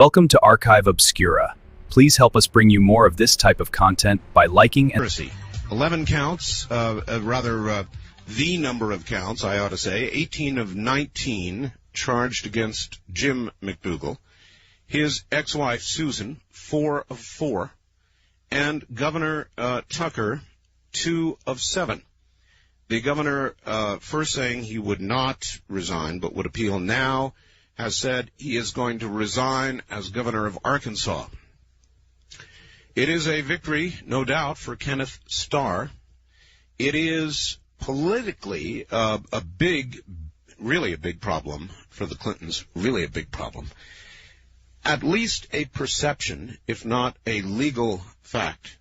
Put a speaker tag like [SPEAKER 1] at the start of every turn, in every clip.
[SPEAKER 1] Welcome to Archive Obscura. Please help us bring you more of this type of content by liking and...
[SPEAKER 2] 11 counts, the number of counts, I ought to say, 18 of 19 charged against Jim McDougal, his ex-wife Susan, 4 of 4, and Governor Tucker, 2 of 7. The governor, first saying he would not resign but would appeal now, has said he is going to resign as governor of Arkansas. It is a victory, no doubt, for Kenneth Starr. It is politically really a big problem for the Clintons, really a big problem. At least a perception, if not a legal fact,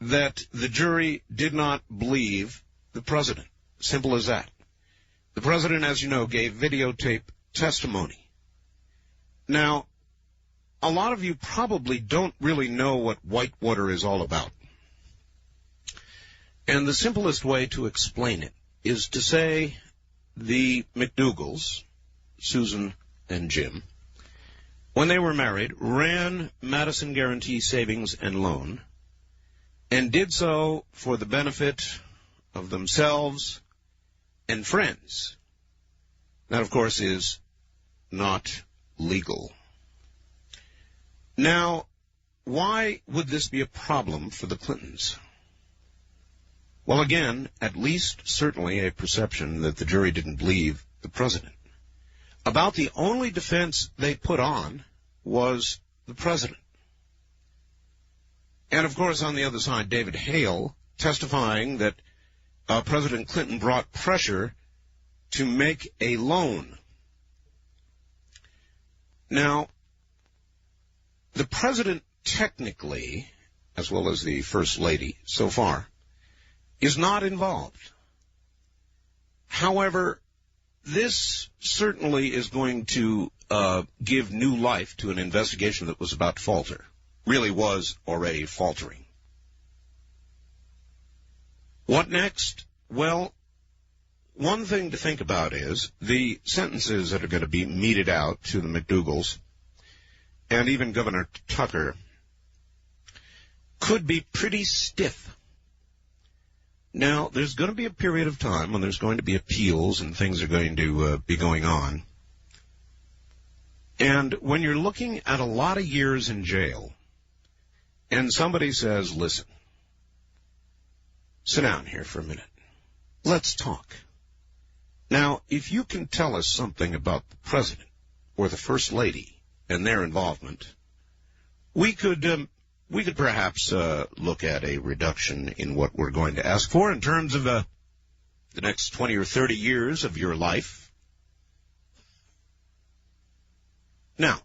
[SPEAKER 2] that the jury did not believe the president. Simple as that. The president, as you know, gave videotape testimony. Now, a lot of you probably don't really know what whitewater is all about. And the simplest way to explain it is to say the McDougals, Susan and Jim, when they were married, ran Madison Guaranty Savings and Loan and did so for the benefit of themselves and friends. That, of course, is not legal. Now, why would this be a problem for the Clintons? Well, again, at least certainly a perception that the jury didn't believe the president. About the only defense they put on was the president. And, of course, on the other side, David Hale testifying that President Clinton brought pressure to make a loan. Now, the president technically, as well as the first lady so far, is not involved. However, this certainly is going to give new life to an investigation that was about to falter, really was already faltering. What next? Well, one thing to think about is the sentences that are going to be meted out to the McDougals and even Governor Tucker could be pretty stiff. Now, there's going to be a period of time when there's going to be appeals and things are going to be going on. And when you're looking at a lot of years in jail and somebody says, listen, sit down here for a minute. Let's talk. Now, if you can tell us something about the president or the first lady and their involvement, we could perhaps look at a reduction in what we're going to ask for in terms of the next 20 or 30 years of your life. Now,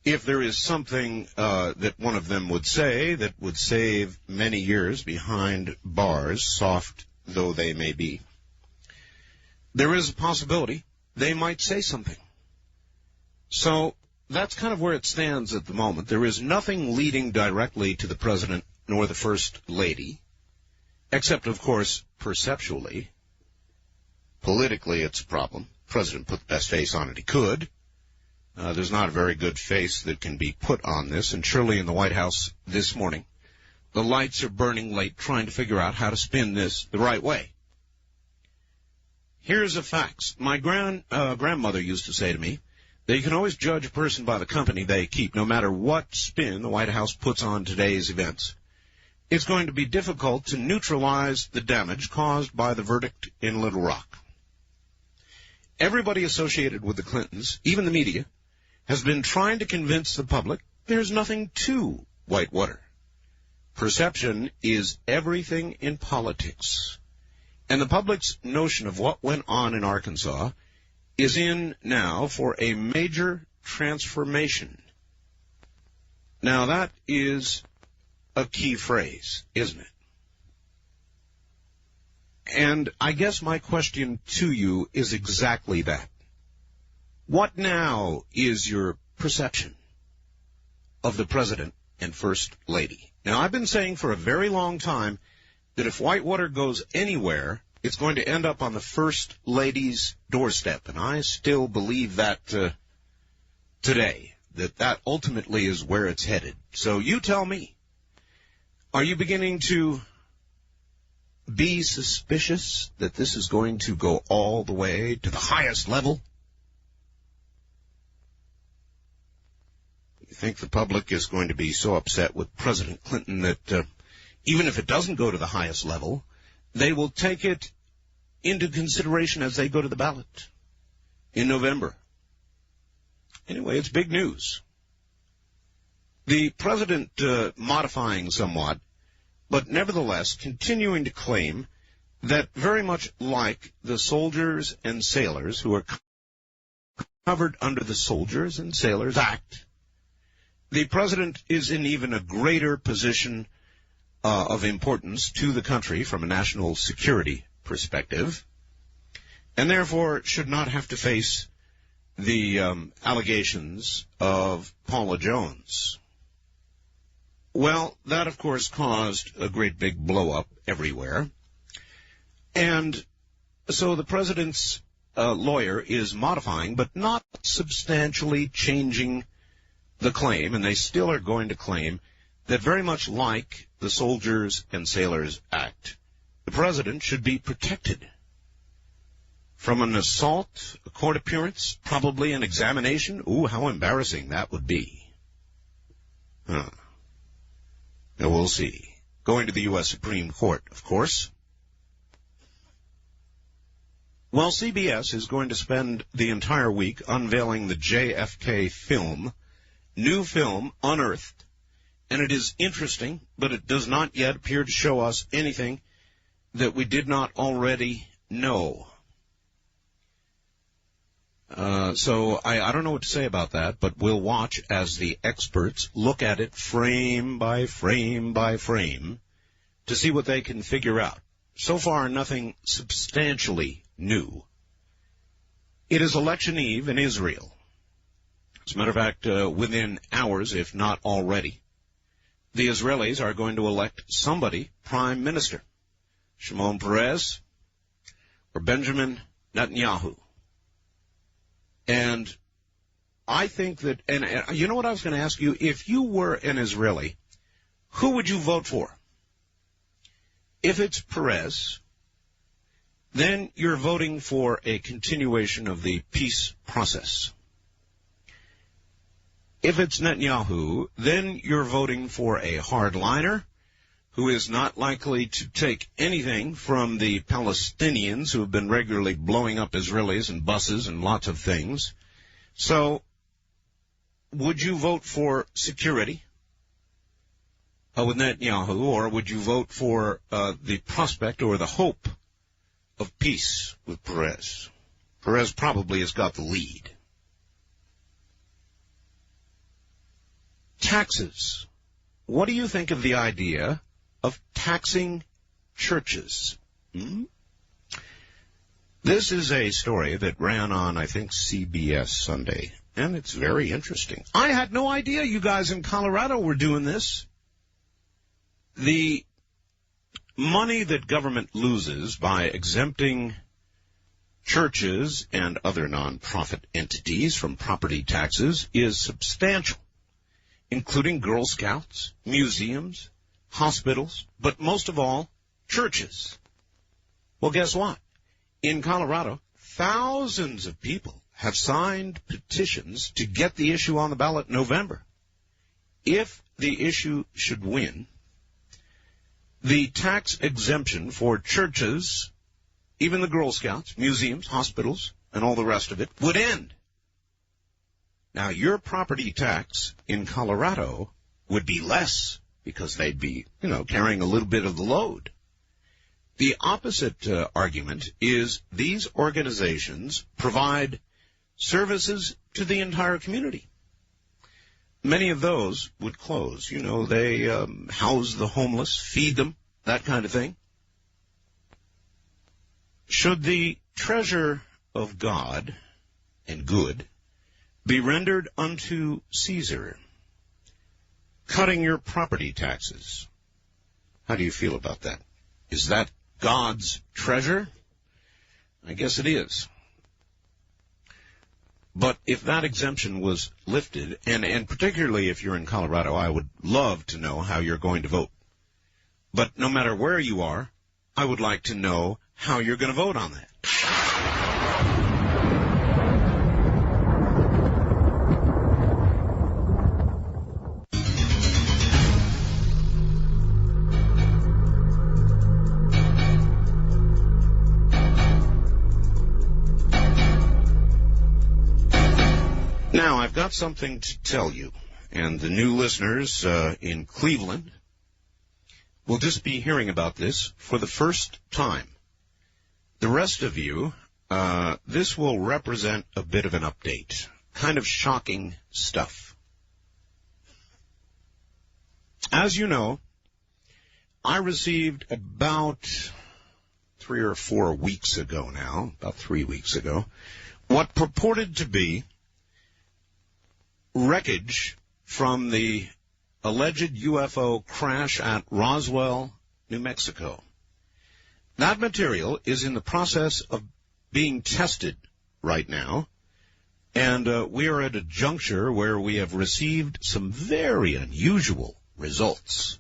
[SPEAKER 2] if there is something that one of them would say that would save many years behind bars, soft though they may be, there is a possibility they might say something. So that's kind of where it stands at the moment. There is nothing leading directly to the president nor the first lady, except, of course, perceptually. Politically, it's a problem. The president put the best face on it he could. There's not a very good face that can be put on this, and surely in the White House this morning, the lights are burning late trying to figure out how to spin this the right way. Here's the facts. My grandmother used to say to me that you can always judge a person by the company they keep, no matter what spin the White House puts on today's events. It's going to be difficult to neutralize the damage caused by the verdict in Little Rock. Everybody associated with the Clintons, even the media, has been trying to convince the public there's nothing to Whitewater. Perception is everything in politics. And the public's notion of what went on in Arkansas is in now for a major transformation. Now, that is a key phrase, isn't it? And I guess my question to you is exactly that. What now is your perception of the president and first lady? Now, I've been saying for a very long time that if Whitewater goes anywhere, it's going to end up on the first lady's doorstep, and I still believe that today. that ultimately is where it's headed. So you tell me, are you beginning to be suspicious that this is going to go all the way to the highest level? You think the public is going to be so upset with President Clinton that even if it doesn't go to the highest level, they will take it into consideration as they go to the ballot in November? Anyway, it's big news. The president modifying somewhat, but nevertheless continuing to claim that very much like the soldiers and sailors who are covered under the Soldiers and Sailors Act, the president is in even a greater position of importance to the country from a national security perspective, and therefore should not have to face the allegations of Paula Jones. Well, that, of course, caused a great big blow-up everywhere. And so the president's lawyer is modifying, but not substantially changing the claim, and they still are going to claim that very much like the Soldiers and Sailors Act, the president should be protected from an assault, a court appearance, probably an examination. Ooh, how embarrassing that would be. Now, we'll see. Going to the U.S. Supreme Court, of course. Well, CBS is going to spend the entire week unveiling the JFK film, new film, Unearthed. And it is interesting, but it does not yet appear to show us anything that we did not already know. So I don't know what to say about that, but we'll watch as the experts look at it frame by frame by frame to see what they can figure out. So far, nothing substantially new. It is election eve in Israel. As a matter of fact, within hours, if not already, the Israelis are going to elect somebody prime minister, Shimon Peres or Benjamin Netanyahu. And I think that, and you know what I was going to ask you? If you were an Israeli, who would you vote for? If it's Peres, then you're voting for a continuation of the peace process. If it's Netanyahu, then you're voting for a hardliner who is not likely to take anything from the Palestinians who have been regularly blowing up Israelis and buses and lots of things. So, would you vote for security with Netanyahu, or would you vote for the prospect or the hope of peace with Peres? Peres probably has got the lead. Taxes. What do you think of the idea of taxing churches? This is a story that ran on, I think, CBS Sunday, and it's very interesting. I had no idea you guys in Colorado were doing this. The money that government loses by exempting churches and other nonprofit entities from property taxes is substantial, including Girl Scouts, museums, hospitals, but most of all, churches. Well, guess what? In Colorado, thousands of people have signed petitions to get the issue on the ballot in November. If the issue should win, the tax exemption for churches, even the Girl Scouts, museums, hospitals, and all the rest of it, would end. Now, your property tax in Colorado would be less because they'd be, carrying a little bit of the load. The opposite argument is these organizations provide services to the entire community. Many of those would close. They house the homeless, feed them, that kind of thing. Should the treasure of God and good be rendered unto Caesar, cutting your property taxes? How do you feel about that? Is that God's treasure? I guess it is. But if that exemption was lifted, and particularly if you're in Colorado, I would love to know how you're going to vote. But no matter where you are, I would like to know how you're going to vote on that. Now, I've got something to tell you, and the new listeners in Cleveland will just be hearing about this for the first time. The rest of you, this will represent a bit of an update, kind of shocking stuff. As you know, I received about 3 or 4 weeks ago now, about 3 weeks ago, what purported to be wreckage from the alleged UFO crash at Roswell, New Mexico. That material is in the process of being tested right now, and we are at a juncture where we have received some very unusual results.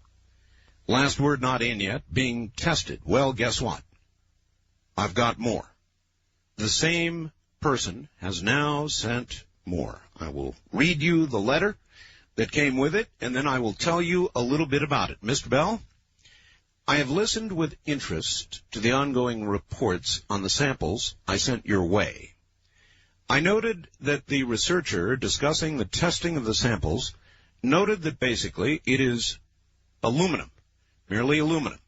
[SPEAKER 2] Last word not in yet, being tested. Well, guess what? I've got more. The same person has now sent more. I will read you the letter that came with it, and then I will tell you a little bit about it. Mr. Bell, I have listened with interest to the ongoing reports on the samples I sent your way. I noted that the researcher discussing the testing of the samples noted that basically it is aluminum, merely aluminum.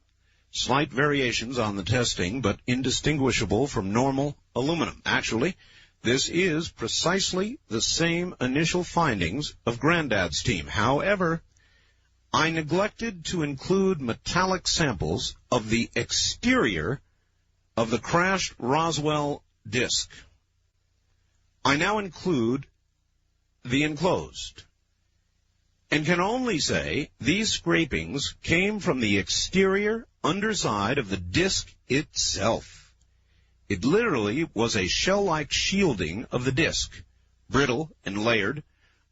[SPEAKER 2] Slight variations on the testing, but indistinguishable from normal aluminum. Actually, this is precisely the same initial findings of Granddad's team. However, I neglected to include metallic samples of the exterior of the crashed Roswell disk. I now include the enclosed, and can only say these scrapings came from the exterior underside of the disk itself. It literally was a shell-like shielding of the disk, brittle and layered,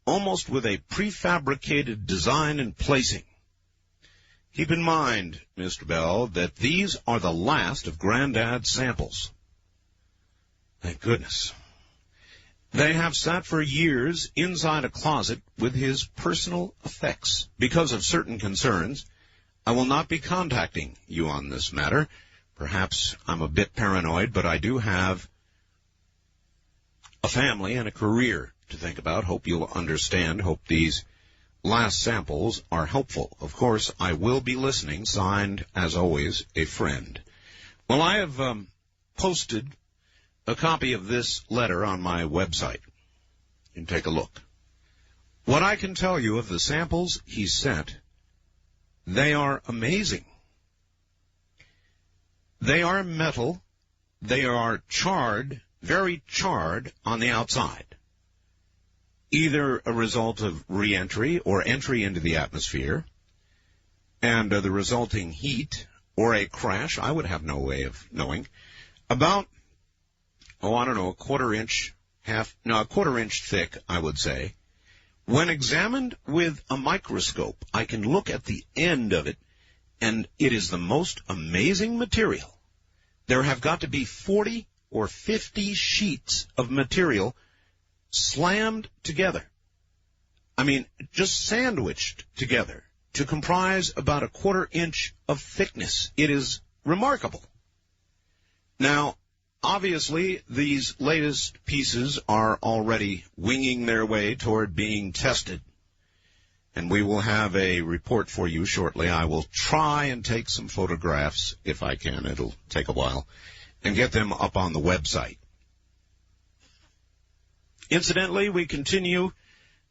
[SPEAKER 2] almost with a prefabricated design and placing. Keep in mind, Mr. Bell, that these are the last of Granddad's samples. Thank goodness. They have sat for years inside a closet with his personal effects. Because of certain concerns, I will not be contacting you on this matter. Perhaps I'm a bit paranoid, but I do have a family and a career to think about. Hope you'll understand. Hope these last samples are helpful. Of course, I will be listening. Signed, as always, a friend. Well, I have posted a copy of this letter on my website. You can take a look. What I can tell you of the samples he sent, they are amazing. They are metal. They are charred, very charred on the outside. Either a result of re-entry or entry into the atmosphere and the resulting heat, or a crash. I would have no way of knowing. About, a quarter inch thick, I would say. When examined with a microscope, I can look at the end of it, and it is the most amazing material. There have got to be 40 or 50 sheets of material slammed together. I mean, just sandwiched together to comprise about a quarter inch of thickness. It is remarkable. Now, obviously, these latest pieces are already winging their way toward being tested. And we will have a report for you shortly. I will try and take some photographs if I can. It'll take a while. And get them up on the website. Incidentally, we continue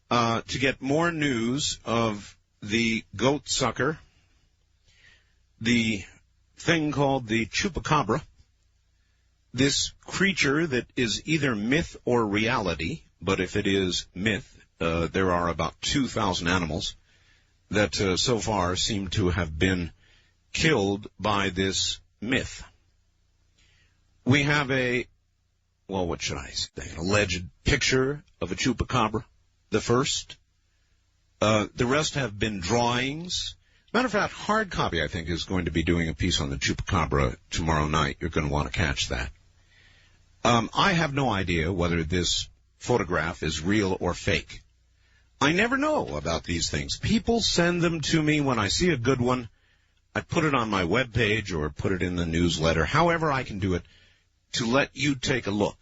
[SPEAKER 2] to get more news of the goat sucker, the thing called the Chupacabra, this creature that is either myth or reality, but if it is myth, there are about 2,000 animals that so far seem to have been killed by this myth. We have a what should I say, an alleged picture of a chupacabra, the first. The rest have been drawings. Matter of fact, Hard Copy, I think, is going to be doing a piece on the chupacabra tomorrow night. You're going to want to catch that. I have no idea whether this photograph is real or fake. I never know about these things. People send them to me when I see a good one. I put it on my webpage or put it in the newsletter, however I can do it, to let you take a look.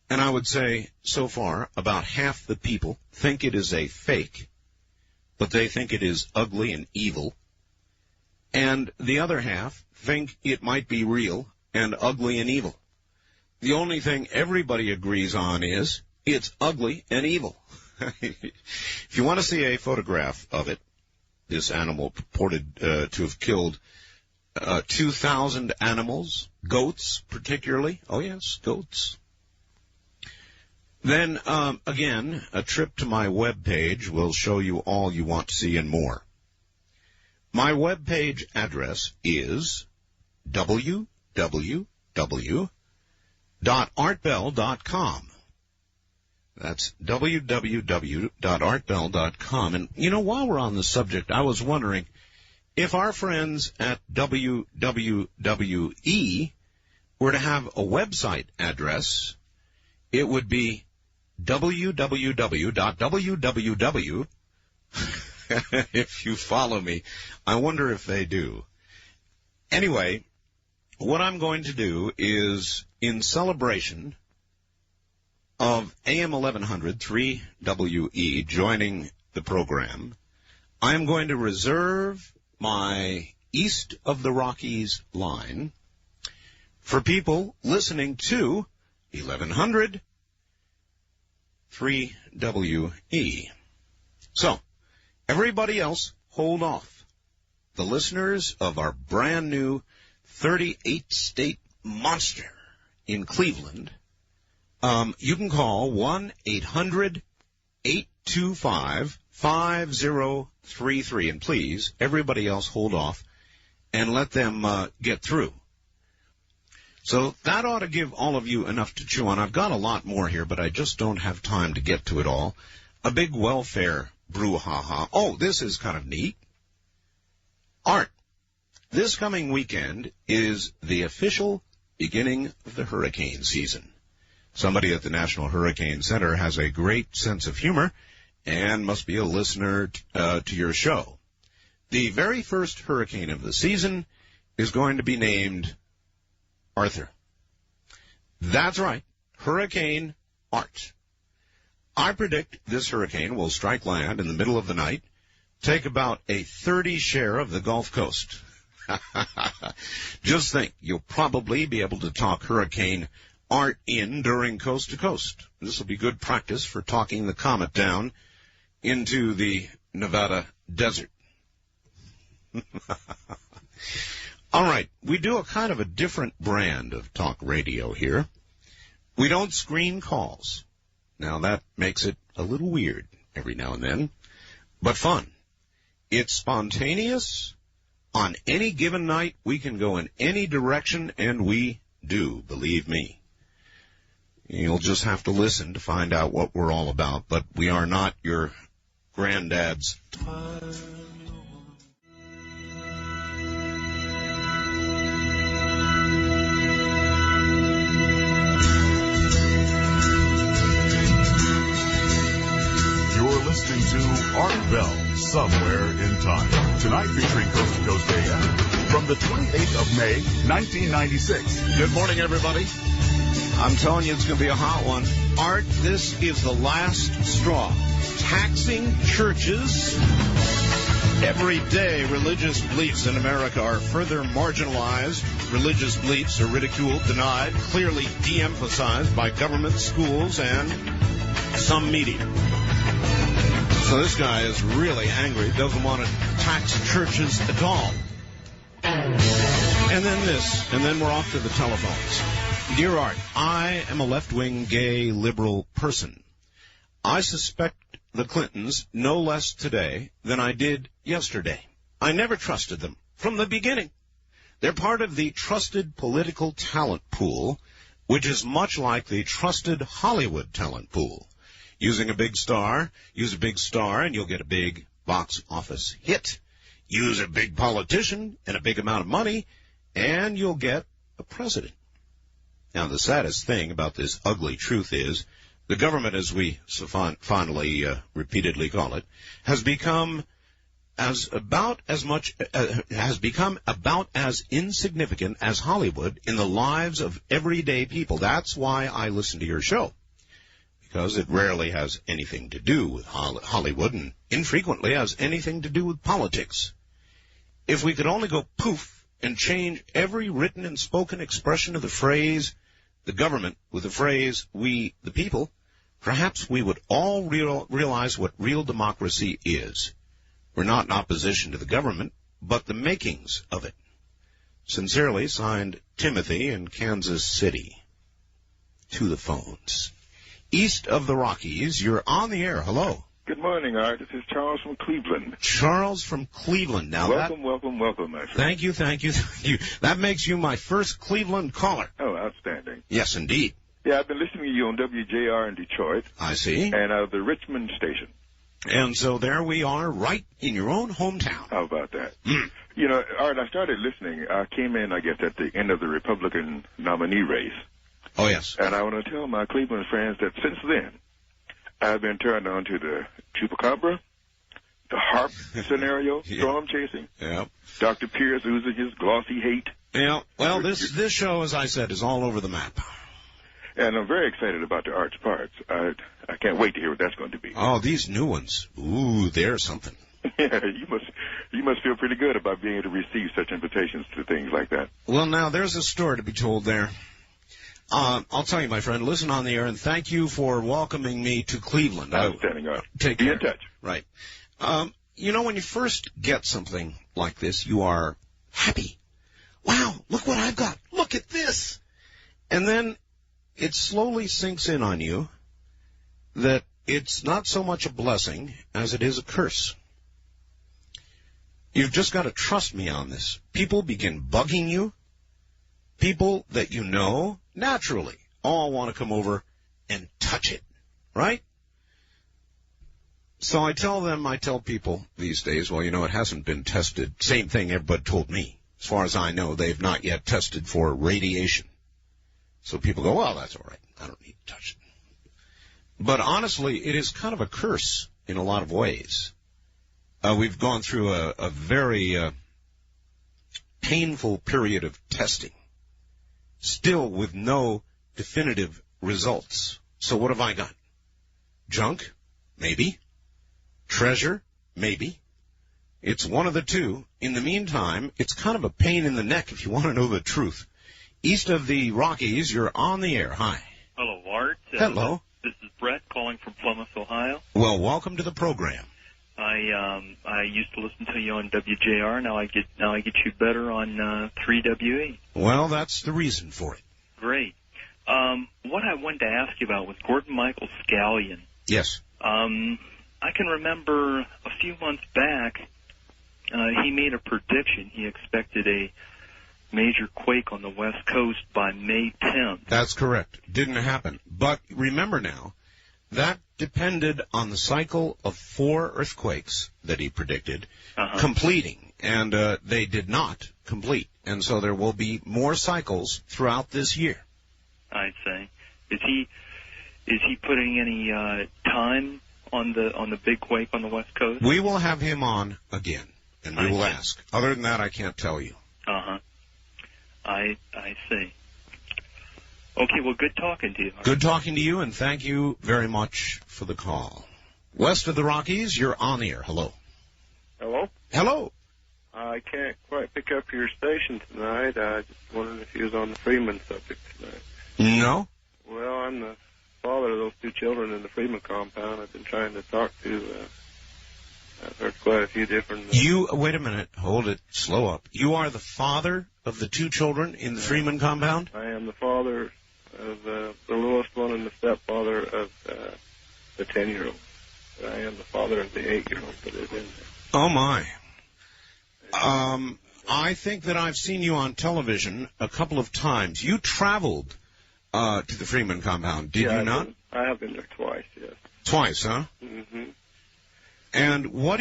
[SPEAKER 2] And I would say, so far, about half the people think it is a fake, but they think it is ugly and evil. And the other half think it might be real and ugly and evil. The only thing everybody agrees on is it's ugly and evil. If you want to see a photograph of it, this animal purported to have killed 2,000 animals, goats particularly. Oh, yes, goats. Then, again, a trip to my webpage will show you all you want to see and more. My webpage address is www.artbell.com. That's www.artbell.com. And, you know, while we're on the subject, I was wondering if our friends at WWE were to have a website address, it would be www. If you follow me, I wonder if they do. Anyway, what I'm going to do is, in celebration of AM 1100 3WE joining the program, I'm going to reserve my East of the Rockies line for people listening to 1100 3WE. So, everybody else, hold off. The listeners of our brand new 38-state monster in Cleveland, you can call 1-800-825-5033. And please, everybody else hold off and let them get through. So that ought to give all of you enough to chew on. I've got a lot more here, but I just don't have time to get to it all. A big welfare brouhaha. Oh, this is kind of neat. Art. This coming weekend is the official beginning of the hurricane season. Somebody at the National Hurricane Center has a great sense of humor and must be a listener to your show. The very first hurricane of the season is going to be named Arthur. That's right, Hurricane Art. I predict this hurricane will strike land in the middle of the night, take about a 30 share of the Gulf Coast. Just think, you'll probably be able to talk Hurricane Art in during Coast to Coast. This will be good practice for talking the comet down into the Nevada desert. All right, we do a kind of a different brand of talk radio here. We don't screen calls. Now, that makes it a little weird every now and then, but fun. It's spontaneous. On any given night, we can go in any direction, and we do, believe me. You'll just have to listen to find out what we're all about, but we are not your granddad's.
[SPEAKER 3] You're listening to Art Bell, Somewhere in Time. Tonight featuring Coast to Coast AM from the 28th of May, 1996.
[SPEAKER 2] Good morning, everybody. I'm telling you, it's going to be a hot one. Art, this is the last straw. Taxing churches. Every day, religious beliefs in America are further marginalized. Religious beliefs are ridiculed, denied, clearly de-emphasized by government, schools, and some media. So this guy is really angry, doesn't want to tax churches at all. And then this, and then we're off to the telephones. Dear Art, I am a left-wing, gay, liberal person. I suspect the Clintons no less today than I did yesterday. I never trusted them from the beginning. They're part of the trusted political talent pool which is much like the trusted Hollywood talent pool. Use a big star, and you'll get a big box office hit. Use a big politician and a big amount of money, and you'll get a president. Now, the saddest thing about this ugly truth is the government, as we so fondly, repeatedly call it, has become about as insignificant as Hollywood in the lives of everyday people. That's why I listen to your show, because it rarely has anything to do with Hollywood and infrequently has anything to do with politics. If we could only go poof and change every written and spoken expression of the phrase, the government, with the phrase, we, the people, perhaps we would all realize what real democracy is. We're not in opposition to the government, but the makings of it. Sincerely, signed Timothy in Kansas City. To the phones. East of the Rockies, you're on the air. Hello.
[SPEAKER 4] Good morning, Art. This is Charles from Cleveland.
[SPEAKER 2] Charles from Cleveland. Now,
[SPEAKER 4] welcome, my friend.
[SPEAKER 2] Thank you. That makes you my first Cleveland caller.
[SPEAKER 4] Oh, outstanding.
[SPEAKER 2] Yes, indeed.
[SPEAKER 4] Yeah, I've been listening to you on WJR in Detroit.
[SPEAKER 2] I see.
[SPEAKER 4] And the Richmond station.
[SPEAKER 2] And so there we are, right in your own hometown.
[SPEAKER 4] How about that? You know, Art, I started listening. I came in, I guess, at the end of the Republican nominee race.
[SPEAKER 2] Oh, yes.
[SPEAKER 4] And I want to tell my Cleveland friends that since then, I've been turned on to the Chupacabra, the HARP scenario, storm chasing.
[SPEAKER 2] Yeah.
[SPEAKER 4] Dr. Pierce oozing his glossy hate.
[SPEAKER 2] Yeah. Well, this show, as I said, is all over the map.
[SPEAKER 4] And I'm very excited about the Arts Parts. I can't wait to hear what that's going to be.
[SPEAKER 2] Oh, these new ones. Ooh, they're something.
[SPEAKER 4] Yeah, you must feel pretty good about being able to receive such invitations to things like that.
[SPEAKER 2] Well, now, there's a story to be told there. I'll tell you, my friend, listen on the air, and thank you for welcoming me to Cleveland.
[SPEAKER 4] Outstanding, Art.
[SPEAKER 2] Take care.
[SPEAKER 4] Be in touch.
[SPEAKER 2] Right. You know, when you first get something like this, you are happy. Wow, look what I've got. Look at this. And then it slowly sinks in on you that it's not so much a blessing as it is a curse. You've just got to trust me on this. People begin bugging you. People that you know naturally all want to come over and touch it, right? So I tell people these days, well, you know, it hasn't been tested. Same thing everybody told me. As far as I know, they've not yet tested for radiation. So people go, well, that's all right. I don't need to touch it. But honestly, it is kind of a curse in a lot of ways. We've gone through a very painful period of testing, still with no definitive results. So what have I got? Junk? Maybe. Treasure? Maybe. It's one of the two. In the meantime, it's kind of a pain in the neck if you want to know the truth. East of the Rockies, you're on the air. Hi.
[SPEAKER 5] Hello, Art.
[SPEAKER 2] Hello.
[SPEAKER 5] This is Brett calling from Plymouth, Ohio.
[SPEAKER 2] Well, welcome to the program.
[SPEAKER 5] I used to listen to you on WJR. Now I get you better on 3WE.
[SPEAKER 2] Well, that's the reason for it.
[SPEAKER 5] Great. What I wanted to ask you about was Gordon Michael Scallion.
[SPEAKER 2] Yes.
[SPEAKER 5] I can remember a few months back, he made a prediction. He expected a major quake on the West Coast by May 10th.
[SPEAKER 2] That's correct. Didn't happen. But remember now, that depended on the cycle of 4 earthquakes that he predicted completing, and they did not complete. And so there will be more cycles throughout this year.
[SPEAKER 5] I see. Is he putting any time on the big quake on the West Coast?
[SPEAKER 2] We will have him on again, and we will ask. Other than that, I can't tell you.
[SPEAKER 5] I see. Okay, well, good talking to you.
[SPEAKER 2] Good talking to you, and thank you very much for the call. West of the Rockies, you're on the air. Hello.
[SPEAKER 6] Hello?
[SPEAKER 2] Hello.
[SPEAKER 6] I can't quite pick up your station tonight. I just wondered if you was on the Freeman subject tonight.
[SPEAKER 2] No.
[SPEAKER 6] Well, I'm the father of those 2 children in the Freeman compound. I've been trying to talk to, I've heard quite a few different...
[SPEAKER 2] Wait a minute. Hold it. Slow up. You are the father of the 2 children in the Freeman compound?
[SPEAKER 6] I am the father of the littlest one and the stepfather of the 10-year-old. I am the father of the 8-year-old that is in there.
[SPEAKER 2] Oh, my. I think that I've seen you on television a couple of times. You traveled to the Freeman compound. Did you not?
[SPEAKER 6] I have been there twice, yes.
[SPEAKER 2] Twice, huh?
[SPEAKER 6] Mm-hmm.
[SPEAKER 2] And what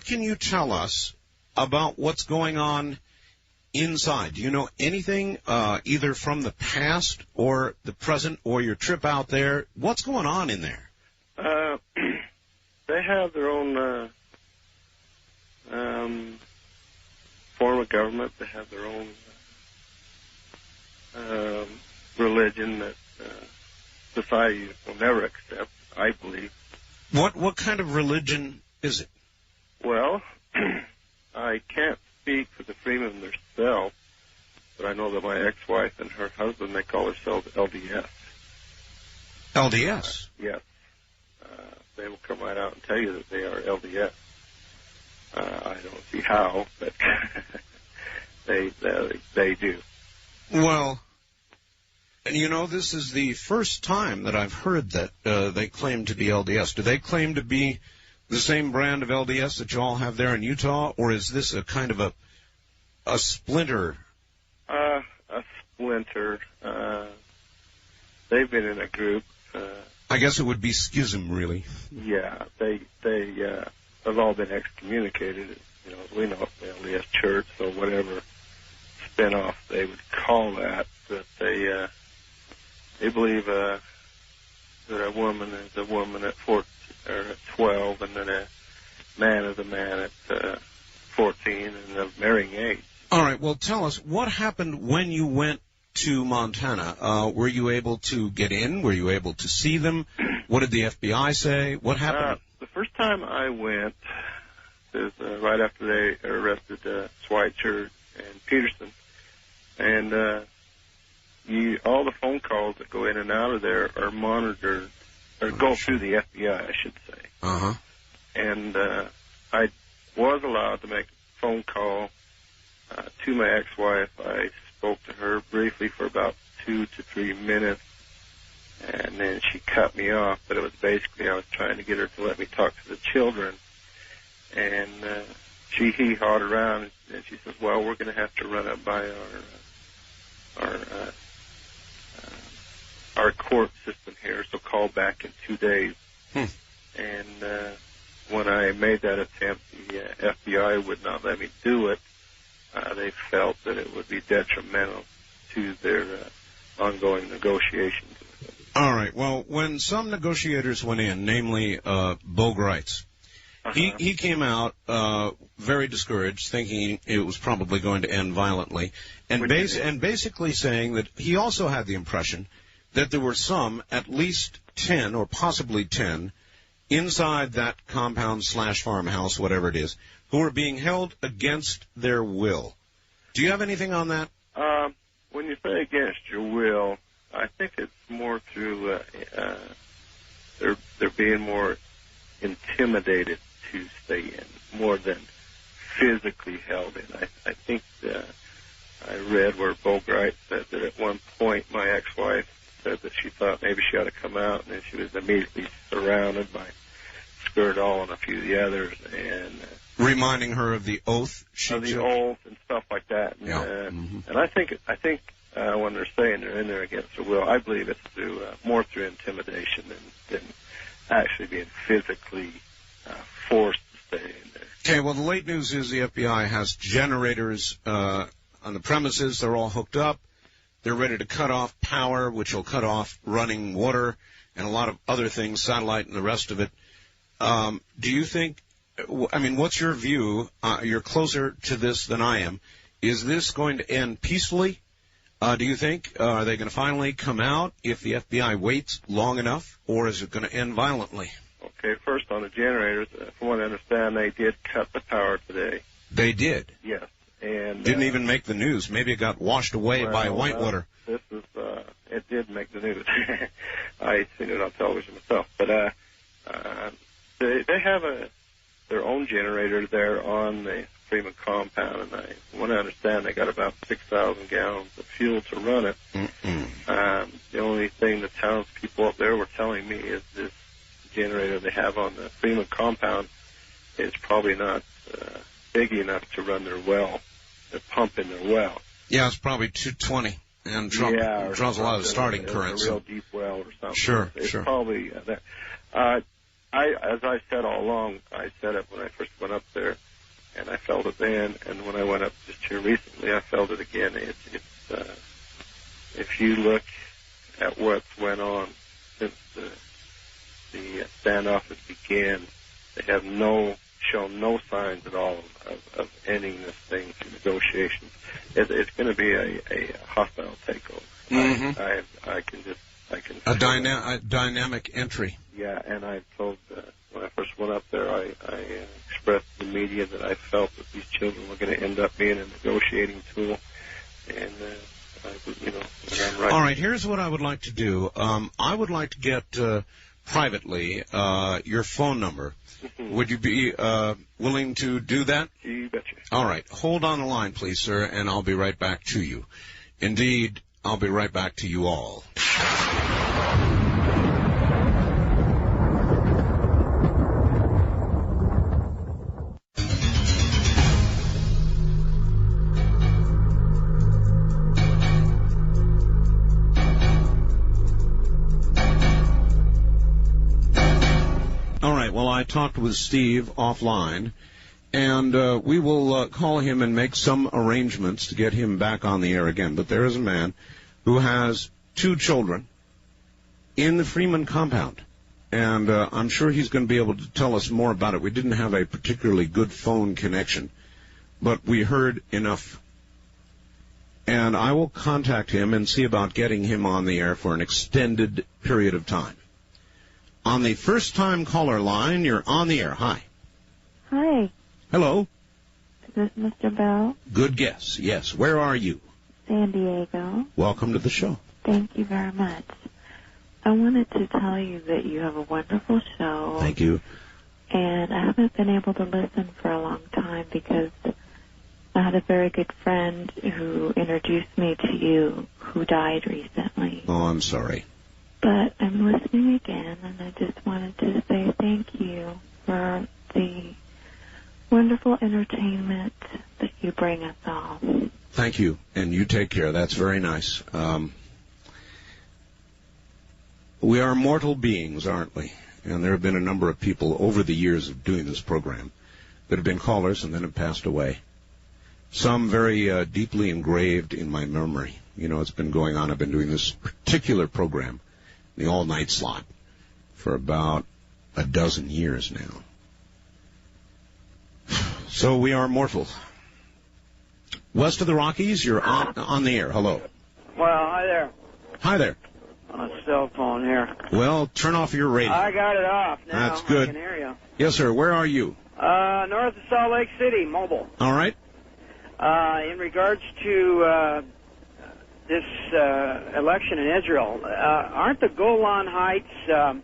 [SPEAKER 2] can you tell us about what's going on inside? Do you know anything, either from the past or the present or your trip out there? What's going on in there?
[SPEAKER 6] They have their own form of government. They have their own religion that society will never accept, I believe.
[SPEAKER 2] What kind of religion is it?
[SPEAKER 6] Well, I can't speak for the Freeman themselves, but I know that my ex-wife and her husband, they call themselves LDS.
[SPEAKER 2] LDS?
[SPEAKER 6] Yes. They will come right out and tell you that they are LDS. I don't see how, but they do.
[SPEAKER 2] Well, and you know, this is the first time that I've heard that they claim to be LDS. Do they claim to be the same brand of LDS that you all have there in Utah, or is this a kind of a splinter?
[SPEAKER 6] A splinter. They've been in a group.
[SPEAKER 2] I guess it would be schism, really.
[SPEAKER 6] Yeah, they have all been excommunicated. You know, as we know, the LDS Church, so whatever spinoff they would call that. But they believe that a woman is a woman at 12, and then a man is a man at 14, and of marrying age.
[SPEAKER 2] All right. Well, tell us what happened when you went to Montana. Were you able to get in? Were you able to see them? What did the FBI say? What happened?
[SPEAKER 6] The first time I went is right after they arrested Schweitzer and Peterson, and all the phone calls that go in and out of there are monitored, or go through the FBI, I should say.
[SPEAKER 2] Uh-huh.
[SPEAKER 6] And I was allowed to make a phone call to my ex-wife. I spoke to her briefly for about 2 to 3 minutes, and then she cut me off. But it was basically I was trying to get her to let me talk to the children. And she hee-hawed around, and she says, well, we're going to have to run it by our court system here, so call back in 2 days. And when I made that attempt, the FBI would not let me do it. They felt that it would be detrimental to their ongoing negotiations.
[SPEAKER 2] All right. Well, when some negotiators went in, namely Bo Greitz, he came out very discouraged, thinking it was probably going to end violently, and basically saying that he also had the impression that there were some, at least 10 or possibly 10, inside that compound / farmhouse, whatever it is, who are being held against their will. Do you have anything on that?
[SPEAKER 6] When you say against your will, I think it's more through they're being more intimidated to stay in, more than physically held in. I think I read where Bo Greitz said that at one point my ex-wife said that she thought maybe she ought to come out, and then she was immediately surrounded by Skirdall and a few of the others, and
[SPEAKER 2] reminding her of the oath she took.
[SPEAKER 6] The oath and stuff like that. And,
[SPEAKER 2] yeah.
[SPEAKER 6] And I think when they're saying they're in there against their will, I believe it's through more through intimidation than actually being physically forced to stay in there.
[SPEAKER 2] Okay. Well, the late news is the FBI has generators on the premises. They're all hooked up. They're ready to cut off power, which will cut off running water and a lot of other things, satellite and the rest of it. Do you think, I mean, what's your view? You're closer to this than I am. Is this going to end peacefully? Do you think? Are they going to finally come out if the FBI waits long enough, or is it going to end violently?
[SPEAKER 6] Okay, first on the generators, from what I understand, they did cut the power today.
[SPEAKER 2] They did?
[SPEAKER 6] Yes. And
[SPEAKER 2] didn't even make the news. Maybe it got washed away by Whitewater.
[SPEAKER 6] This is, it did make the news. I seen it on television myself. But they have their own generator there on the Freeman compound, and from what I understand, they got about 6,000 gallons of fuel to run it. The only thing the townspeople up there were telling me is this generator they have on the Freeman compound is probably not big enough to run their well, to pump in their well.
[SPEAKER 2] Yeah, it's probably 220. and
[SPEAKER 6] draws
[SPEAKER 2] a lot of starting currents.
[SPEAKER 6] A real deep well or something.
[SPEAKER 2] Sure,
[SPEAKER 6] it's
[SPEAKER 2] sure.
[SPEAKER 6] Probably that. As I said all along, I said it when I first went up there, and I felt it then, and when I went up just here recently, I felt it again. If you look at what's went on since the standoff has began, they have shown no signs at all of ending this thing through negotiations. It's going to be a hostile takeover.
[SPEAKER 2] Mm-hmm.
[SPEAKER 6] I can
[SPEAKER 2] a dynamic entry.
[SPEAKER 6] Yeah, and I told when I first went up there, I expressed to the media that I felt that these children were going to end up being a negotiating tool, and I'm right.
[SPEAKER 2] All right, here's what I would like to do. I would like to get privately your phone number. Mm-hmm. Would you be willing to do that?
[SPEAKER 6] You betcha.
[SPEAKER 2] All right, hold on the line, please, sir, and I'll be right back to you. Indeed, I'll be right back to you all. Well, I talked with Steve offline, and we will call him and make some arrangements to get him back on the air again. But there is a man who has 2 children in the Freeman compound, and I'm sure he's going to be able to tell us more about it. We didn't have a particularly good phone connection, but we heard enough. And I will contact him and see about getting him on the air for an extended period of time. On the first-time caller line, you're on the air. Hi.
[SPEAKER 7] Hi.
[SPEAKER 2] Hello.
[SPEAKER 7] Is this Mr. Bell?
[SPEAKER 2] Good guess. Yes. Where are you?
[SPEAKER 7] San Diego.
[SPEAKER 2] Welcome to the show.
[SPEAKER 7] Thank you very much. I wanted to tell you that you have a wonderful show.
[SPEAKER 2] Thank you.
[SPEAKER 7] And I haven't been able to listen for a long time because I had a very good friend who introduced me to you who died recently.
[SPEAKER 2] Oh, I'm sorry.
[SPEAKER 7] But I'm listening again, and I just wanted to say thank you for the wonderful entertainment that you bring us all.
[SPEAKER 2] Thank you, and you take care. That's very nice. We are mortal beings, aren't we? And there have been a number of people over the years of doing this program that have been callers and then have passed away. Some very deeply engraved in my memory. You know, it's been going on. I've been doing this particular program, the all-night slot, for about a dozen years now. So we are mortal. West of the Rockies, you're on the air. Hello.
[SPEAKER 8] Well, hi there.
[SPEAKER 2] Hi there.
[SPEAKER 8] On a cell phone here.
[SPEAKER 2] Well, turn off your radio.
[SPEAKER 8] I got it off now.
[SPEAKER 2] That's good.
[SPEAKER 8] I can hear you.
[SPEAKER 2] Yes, sir. Where are you?
[SPEAKER 8] North of Salt Lake City, mobile.
[SPEAKER 2] All right.
[SPEAKER 8] In regards to this election in Israel, aren't the Golan Heights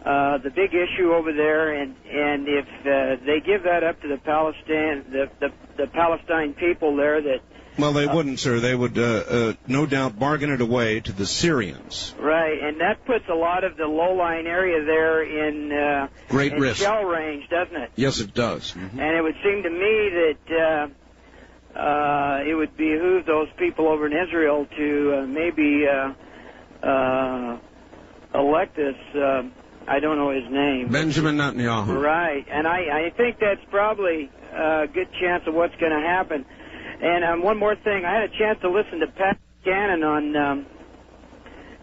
[SPEAKER 8] the big issue over there? And if they give that up to the Palestine people there, that
[SPEAKER 2] well, they wouldn't, sir. They would no doubt bargain it away to the Syrians.
[SPEAKER 8] Right, and that puts a lot of the low-lying area there in
[SPEAKER 2] great risk,
[SPEAKER 8] shell range, doesn't it?
[SPEAKER 2] Yes, it does. Mm-hmm.
[SPEAKER 8] And it would seem to me that it would behoove those people over in Israel to maybe elect this, I don't know his name.
[SPEAKER 2] Benjamin Netanyahu.
[SPEAKER 8] Right, and I think that's probably a good chance of what's going to happen. And one more thing, I had a chance to listen to Pat Cannon on,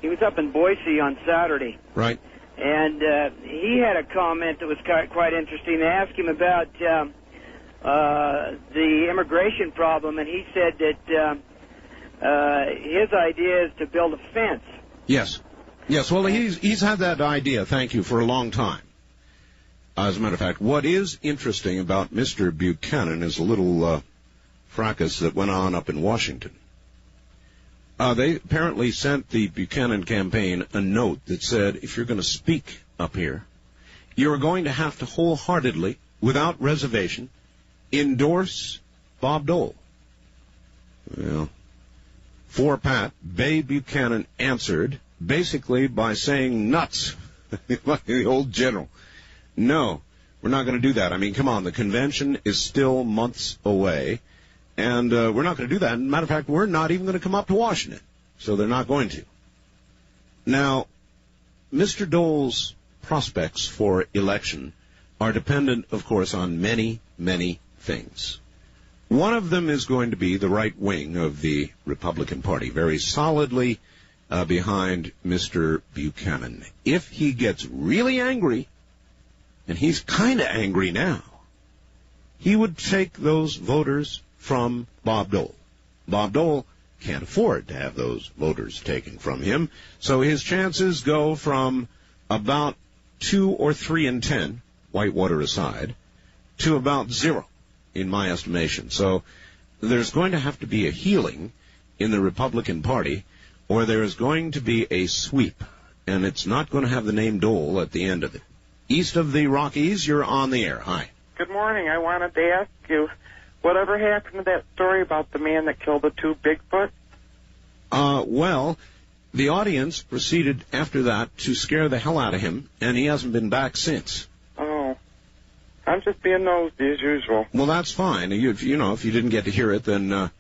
[SPEAKER 8] he was up in Boise on Saturday.
[SPEAKER 2] Right.
[SPEAKER 8] And he had a comment that was quite interesting. They asked him about the immigration problem, and he said that his idea is to build a fence.
[SPEAKER 2] Yes. Yes, well, he's had that idea, thank you, for a long time. As a matter of fact, what is interesting about Mr. Buchanan is a little fracas that went on up in Washington. They apparently sent the Buchanan campaign a note that said, if you're going to speak up here, you're going to have to wholeheartedly, without reservation, endorse Bob Dole. Well, for Pat, Bay Buchanan answered basically by saying nuts, like the old general. No, we're not going to do that. I mean, come on, the convention is still months away, and we're not going to do that. As a matter of fact, we're not even going to come up to Washington. so they're not going to. Now, Mr. Dole's prospects for election are dependent, of course, on many, many things. One of them is going to be the right wing of the Republican Party, very solidly behind Mr. Buchanan. If he gets really angry, and he's kind of angry now, he would take those voters from Bob Dole. Bob Dole can't afford to have those voters taken from him, so his chances go from about 2 or 3 in 10, Whitewater aside, to about 0, in my estimation. So there's going to have to be a healing in the Republican Party, or there is going to be a sweep, and it's not going to have the name Dole at the end of it. East of the Rockies, you're on the air. Hi.
[SPEAKER 9] Good morning. I wanted to ask you, whatever happened to that story about the man that killed the 2 Bigfoot?
[SPEAKER 2] Well, the audience proceeded after that to scare the hell out of him, and he hasn't been back since.
[SPEAKER 9] Oh. I'm just being nosy as usual.
[SPEAKER 2] Well, that's fine. If you didn't get to hear it, then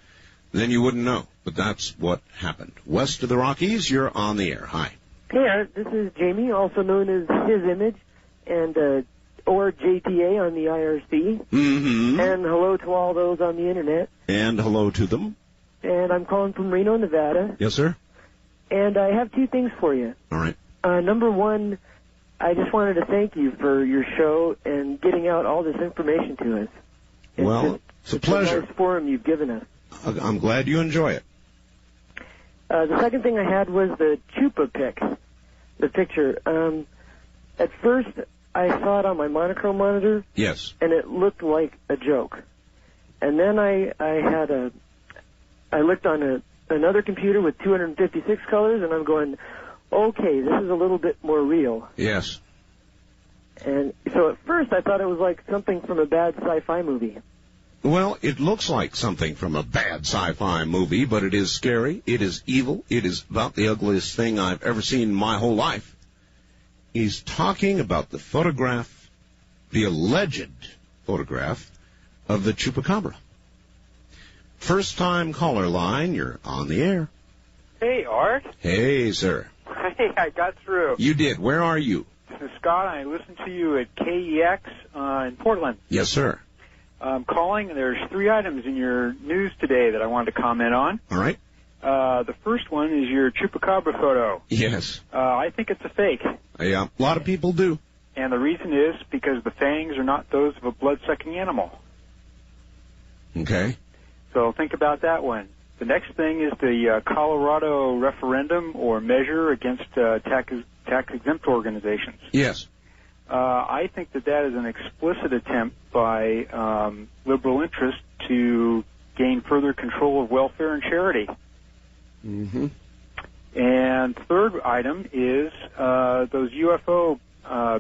[SPEAKER 2] you wouldn't know. But that's what happened. West of the Rockies, you're on the air. Hi.
[SPEAKER 10] Hey, Art. This is Jamie, also known as His Image, and or JTA on the IRC.
[SPEAKER 2] Mm-hmm.
[SPEAKER 10] And hello to all those on the Internet.
[SPEAKER 2] And hello to them.
[SPEAKER 10] And I'm calling from Reno, Nevada.
[SPEAKER 2] Yes, sir.
[SPEAKER 10] And I have 2 things for you.
[SPEAKER 2] All right.
[SPEAKER 10] Number one, I just wanted to thank you for your show and getting out all this information to us.
[SPEAKER 2] It's a pleasure.
[SPEAKER 10] It's a nice forum you've given us.
[SPEAKER 2] I'm glad you enjoy it.
[SPEAKER 10] The second thing I had was the Chupa pic, the picture. At first, I saw it on my monochrome monitor.
[SPEAKER 2] Yes.
[SPEAKER 10] And it looked like a joke. And then I looked on another computer with 256 colors, and I'm going, okay, this is a little bit more real.
[SPEAKER 2] Yes.
[SPEAKER 10] And so at first I thought it was like something from a bad sci-fi movie.
[SPEAKER 2] Well, it looks like something from a bad sci-fi movie, but it is scary, it is evil, it is about the ugliest thing I've ever seen in my whole life. He's talking about the photograph, the alleged photograph, of the Chupacabra. First-time caller line, you're on the air.
[SPEAKER 11] Hey, Art.
[SPEAKER 2] Hey, sir.
[SPEAKER 11] Hey, I got through.
[SPEAKER 2] You did. Where are you?
[SPEAKER 11] This is Scott. I listen to you at KEX in Portland.
[SPEAKER 2] Yes, sir.
[SPEAKER 11] I'm calling. There's 3 items in your news today that I wanted to comment on.
[SPEAKER 2] All right.
[SPEAKER 11] The first one is your Chupacabra photo.
[SPEAKER 2] Yes.
[SPEAKER 11] I think it's a fake.
[SPEAKER 2] Yeah, a lot of people do.
[SPEAKER 11] And the reason is because the fangs are not those of a blood-sucking animal.
[SPEAKER 2] Okay.
[SPEAKER 11] So think about that one. The next thing is the Colorado referendum or measure against tax-exempt organizations.
[SPEAKER 2] Yes.
[SPEAKER 11] I think that is an explicit attempt by liberal interests to gain further control of welfare and charity.
[SPEAKER 2] Mm-hmm.
[SPEAKER 11] And third item is those UFO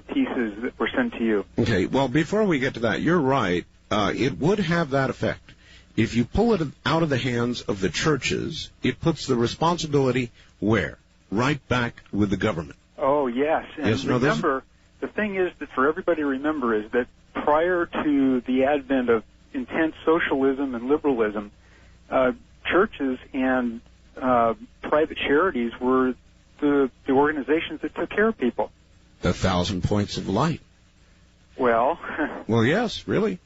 [SPEAKER 11] pieces that were sent to you.
[SPEAKER 2] Okay, well, before we get to that, you're right. It would have that effect. If you pull it out of the hands of the churches, it puts the responsibility where? Right back with the government.
[SPEAKER 11] Oh, yes. And remember, the thing is that for everybody to remember is that prior to the advent of intense socialism and liberalism, churches and private charities were the organizations that took care of people.
[SPEAKER 2] The 1,000 points of light.
[SPEAKER 11] Well.
[SPEAKER 2] Well, yes, really.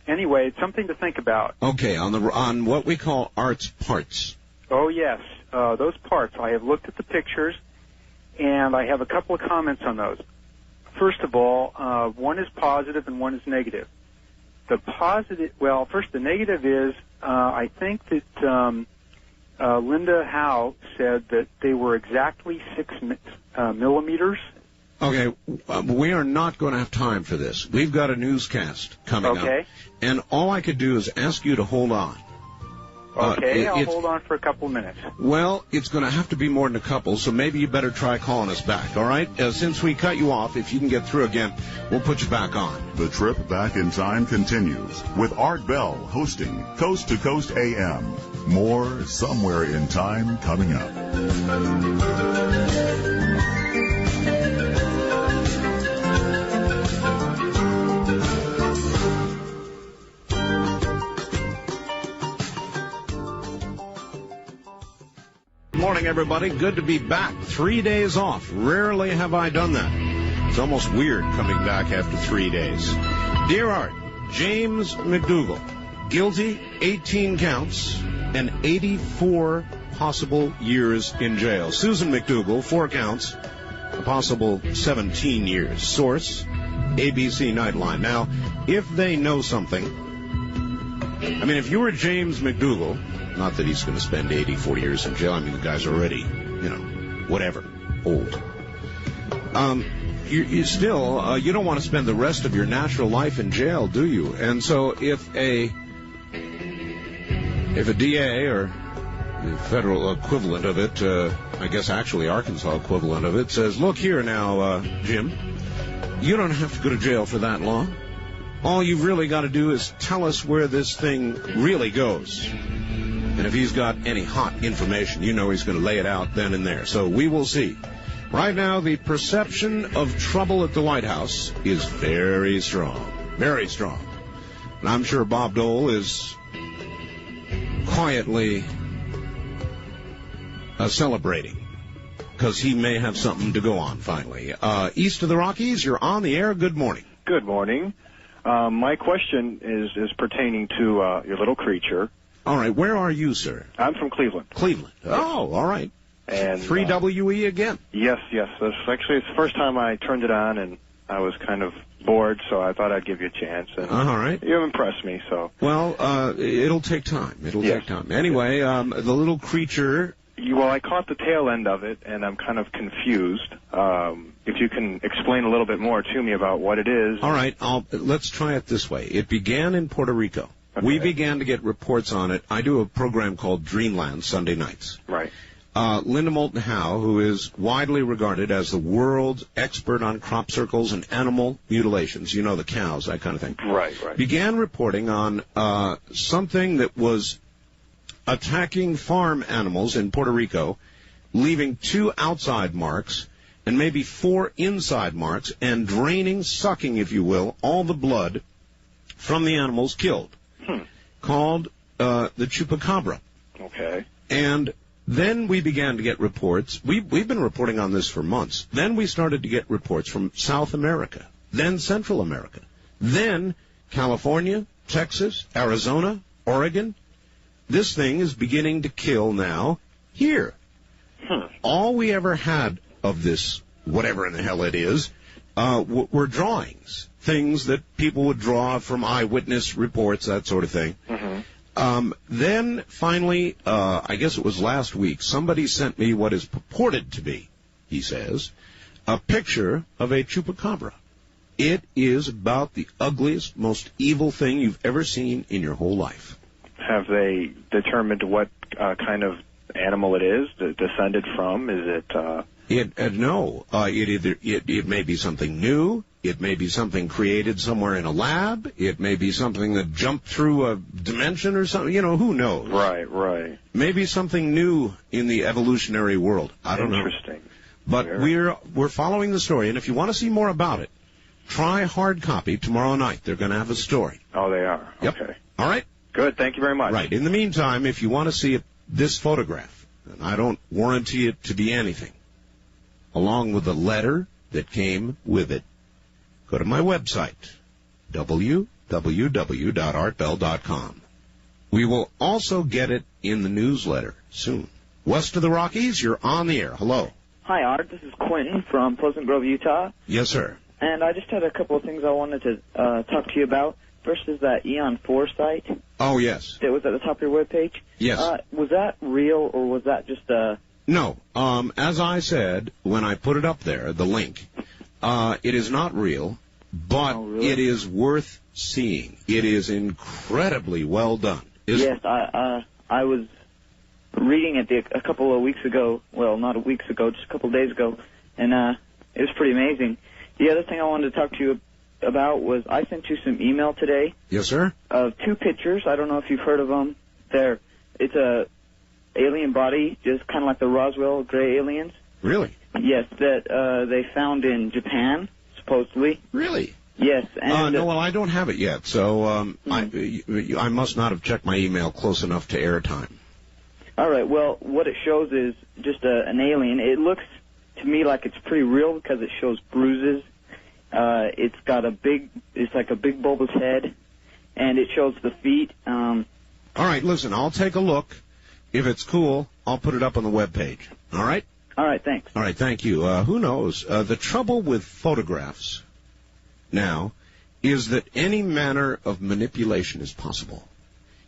[SPEAKER 11] Anyway, it's something to think about.
[SPEAKER 2] Okay, on what we call Art's parts.
[SPEAKER 11] Oh, yes. Those parts. I have looked at the pictures, and I have a couple of comments on those. First of all, one is positive and one is negative. The positive, well, first the negative is, I think that Linda Howe said that they were exactly 6 millimeters.
[SPEAKER 2] Okay, we are not going to have time for this. We've got a newscast coming up. And all I could do is ask you to hold on.
[SPEAKER 11] Okay, I'll hold on for a couple of minutes.
[SPEAKER 2] Well, it's going to have to be more than a couple, so maybe you better try calling us back, all right? Since we cut you off, if you can get through again, we'll put you back on.
[SPEAKER 3] The trip back in time continues with Art Bell hosting Coast to Coast AM. More Somewhere in Time coming up.
[SPEAKER 2] morning, everybody. Good to be back. 3 days off. Rarely have I done that. It's almost weird coming back after 3 days. Dear Art, James McDougal, guilty, 18 counts, and 84 possible years in jail. Susan McDougal, 4 counts, a possible 17 years. Source, ABC Nightline. Now, if they know something, I mean, if you were James McDougal, not that he's going to spend 84 years in jail. I mean, the guy's already, whatever, old. You still, you don't want to spend the rest of your natural life in jail, do you? And so if a DA or the federal equivalent of it, I guess actually Arkansas equivalent of it, says, look here now, Jim, you don't have to go to jail for that long. All you've really got to do is tell us where this thing really goes. And if he's got any hot information, you know he's going to lay it out then and there. So we will see. Right now, the perception of trouble at the White House is very strong. Very strong. And I'm sure Bob Dole is quietly celebrating, because he may have something to go on finally. East of the Rockies, you're on the air. Good morning.
[SPEAKER 12] Good morning. My question is pertaining to your little creature.
[SPEAKER 2] All right. Where are you, sir?
[SPEAKER 12] I'm from Cleveland.
[SPEAKER 2] Cleveland. Oh, all right.
[SPEAKER 12] And
[SPEAKER 2] 3WE again.
[SPEAKER 12] Yes. It's the first time I turned it on, and I was kind of bored, so I thought I'd give you a chance. And
[SPEAKER 2] all right.
[SPEAKER 12] You impressed me, so.
[SPEAKER 2] Well, it'll take time. Take time. Anyway, the little creature.
[SPEAKER 12] Well, I caught the tail end of it, and I'm kind of confused. If you can explain a little bit more to me about what it is.
[SPEAKER 2] All right. Let's try it this way. It began in Puerto Rico.
[SPEAKER 12] Okay.
[SPEAKER 2] We began to get reports on it. I do a program called Dreamland Sunday nights.
[SPEAKER 12] Right.
[SPEAKER 2] Linda Moulton Howe, who is widely regarded as the world's expert on crop circles and animal mutilations, the cows, that kind of thing.
[SPEAKER 12] Right.
[SPEAKER 2] Began reporting on something that was attacking farm animals in Puerto Rico, leaving 2 outside marks and maybe 4 inside marks, and sucking, if you will, all the blood from the animals killed. Called the Chupacabra.
[SPEAKER 12] Okay.
[SPEAKER 2] And then we began to get reports. We've been reporting on this for months. Then we started to get reports from South America, then Central America, then California, Texas, Arizona, Oregon. This thing is beginning to kill now here. All we ever had of this, whatever in the hell it is, were drawings, things that people would draw from eyewitness reports, that sort of thing. Then finally, I guess it was last week, somebody sent me what is purported to be, he says, a picture of a chupacabra. It is about the ugliest, most evil thing you've ever seen in your whole life.
[SPEAKER 12] Have they determined what kind of animal it is, descended from? Is it...
[SPEAKER 2] No. It may be something new. It may be something created somewhere in a lab. It may be something that jumped through a dimension or something. Who knows?
[SPEAKER 12] Right.
[SPEAKER 2] Maybe something new in the evolutionary world. I don't know.
[SPEAKER 12] Interesting.
[SPEAKER 2] But we're following the story, and if you want to see more about it, try hard copy tomorrow night. They're going to have a story.
[SPEAKER 12] Oh, they are?
[SPEAKER 2] Yep.
[SPEAKER 12] Okay.
[SPEAKER 2] All right?
[SPEAKER 12] Good. Thank you very much.
[SPEAKER 2] Right. In the meantime, if you want to see this photograph, and I don't warranty it to be anything, along with the letter that came with it, go to my website, www.artbell.com. We will also get it in the newsletter soon. West of the Rockies, you're on the air. Hello.
[SPEAKER 13] Hi, Art. This is Quentin from Pleasant Grove, Utah.
[SPEAKER 2] Yes, sir.
[SPEAKER 13] And I just had a couple of things I wanted to talk to you about. First is that Eon 4 site.
[SPEAKER 2] Oh, yes.
[SPEAKER 13] That was at the top of your webpage.
[SPEAKER 2] Yes.
[SPEAKER 13] Was that real, or was that just a...
[SPEAKER 2] No. As I said, when I put it up there, the link, it is not real, but it is worth seeing. It is incredibly well done.
[SPEAKER 13] Yes, I was reading it a couple of weeks ago. Well, not weeks ago, just a couple of days ago, and it was pretty amazing. The other thing I wanted to talk to you about was I sent you some email today.
[SPEAKER 2] Yes, sir.
[SPEAKER 13] Of 2 pictures. I don't know if you've heard of them. It's a alien body, just kind of like the Roswell gray aliens.
[SPEAKER 2] Really?
[SPEAKER 13] Yes, that they found in Japan, supposedly.
[SPEAKER 2] Really?
[SPEAKER 13] Yes. And,
[SPEAKER 2] no, well, I don't have it yet, so I must not have checked my email close enough to airtime.
[SPEAKER 13] All right. Well, what it shows is just an alien. It looks to me like it's pretty real because it shows bruises. It's like a big bulbous head, and it shows the feet.
[SPEAKER 2] All right, listen, I'll take a look. If it's cool, I'll put it up on the webpage. All right?
[SPEAKER 13] All right, thanks.
[SPEAKER 2] All right, thank you. Who knows? The trouble with photographs now is that any manner of manipulation is possible.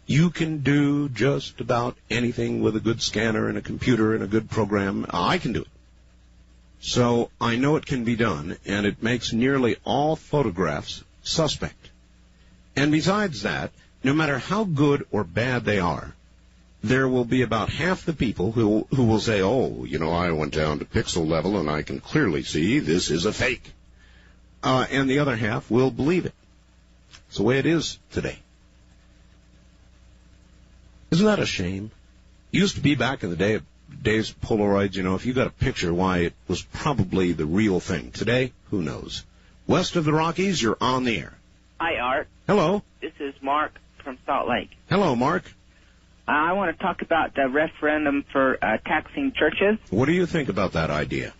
[SPEAKER 2] You can do just about anything with a good scanner and a computer and a good program. I can do it. So I know it can be done, and it makes nearly all photographs suspect. And besides that, no matter how good or bad they are, there will be about half the people who will say, oh, you know, I went down to pixel level and I can clearly see this is a fake. And the other half will believe it. It's the way it is today. Isn't that a shame? It used to be back in the days of Polaroids, you know, if you got a picture, why, it was probably the real thing. Today, who knows? West of the Rockies, you're on the air.
[SPEAKER 14] Hi, Art.
[SPEAKER 2] Hello.
[SPEAKER 14] This is Mark from Salt Lake.
[SPEAKER 2] Hello, Mark.
[SPEAKER 14] I want to talk about the referendum for taxing churches.
[SPEAKER 2] What do you think about that idea?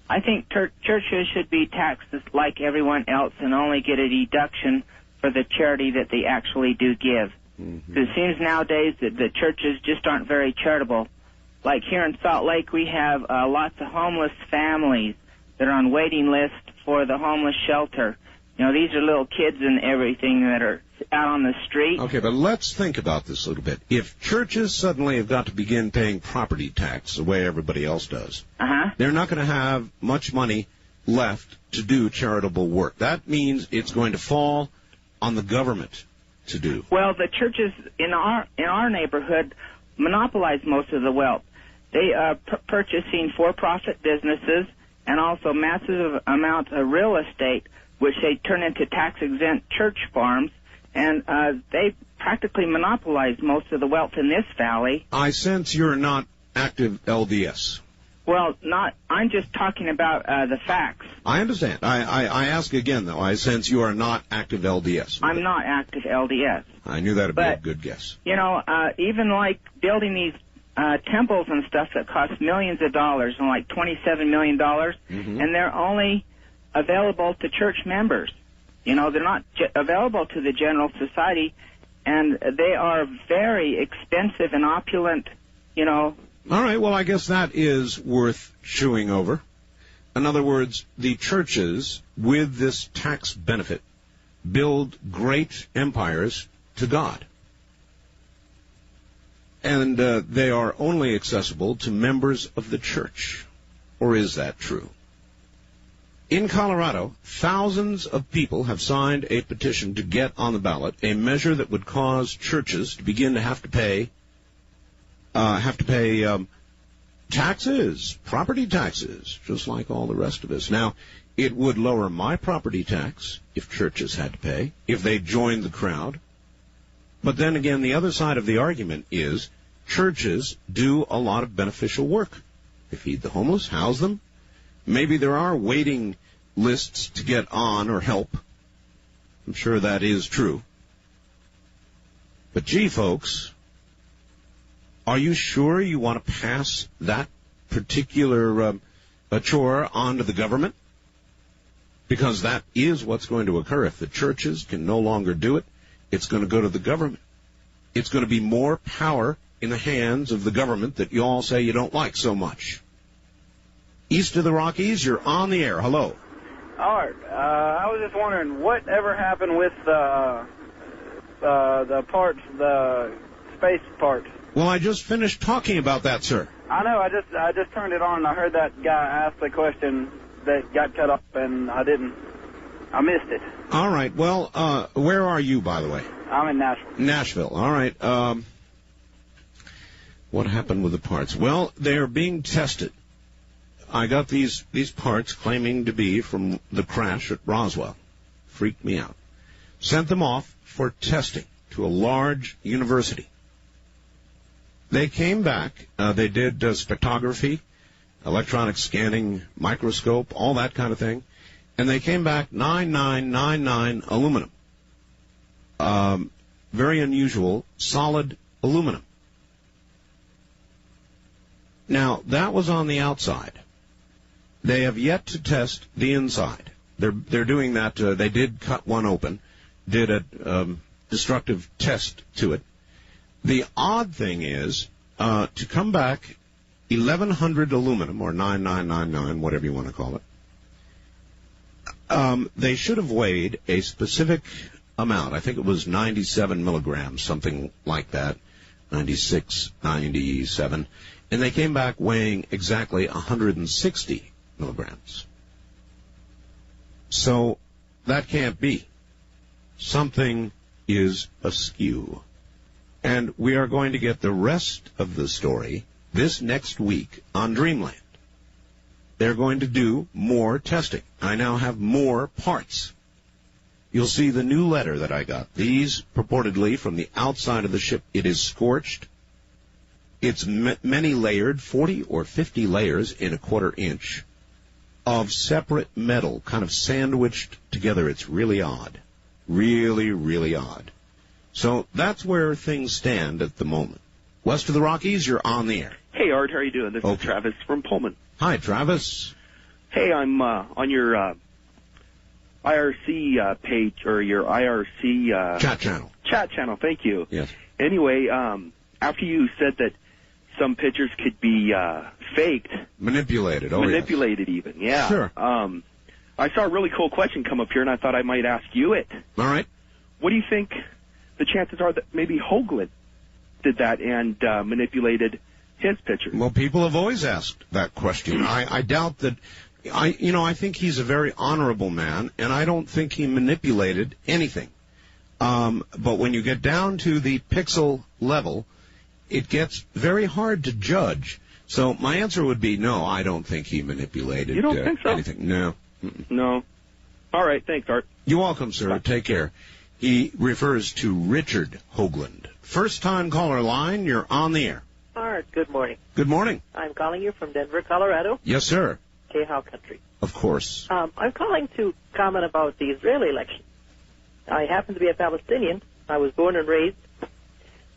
[SPEAKER 14] I think churches should be taxed like everyone else and only get a deduction for the charity that they actually do give. Mm-hmm. It seems nowadays that the churches just aren't very charitable. Like here in Salt Lake, we have lots of homeless families that are on waiting lists for the homeless shelter. You know, these are little kids and everything that are out on the street.
[SPEAKER 2] Okay, but let's think about this a little bit. If churches suddenly have got to begin paying property tax the way everybody else does, they're not going to have much money left to do charitable work. That means it's going to fall on the government to do.
[SPEAKER 14] Well, the churches in our neighborhood monopolize most of the wealth. They are purchasing for-profit businesses and also massive amounts of real estate, which they turn into tax-exempt church farms, and they practically monopolize most of the wealth in this valley.
[SPEAKER 2] I sense you're not active LDS.
[SPEAKER 14] Well, I'm just talking about the facts.
[SPEAKER 2] I understand. I ask again, though. I sense you are not active LDS.
[SPEAKER 14] I'm not active LDS.
[SPEAKER 2] I knew that would be a good guess.
[SPEAKER 14] You know, even like building these temples and stuff that cost millions of dollars, and like $27 million, and they're only available to church members. You know, they're not available to the general society, and they are very expensive and opulent, you know.
[SPEAKER 2] All right, well, I guess that is worth chewing over. In other words, the churches, with this tax benefit, build great empires to God. And they are only accessible to members of the church. Or is that true? In Colorado, thousands of people have signed a petition to get on the ballot a measure that would cause churches to begin to have to pay taxes, property taxes, just like all the rest of us. Now, it would lower my property tax if churches had to pay, if they joined the crowd. But then again, the other side of the argument is churches do a lot of beneficial work. They feed the homeless, house them. Maybe there are waiting lists to get on or help. I'm sure that is true. But gee, folks, are you sure you want to pass that particular chore on to the government? Because that is what's going to occur. If the churches can no longer do it, it's going to go to the government. It's going to be more power in the hands of the government that you all say you don't like so much. East of the Rockies, you're on the air. Hello.
[SPEAKER 8] Art, I was just wondering, whatever happened with the parts, the space parts?
[SPEAKER 2] Well, I just finished talking about that, sir.
[SPEAKER 8] I know. I just turned it on, and I heard that guy ask the question that got cut off, and I missed it.
[SPEAKER 2] All right. Well, where are you, by the way?
[SPEAKER 8] I'm in Nashville.
[SPEAKER 2] Nashville. All right. What happened with the parts? Well, they are being tested. I got these parts claiming to be from the crash at Roswell. Freaked me out. Sent them off for testing to a large university. They came back. They did spectrography, electronic scanning, microscope, all that kind of thing. And they came back 9999 aluminum. Very unusual, solid aluminum. Now, that was on the outside. They have yet to test the inside. They're doing that. They did cut one open, did a destructive test to it. The odd thing is to come back 1,100 aluminum, or 9999, whatever you want to call it. They should have weighed a specific amount. I think it was 97 milligrams, something like that, 96, 97. And they came back weighing exactly 160 milligrams. So that can't be. Something is askew. And we are going to get the rest of the story this next week on Dreamland. They're going to do more testing. I now have more parts. You'll see the new letter that I got. These purportedly from the outside of the ship. It is scorched. It's many layered, 40 or 50 layers in a quarter inch of separate metal, kind of sandwiched together. It's really odd. Really, really odd. So that's where things stand at the moment. West of the Rockies, you're on the air.
[SPEAKER 15] Hey, Art, how are you doing? This is Travis from Pullman.
[SPEAKER 2] Hi, Travis.
[SPEAKER 15] Hey, I'm on your IRC page, or your IRC...
[SPEAKER 2] chat channel.
[SPEAKER 15] Chat channel, thank you.
[SPEAKER 2] Yes.
[SPEAKER 15] Anyway, after you said that some pictures could be faked...
[SPEAKER 2] Manipulated,
[SPEAKER 15] Manipulated, even, yeah.
[SPEAKER 2] Sure.
[SPEAKER 15] I saw a really cool question come up here, and I thought I might ask you it.
[SPEAKER 2] All right.
[SPEAKER 15] What do you think the chances are that maybe Hoagland did that and manipulated his picture?
[SPEAKER 2] Well, people have always asked that question. I doubt that. I think he's a very honorable man, and I don't think he manipulated anything. But when you get down to the pixel level, it gets very hard to judge. So my answer would be no, I don't think he manipulated
[SPEAKER 15] You don't think so?
[SPEAKER 2] anything. No.
[SPEAKER 15] No. All right, thanks, Art.
[SPEAKER 2] You're welcome, sir. Bye. Take care. He refers to Richard Hoagland. First-time caller line, you're on the air.
[SPEAKER 16] Art, good morning.
[SPEAKER 2] Good morning.
[SPEAKER 16] I'm calling you from Denver, Colorado.
[SPEAKER 2] Yes, sir.
[SPEAKER 16] K-How country.
[SPEAKER 2] Of course.
[SPEAKER 16] I'm calling to comment about the Israeli election. I happen to be a Palestinian. I was born and raised.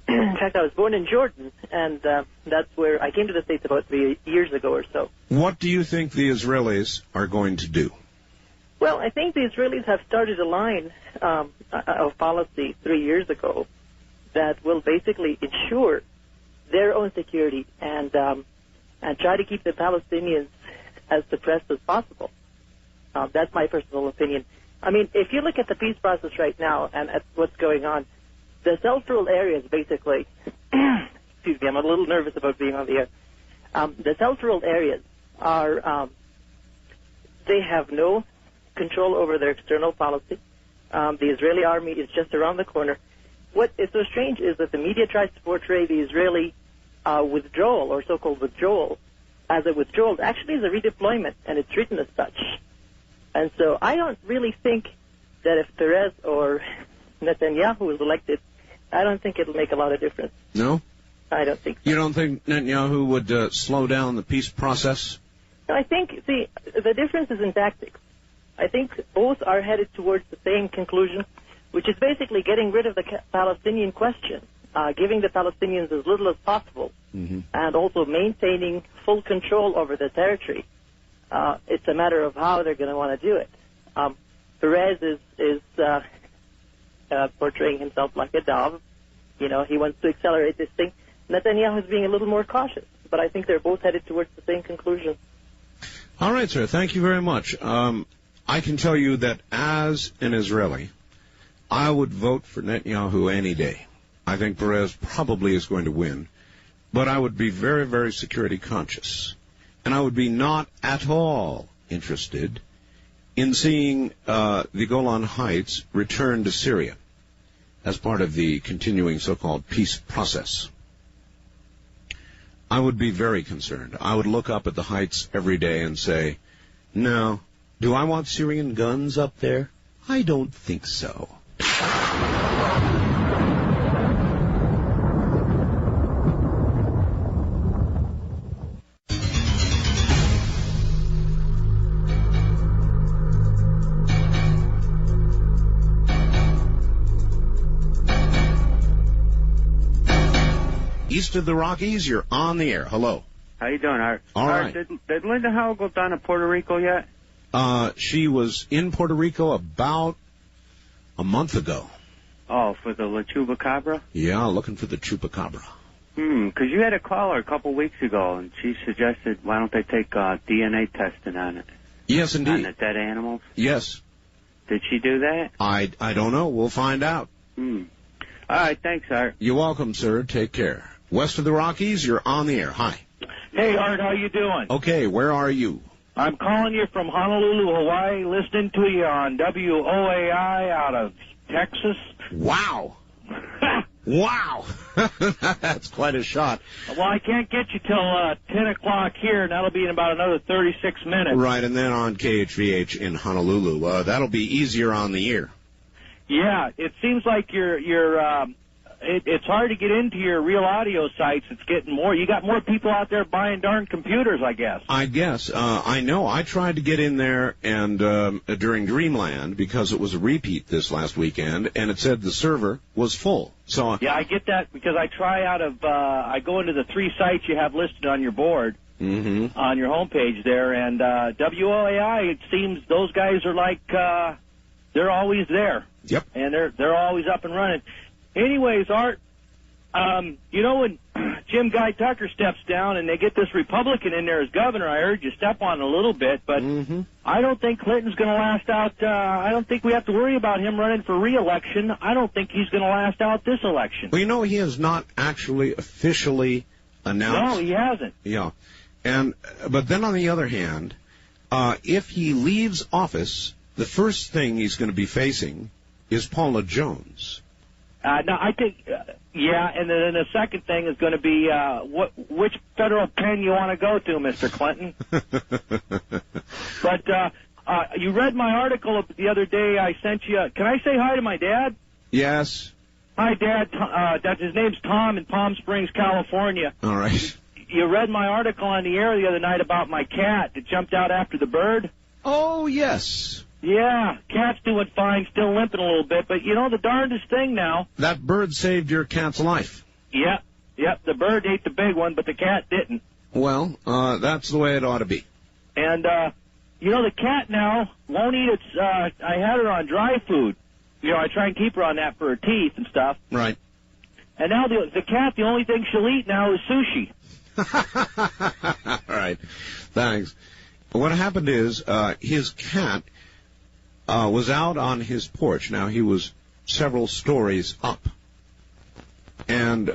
[SPEAKER 16] In fact, I was born in Jordan, and that's where I came to the States about 3 years ago or so.
[SPEAKER 2] What do you think the Israelis are going to do?
[SPEAKER 16] Well, I think the Israelis have started a line of policy 3 years ago that will basically ensure their own security and try to keep the Palestinians as suppressed as possible. That's my personal opinion. I mean, if you look at the peace process right now and at what's going on, the self-ruled areas basically, excuse me, I'm a little nervous about being on the air. The self-ruled areas are, they have no control over their external policy. The Israeli army is just around the corner. What is so strange is that the media tries to portray the Israeli withdrawal, or so-called withdrawal, as a withdrawal. Actually, is a redeployment, and it's written as such. And so I don't really think that if Perez or Netanyahu is elected, I don't think it'll make a lot of difference.
[SPEAKER 2] No?
[SPEAKER 16] I don't think so.
[SPEAKER 2] You don't think Netanyahu would slow down the peace process?
[SPEAKER 16] I think, the difference is in tactics. I think both are headed towards the same conclusion, which is basically getting rid of the Palestinian question, giving the Palestinians as little as possible, and also maintaining full control over the territory. It's a matter of how they're going to want to do it. Perez is portraying himself like a dove. You know, he wants to accelerate this thing. Netanyahu is being a little more cautious, but I think they're both headed towards the same conclusion.
[SPEAKER 2] All right, sir. Thank you very much. I can tell you that as an Israeli, I would vote for Netanyahu any day. I think Perez probably is going to win, but I would be very, very security conscious. And I would be not at all interested in seeing the Golan Heights return to Syria as part of the continuing so-called peace process. I would be very concerned. I would look up at the heights every day and say, no, do I want Syrian guns up there? I don't think so. East of the Rockies, you're on the air. Hello.
[SPEAKER 17] How you doing, Art?
[SPEAKER 2] All right.
[SPEAKER 17] Did Linda Howell go down to Puerto Rico yet?
[SPEAKER 2] She was in Puerto Rico about a month ago.
[SPEAKER 17] Oh, for the Chupacabra?
[SPEAKER 2] Yeah, looking for the Chupacabra.
[SPEAKER 17] Because you had a caller a couple weeks ago, and she suggested, why don't they take DNA testing on it?
[SPEAKER 2] Yes, indeed.
[SPEAKER 17] On the dead animals?
[SPEAKER 2] Yes.
[SPEAKER 17] Did she do that?
[SPEAKER 2] I don't know. We'll find out.
[SPEAKER 17] All right, thanks, Art.
[SPEAKER 2] You're welcome, sir. Take care. West of the Rockies, you're on the air. Hi.
[SPEAKER 18] Hey, Art, how you doing?
[SPEAKER 2] Okay, where are you?
[SPEAKER 18] I'm calling you from Honolulu, Hawaii, listening to you on WOAI out of Texas.
[SPEAKER 2] Wow. Wow. That's quite a shot.
[SPEAKER 18] Well, I can't get you till 10 o'clock here, and that'll be in about another 36 minutes.
[SPEAKER 2] Right, and then on KHVH in Honolulu. That'll be easier on the ear.
[SPEAKER 18] Yeah, it seems like it's hard to get into your real audio sites. It's getting more. You got more people out there buying darn computers, I guess.
[SPEAKER 2] I guess. I know. I tried to get in there and during Dreamland because it was a repeat this last weekend, and it said the server was full. So
[SPEAKER 18] yeah, I get that because I try out of I go into the 3 sites you have listed on your board on your homepage there, and WOAI. It seems those guys are like they're always there.
[SPEAKER 2] Yep.
[SPEAKER 18] And they're always up and running. Anyways, Art, you know when Jim Guy Tucker steps down and they get this Republican in there as governor, I heard you step on it a little bit, but I don't think Clinton's going to last out. I don't think we have to worry about him running for re-election. I don't think he's going to last out this election.
[SPEAKER 2] Well, you know, he has not actually officially announced.
[SPEAKER 18] No, he hasn't.
[SPEAKER 2] Yeah. But then on the other hand, if he leaves office, the first thing he's going to be facing is Paula Jones.
[SPEAKER 18] No, I think, yeah, and then the second thing is going to be which federal pen you want to go to, Mr. Clinton. But you read my article the other day. I sent you. Can I say hi to my dad?
[SPEAKER 2] Yes.
[SPEAKER 18] Hi, Dad. His name's Tom in Palm Springs, California.
[SPEAKER 2] All right.
[SPEAKER 18] You read my article on the air the other night about my cat that jumped out after the bird?
[SPEAKER 2] Oh, yes.
[SPEAKER 18] Yeah, cat's doing fine, still limping a little bit, but you know the darndest thing now.
[SPEAKER 2] That bird saved your cat's life.
[SPEAKER 18] Yep, the bird ate the big one, but the cat didn't.
[SPEAKER 2] Well, that's the way it ought to be.
[SPEAKER 18] And, you know, the cat now won't eat its, I had her on dry food. You know, I try and keep her on that for her teeth and stuff.
[SPEAKER 2] Right.
[SPEAKER 18] And now the cat, the only thing she'll eat now is sushi.
[SPEAKER 2] All right, thanks. What happened is his cat was out on his porch. Now, he was several stories up. And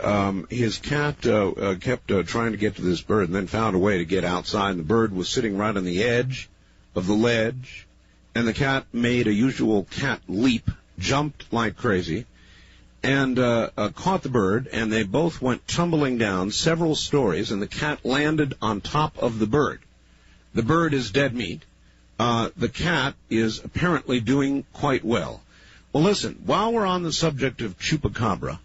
[SPEAKER 2] his cat kept trying to get to this bird and then found a way to get outside. And the bird was sitting right on the edge of the ledge. And the cat made a usual cat leap, jumped like crazy, and caught the bird. And they both went tumbling down several stories, and the cat landed on top of the bird. The bird is dead meat. The cat is apparently doing quite well. Well, listen, while we're on the subject of Chupacabra,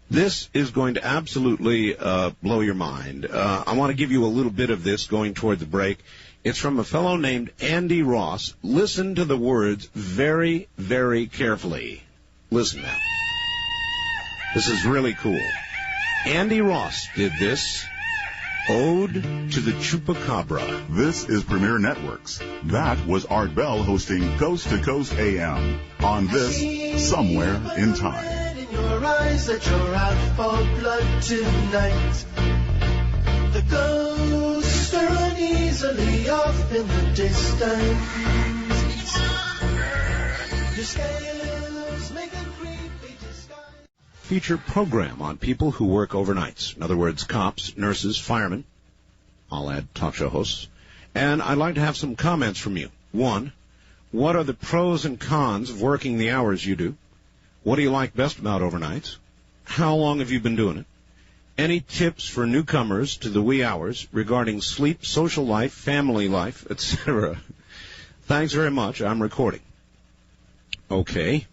[SPEAKER 2] this is going to absolutely blow your mind. I want to give you a little bit of this going toward the break. It's from a fellow named Andy Ross. Listen to the words very, very carefully. Listen now. This is really cool. Andy Ross did this. Ode to the Chupacabra.
[SPEAKER 3] This is Premier Networks. That was Art Bell hosting Coast to Coast AM on this Somewhere in Time.
[SPEAKER 19] In your eyes that you're out for blood tonight. The ghosts are uneasily off in the distance. Your scales make a creepy disguise.
[SPEAKER 2] Feature program on people who work overnights. In other words, cops, nurses, firemen. I'll add talk show hosts. And I'd like to have some comments from you. 1, what are the pros and cons of working the hours you do? What do you like best about overnights? How long have you been doing it? Any tips for newcomers to the wee hours regarding sleep, social life, family life, etc.? Thanks very much. I'm recording. Okay.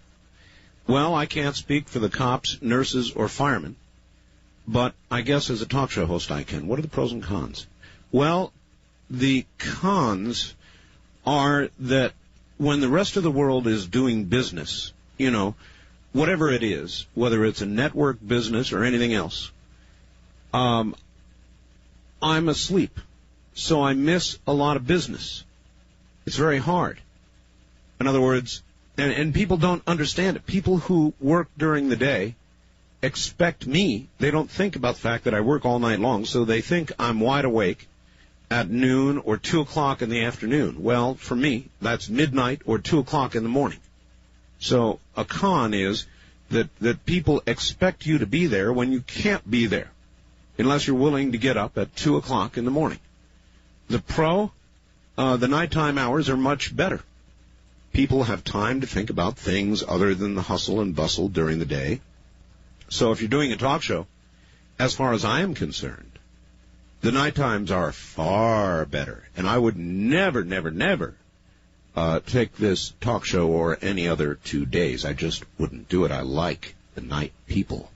[SPEAKER 2] Well, I can't speak for the cops, nurses, or firemen, but I guess as a talk show host I can. What are the pros and cons? Well, the cons are that when the rest of the world is doing business, you know, whatever it is, whether it's a network business or anything else, I'm asleep, so I miss a lot of business. It's very hard. In other words, and people don't understand it. People who work during the day expect me, they don't think about the fact that I work all night long, so they think I'm wide awake at noon or 2 o'clock in the afternoon. Well, for me, that's midnight or 2 o'clock in the morning. So a con is that people expect you to be there when you can't be there, unless you're willing to get up at 2 o'clock in the morning. The pro, the nighttime hours are much better. People have time to think about things other than the hustle and bustle during the day. So if you're doing a talk show, as far as I am concerned, the night times are far better. And I would never take this talk show or any other 2 days. I just wouldn't do it. I like the night people.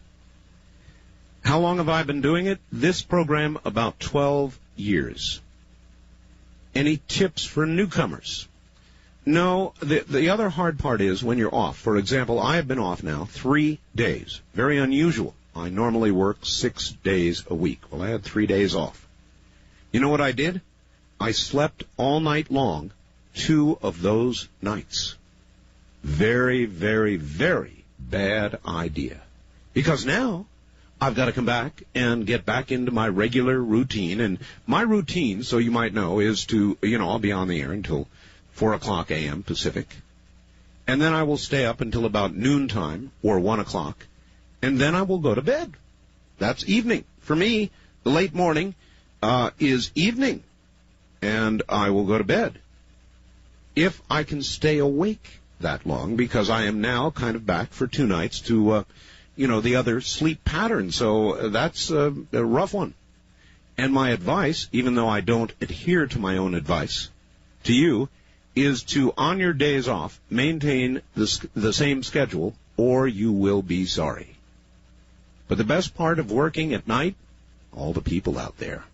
[SPEAKER 2] How long have I been doing it? This program, about 12 years. Any tips for newcomers? No, the other hard part is when you're off. For example, I have been off now 3 days. Very unusual. I normally work 6 days a week. Well, I had 3 days off. You know what I did? I slept all night long 2 of those nights. Very, very, very bad idea. Because now I've got to come back and get back into my regular routine. And my routine, so you might know, is to, I'll be on the air until 4 o'clock a.m. Pacific. And then I will stay up until about noontime or 1 o'clock. And then I will go to bed. That's evening. For me, the late morning is evening. And I will go to bed. If I can stay awake that long, because I am now kind of back for 2 nights to, the other sleep pattern. So that's a rough one. And my advice, even though I don't adhere to my own advice to you, is to, on your days off, maintain the same schedule, or you will be sorry. But the best part of working at night, all the people out there.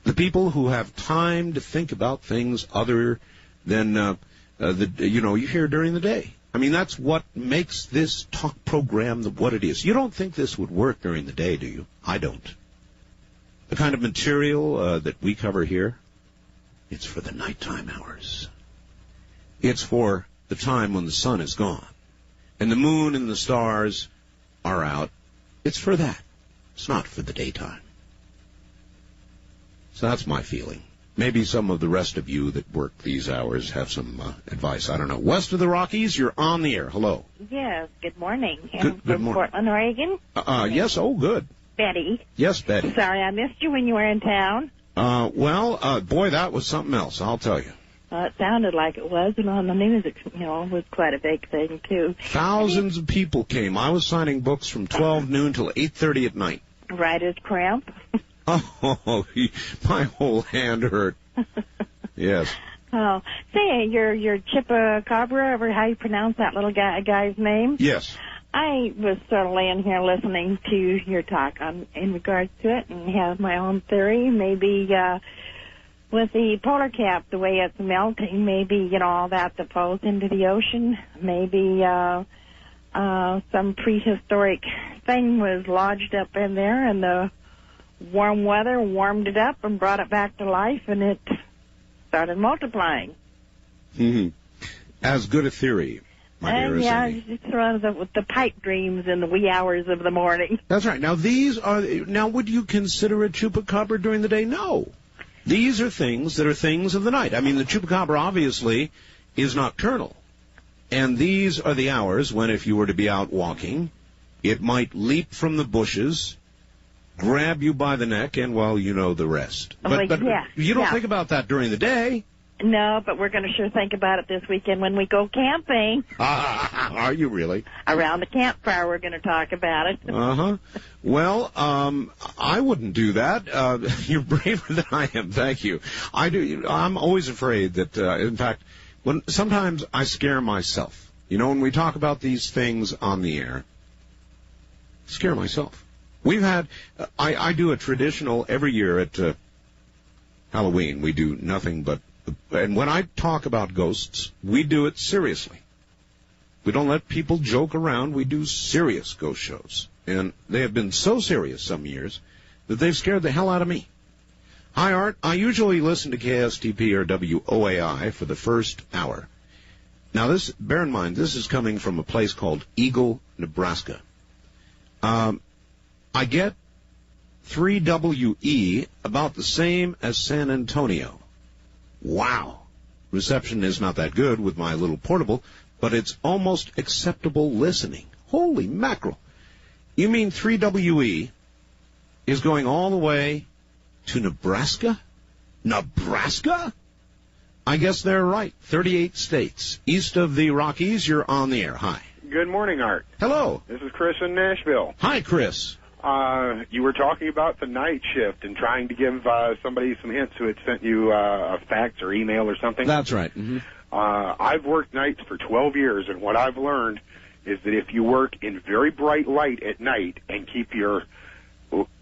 [SPEAKER 2] The people who have time to think about things other than, you hear during the day. I mean, that's what makes this talk program what it is. You don't think this would work during the day, do you? I don't. The kind of material that we cover here, it's for the nighttime hours. It's for the time when the sun is gone and the moon and the stars are out. It's for that. It's not for the daytime. So that's my feeling. Maybe some of the rest of you that work these hours have some advice. I don't know. West of the Rockies, you're on the air. Hello.
[SPEAKER 20] Yes, good morning.
[SPEAKER 2] Good morning.
[SPEAKER 20] Portland, Oregon.
[SPEAKER 2] Yes, oh, good.
[SPEAKER 20] Betty.
[SPEAKER 2] Yes, Betty.
[SPEAKER 20] Sorry, I missed you when you were in town.
[SPEAKER 2] Boy, that was something else, I'll tell you.
[SPEAKER 20] It sounded like it was, and on the news, it was quite a big thing, too.
[SPEAKER 2] Thousands of people came. I was signing books from 12 noon till 8:30 at night.
[SPEAKER 20] Writer's cramp.
[SPEAKER 2] Oh, my whole hand hurt. Yes.
[SPEAKER 20] Oh, say, your Chupacabra, or how you pronounce that little guy's name?
[SPEAKER 2] Yes.
[SPEAKER 20] I was sort of laying here listening to your talk in regards to it, and have my own theory. Maybe with the polar cap, the way it's melting, maybe all that flows into the ocean. Maybe some prehistoric thing was lodged up in there, and the warm weather warmed it up and brought it back to life, and it started multiplying.
[SPEAKER 2] Mm-hmm. As good a theory, my dear, as any.
[SPEAKER 20] It's sort of the pipe dreams in the wee hours of the morning.
[SPEAKER 2] That's right. Now, would you consider a Chupacabra during the day? No. These are things that are things of the night. I mean, the Chupacabra obviously is nocturnal. And these are the hours when, if you were to be out walking, it might leap from the bushes, grab you by the neck, and, well, you know the rest. But you don't think about that during the day.
[SPEAKER 20] No, but we're going to sure think about it this weekend when we go camping.
[SPEAKER 2] Are you really?
[SPEAKER 20] Around the campfire, we're going to talk about it.
[SPEAKER 2] Uh-huh. Well, I wouldn't do that. You're braver than I am. Thank you. I'm always afraid that, in fact, sometimes I scare myself. When we talk about these things on the air, scare myself. We've had, I do a traditional, every year at Halloween, we do nothing but, and when I talk about ghosts, we do it seriously. We don't let people joke around. We do serious ghost shows. And they have been so serious some years that they've scared the hell out of me. Hi, Art. I usually listen to KSTP or WOAI for the first hour. Now, bear in mind, this is coming from a place called Eagle, Nebraska. I get 3WE about the same as San Antonio. Wow. Reception is not that good with my little portable, but it's almost acceptable listening. Holy mackerel. You mean 3WE is going all the way to Nebraska? Nebraska? I guess they're right. 38 states. East of the Rockies, you're on the air. Hi.
[SPEAKER 21] Good morning, Art.
[SPEAKER 2] Hello.
[SPEAKER 21] This is Chris in Nashville.
[SPEAKER 2] Hi, Chris.
[SPEAKER 21] You were talking about the night shift and trying to give somebody some hints who had sent you a fax or email or something.
[SPEAKER 2] That's right. Mm-hmm.
[SPEAKER 21] I've worked nights for 12 years, and what I've learned is that if you work in very bright light at night and keep your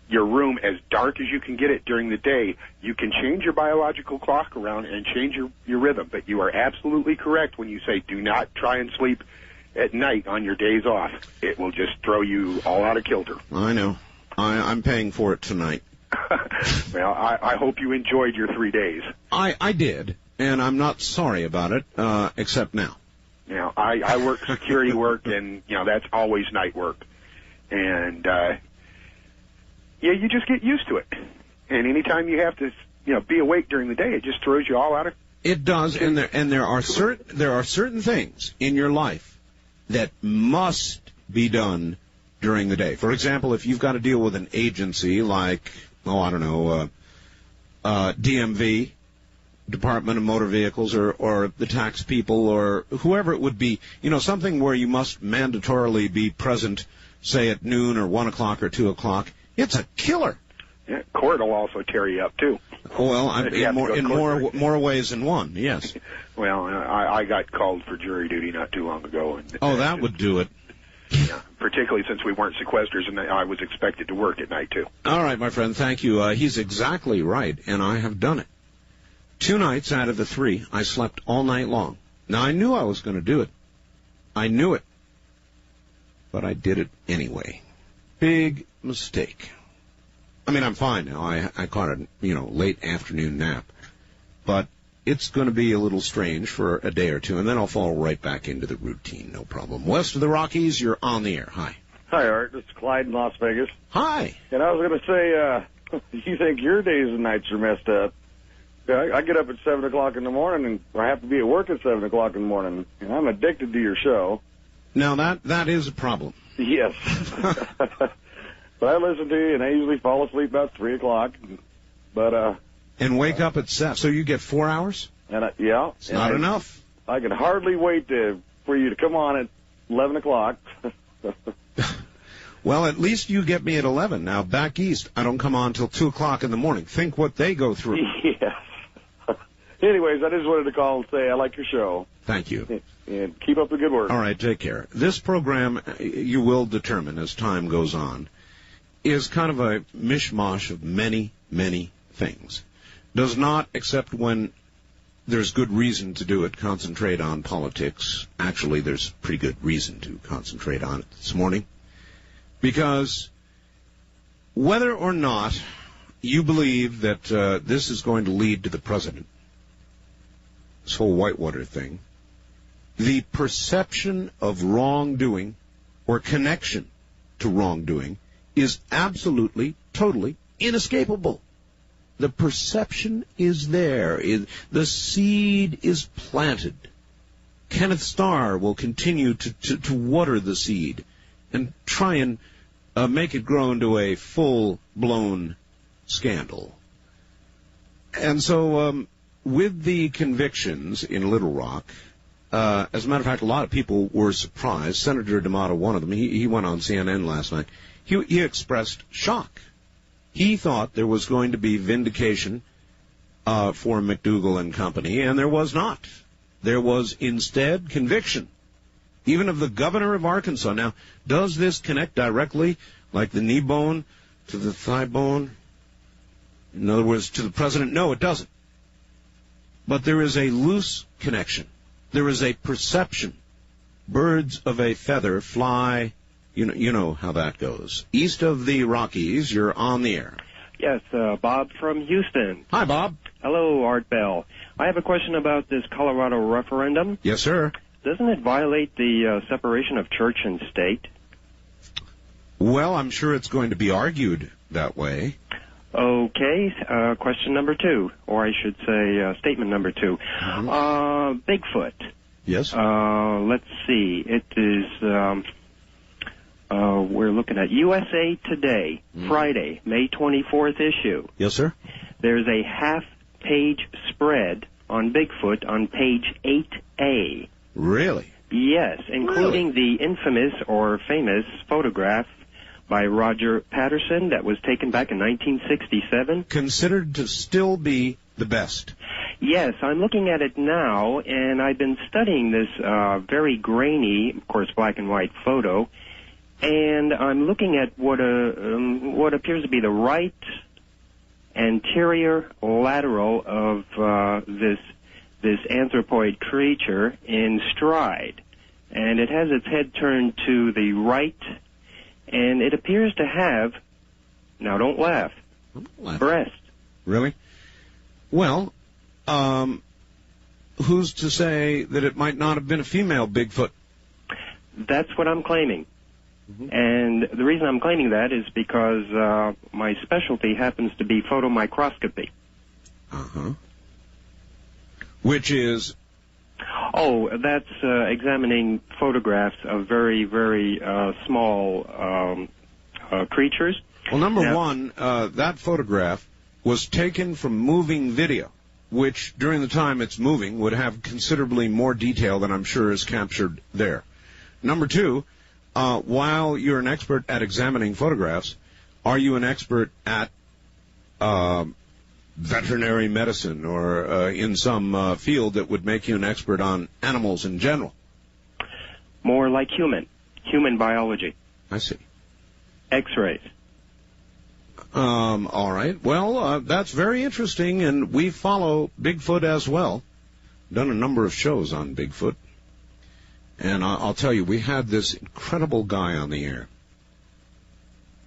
[SPEAKER 21] room as dark as you can get it during the day, you can change your biological clock around and change your rhythm. But you are absolutely correct when you say do not try and sleep at night on your days off. It will just throw you all out of kilter.
[SPEAKER 2] I know. I'm paying for it tonight.
[SPEAKER 21] Well, I hope you enjoyed your 3 days.
[SPEAKER 2] I did, and I'm not sorry about it, except now.
[SPEAKER 21] Now, I work security work, and, that's always night work. And, yeah, you just get used to it. And anytime you have to, be awake during the day, it just throws you all out of...
[SPEAKER 2] It does, and there are certain things in your life that must be done during the day. For example, if you've got to deal with an agency like, DMV, Department of Motor Vehicles, or the tax people, or whoever it would be, something where you must mandatorily be present, say at noon or 1 o'clock or 2 o'clock, it's a killer.
[SPEAKER 21] Yeah, court will also tear you up, too.
[SPEAKER 2] Well, in more ways than one, yes.
[SPEAKER 21] Well, I got called for jury duty not too long ago. And,
[SPEAKER 2] that would do it.
[SPEAKER 21] Yeah, particularly since we weren't sequesters and I was expected to work at night, too.
[SPEAKER 2] All right, my friend, thank you. He's exactly right, and I have done it. 2 nights out of the 3, I slept all night long. Now, I knew I was going to do it. I knew it. But I did it anyway. Big mistake. I mean, I'm fine now. I caught a, late afternoon nap. But it's going to be a little strange for a day or two, and then I'll fall right back into the routine, no problem. West of the Rockies, you're on the air. Hi.
[SPEAKER 22] Hi, Art. It's Clyde in Las Vegas.
[SPEAKER 2] Hi.
[SPEAKER 22] And I was going to say, you think your days and nights are messed up. I get up at 7 o'clock in the morning, and I have to be at work at 7 o'clock in the morning, and I'm addicted to your show.
[SPEAKER 2] Now, that is a problem.
[SPEAKER 22] Yes. But I listen to you, and I usually fall asleep about 3 o'clock. But
[SPEAKER 2] and wake up at 7. So you get 4 hours?
[SPEAKER 22] And yeah.
[SPEAKER 2] It's not enough.
[SPEAKER 22] I can hardly wait for you to come on at 11 o'clock.
[SPEAKER 2] Well, at least you get me at 11. Now, back east, I don't come on till 2 o'clock in the morning. Think what they go through.
[SPEAKER 22] Yes. Anyways, I just wanted to call and say I like your show.
[SPEAKER 2] Thank you.
[SPEAKER 22] And keep up the good work.
[SPEAKER 2] All right, take care. This program, you will determine as time goes on, is kind of a mishmash of many, many things. Does not, except when there's good reason to do it, concentrate on politics. Actually, there's pretty good reason to concentrate on it this morning. Because whether or not you believe that this is going to lead to the president, this whole Whitewater thing, the perception of wrongdoing or connection to wrongdoing is absolutely, totally inescapable. The perception is there. The seed is planted. Kenneth Starr will continue to water the seed and try and make it grow into a full-blown scandal. And so with the convictions in Little Rock, as a matter of fact, a lot of people were surprised. Senator D'Amato, one of them, he went on CNN last night. He expressed shock. He thought there was going to be vindication for McDougal and company, and there was not. There was instead conviction, even of the governor of Arkansas. Now, does this connect directly, like the knee bone to the thigh bone? In other words, to the president? No, it doesn't. But there is a loose connection. There is a perception. Birds of a feather fly. You know how that goes. East of the Rockies, you're on the air.
[SPEAKER 1] Yes, Bob from Houston.
[SPEAKER 2] Hi, Bob.
[SPEAKER 1] Hello, Art Bell. I have a question about this Colorado referendum.
[SPEAKER 2] Yes, sir.
[SPEAKER 1] Doesn't it violate the separation of church and state?
[SPEAKER 2] Well, I'm sure it's going to be argued that way.
[SPEAKER 1] Okay, question number 2, or I should say statement number 2. Bigfoot.
[SPEAKER 2] Yes.
[SPEAKER 1] Let's see. It is, we're looking at USA Today, Friday, May 24th issue.
[SPEAKER 2] Yes, sir.
[SPEAKER 1] There's a half-page spread on Bigfoot on page 8A.
[SPEAKER 2] Really?
[SPEAKER 1] Yes, including the infamous or famous photograph by Roger Patterson that was taken back in 1967.
[SPEAKER 2] Considered to still be the best.
[SPEAKER 1] Yes, I'm looking at it now, and I've been studying this very grainy, of course, black and white photo, and I'm looking at what appears to be the right anterior lateral of this anthropoid creature in stride, and it has its head turned to the right, and it appears to have, now don't laugh, breast.
[SPEAKER 2] Really? Well, who's to say that it might not have been a female Bigfoot?
[SPEAKER 1] That's what I'm claiming. And the reason I'm claiming that is because my specialty happens to be photomicroscopy.
[SPEAKER 2] Uh-huh. Which is?
[SPEAKER 1] Oh, that's examining photographs of very, very small creatures.
[SPEAKER 2] Well, number one, that photograph was taken from moving video, which during the time it's moving would have considerably more detail than I'm sure is captured there. Number two, while you're an expert at examining photographs, are you an expert at veterinary medicine or in some field that would make you an expert on animals in general?
[SPEAKER 1] More like human biology.
[SPEAKER 2] I see.
[SPEAKER 1] X-rays.
[SPEAKER 2] All right. Well, that's very interesting, and we follow Bigfoot as well. Done a number of shows on Bigfoot. And I'll tell you, we had this incredible guy on the air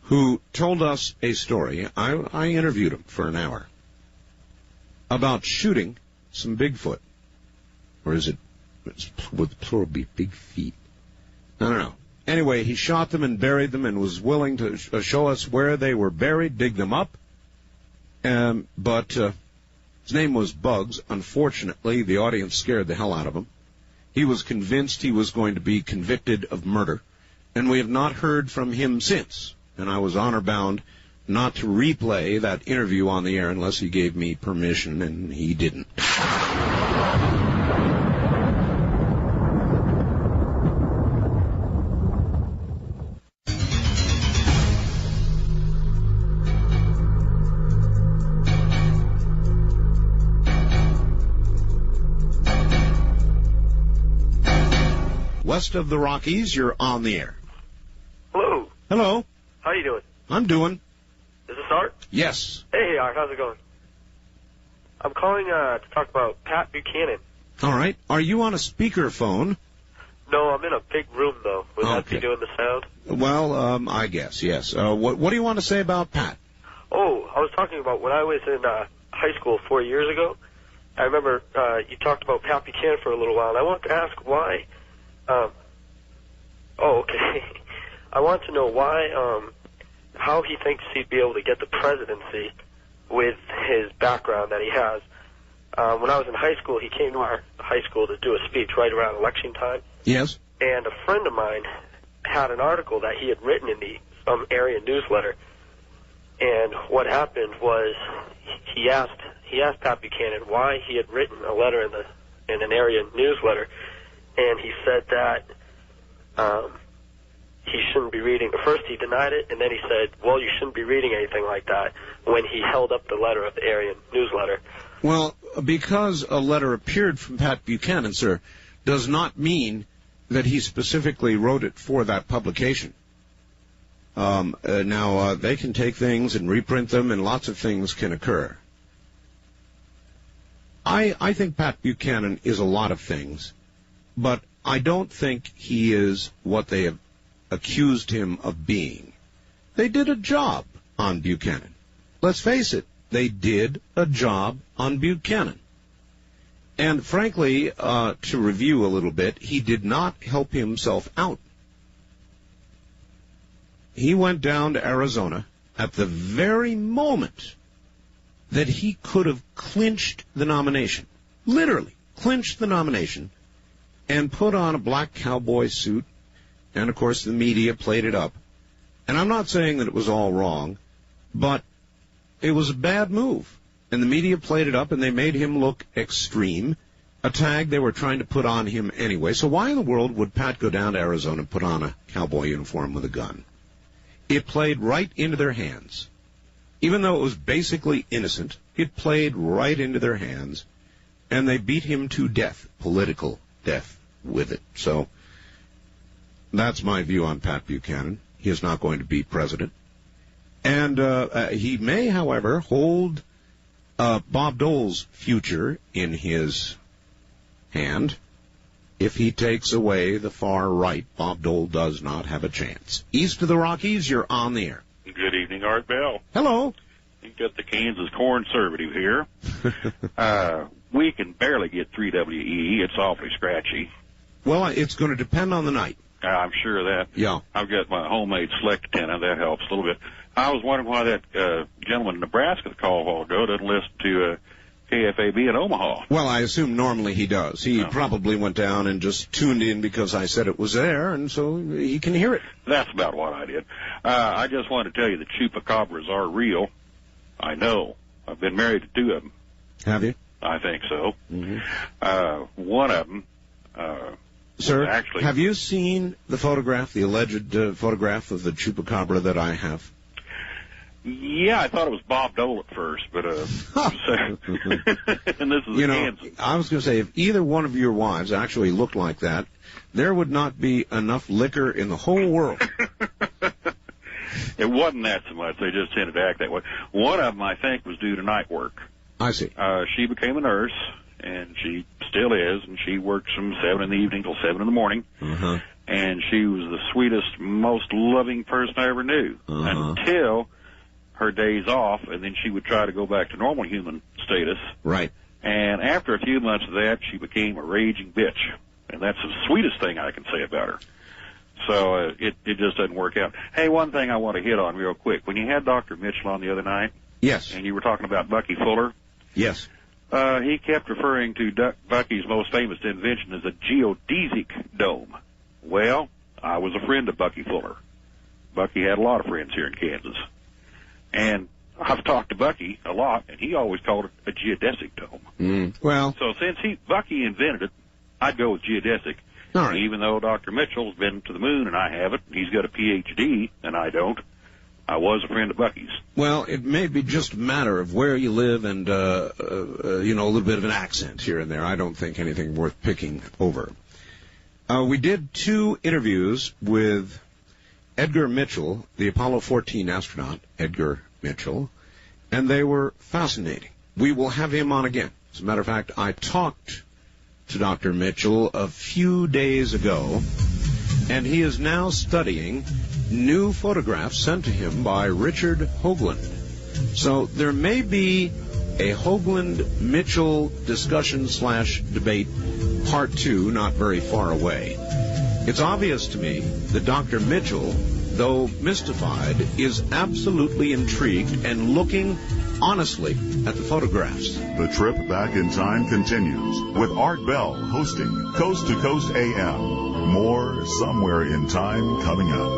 [SPEAKER 2] who told us a story. I interviewed him for an hour about shooting some Bigfoot. Or is it, would the plural be big feet? I don't know. Anyway, he shot them and buried them and was willing to show us where they were buried, dig them up. But his name was Bugs. Unfortunately, the audience scared the hell out of him. He was convinced he was going to be convicted of murder, and we have not heard from him since. And I was honor-bound not to replay that interview on the air unless he gave me permission, and he didn't. West of the Rockies, you're on the air.
[SPEAKER 4] Hello.
[SPEAKER 2] Hello.
[SPEAKER 4] How you doing?
[SPEAKER 2] I'm doing.
[SPEAKER 4] Is this Art?
[SPEAKER 2] Yes.
[SPEAKER 4] Hey, Art. How's it going? I'm calling to talk about Pat Buchanan.
[SPEAKER 2] All right. Are you on a speakerphone?
[SPEAKER 4] No, I'm in a big room, though. Would that be doing the sound?
[SPEAKER 2] Well, I guess, yes. What do you want to say about Pat?
[SPEAKER 4] Oh, I was talking about when I was in high school 4 years ago. I remember you talked about Pat Buchanan for a little while, and I wanted to ask why... okay. I want to know why, how he thinks he'd be able to get the presidency with his background that he has. When I was in high school, he came to our high school to do a speech right around election time.
[SPEAKER 2] Yes.
[SPEAKER 4] And a friend of mine had an article that he had written in some area newsletter. And what happened was he asked Pat Buchanan why he had written a letter in an area newsletter. And he said that he shouldn't be reading. First he denied it, and then he said, well, you shouldn't be reading anything like that when he held up the letter of the Aryan newsletter.
[SPEAKER 2] Well, because a letter appeared from Pat Buchanan, sir, does not mean that he specifically wrote it for that publication. Now, they can take things and reprint them, and lots of things can occur. I think Pat Buchanan is a lot of things. But I don't think he is what they have accused him of being. They did a job on Buchanan. let's face it, they did a job on Buchanan. And frankly, to review a little bit, he did not help himself out. He went down to Arizona at the very moment that he could have clinched the nomination, literally clinched the nomination, and put on a black cowboy suit, and of course the media played it up. And I'm not saying that it was all wrong, but it was a bad move. And the media played it up, and they made him look extreme, a tag they were trying to put on him anyway. So why in the world would Pat go down to Arizona and put on a cowboy uniform with a gun? It played right into their hands. Even though it was basically innocent, it played right into their hands, and they beat him to death, political death, with it. So that's my view on Pat Buchanan. He is not going to be president. And he may, however, hold Bob Dole's future in his hand. If he takes away the far right, Bob Dole does not have a chance. East of the Rockies, you're on the air.
[SPEAKER 5] Good evening, Art Bell.
[SPEAKER 2] Hello.
[SPEAKER 5] You got the Kansas conservative here. We can barely get 3WE. It's awfully scratchy.
[SPEAKER 2] Well, it's going to depend on the night.
[SPEAKER 5] I'm sure of that.
[SPEAKER 2] Yeah.
[SPEAKER 5] I've got my homemade select antenna. That helps a little bit. I was wondering why that gentleman in Nebraska that called a while ago doesn't listen to KFAB in Omaha.
[SPEAKER 2] Well, I assume normally he does. He probably went down and just tuned in because I said it was there, and so he can hear it.
[SPEAKER 5] That's about what I did. I just wanted to tell you that Chupacabras are real. I know. I've been married to two of them.
[SPEAKER 2] Have you?
[SPEAKER 5] I think so.
[SPEAKER 2] Mm-hmm.
[SPEAKER 5] One of them...
[SPEAKER 2] Sir,
[SPEAKER 5] actually,
[SPEAKER 2] have you seen the photograph, the alleged photograph of the Chupacabra that I have?
[SPEAKER 5] Yeah, I thought it was Bob Dole at first, but and this is Kansas.
[SPEAKER 2] I was going to say, if either one of your wives actually looked like that, there would not be enough liquor in the whole world.
[SPEAKER 5] It wasn't that so much. They just tended to act that way. One of them, I think, was due to night work.
[SPEAKER 2] I see.
[SPEAKER 5] She became a nurse, and she still is, and she works from 7 in the evening till 7 in the morning.
[SPEAKER 2] Uh-huh.
[SPEAKER 5] And she was the sweetest, most loving person I ever knew until her days off, and then she would try to go back to normal human status.
[SPEAKER 2] Right.
[SPEAKER 5] And after a few months of that, she became a raging bitch. And that's the sweetest thing I can say about her. So it just doesn't work out. Hey, one thing I want to hit on real quick. When you had Dr. Mitchell on the other night,
[SPEAKER 2] yes,
[SPEAKER 5] and you were talking about Bucky Fuller,
[SPEAKER 2] yes,
[SPEAKER 5] he kept referring to Bucky's most famous invention as a geodesic dome. Well, I was a friend of Bucky Fuller. Bucky had a lot of friends here in Kansas. And I've talked to Bucky a lot, and he always called it a geodesic dome.
[SPEAKER 2] Well,
[SPEAKER 5] so since Bucky invented it, I'd go with geodesic.
[SPEAKER 2] All right.
[SPEAKER 5] Even though Dr. Mitchell's been to the moon and I haven't, he's got a Ph.D. and I don't, I was a friend of Bucky's.
[SPEAKER 2] Well, it may be just a matter of where you live and, a little bit of an accent here and there. I don't think anything worth picking over. We did 2 interviews with Edgar Mitchell, the Apollo 14 astronaut, Edgar Mitchell, and they were fascinating. We will have him on again. As a matter of fact, I talked to Dr. Mitchell a few days ago, and he is now studying new photographs sent to him by Richard Hoagland. So there may be a Hoagland-Mitchell discussion/debate part 2 not very far away. It's obvious to me that Dr. Mitchell, though mystified, is absolutely intrigued and looking honestly at the photographs.
[SPEAKER 3] The trip back in time continues with Art Bell hosting Coast to Coast AM. More Somewhere in Time coming up.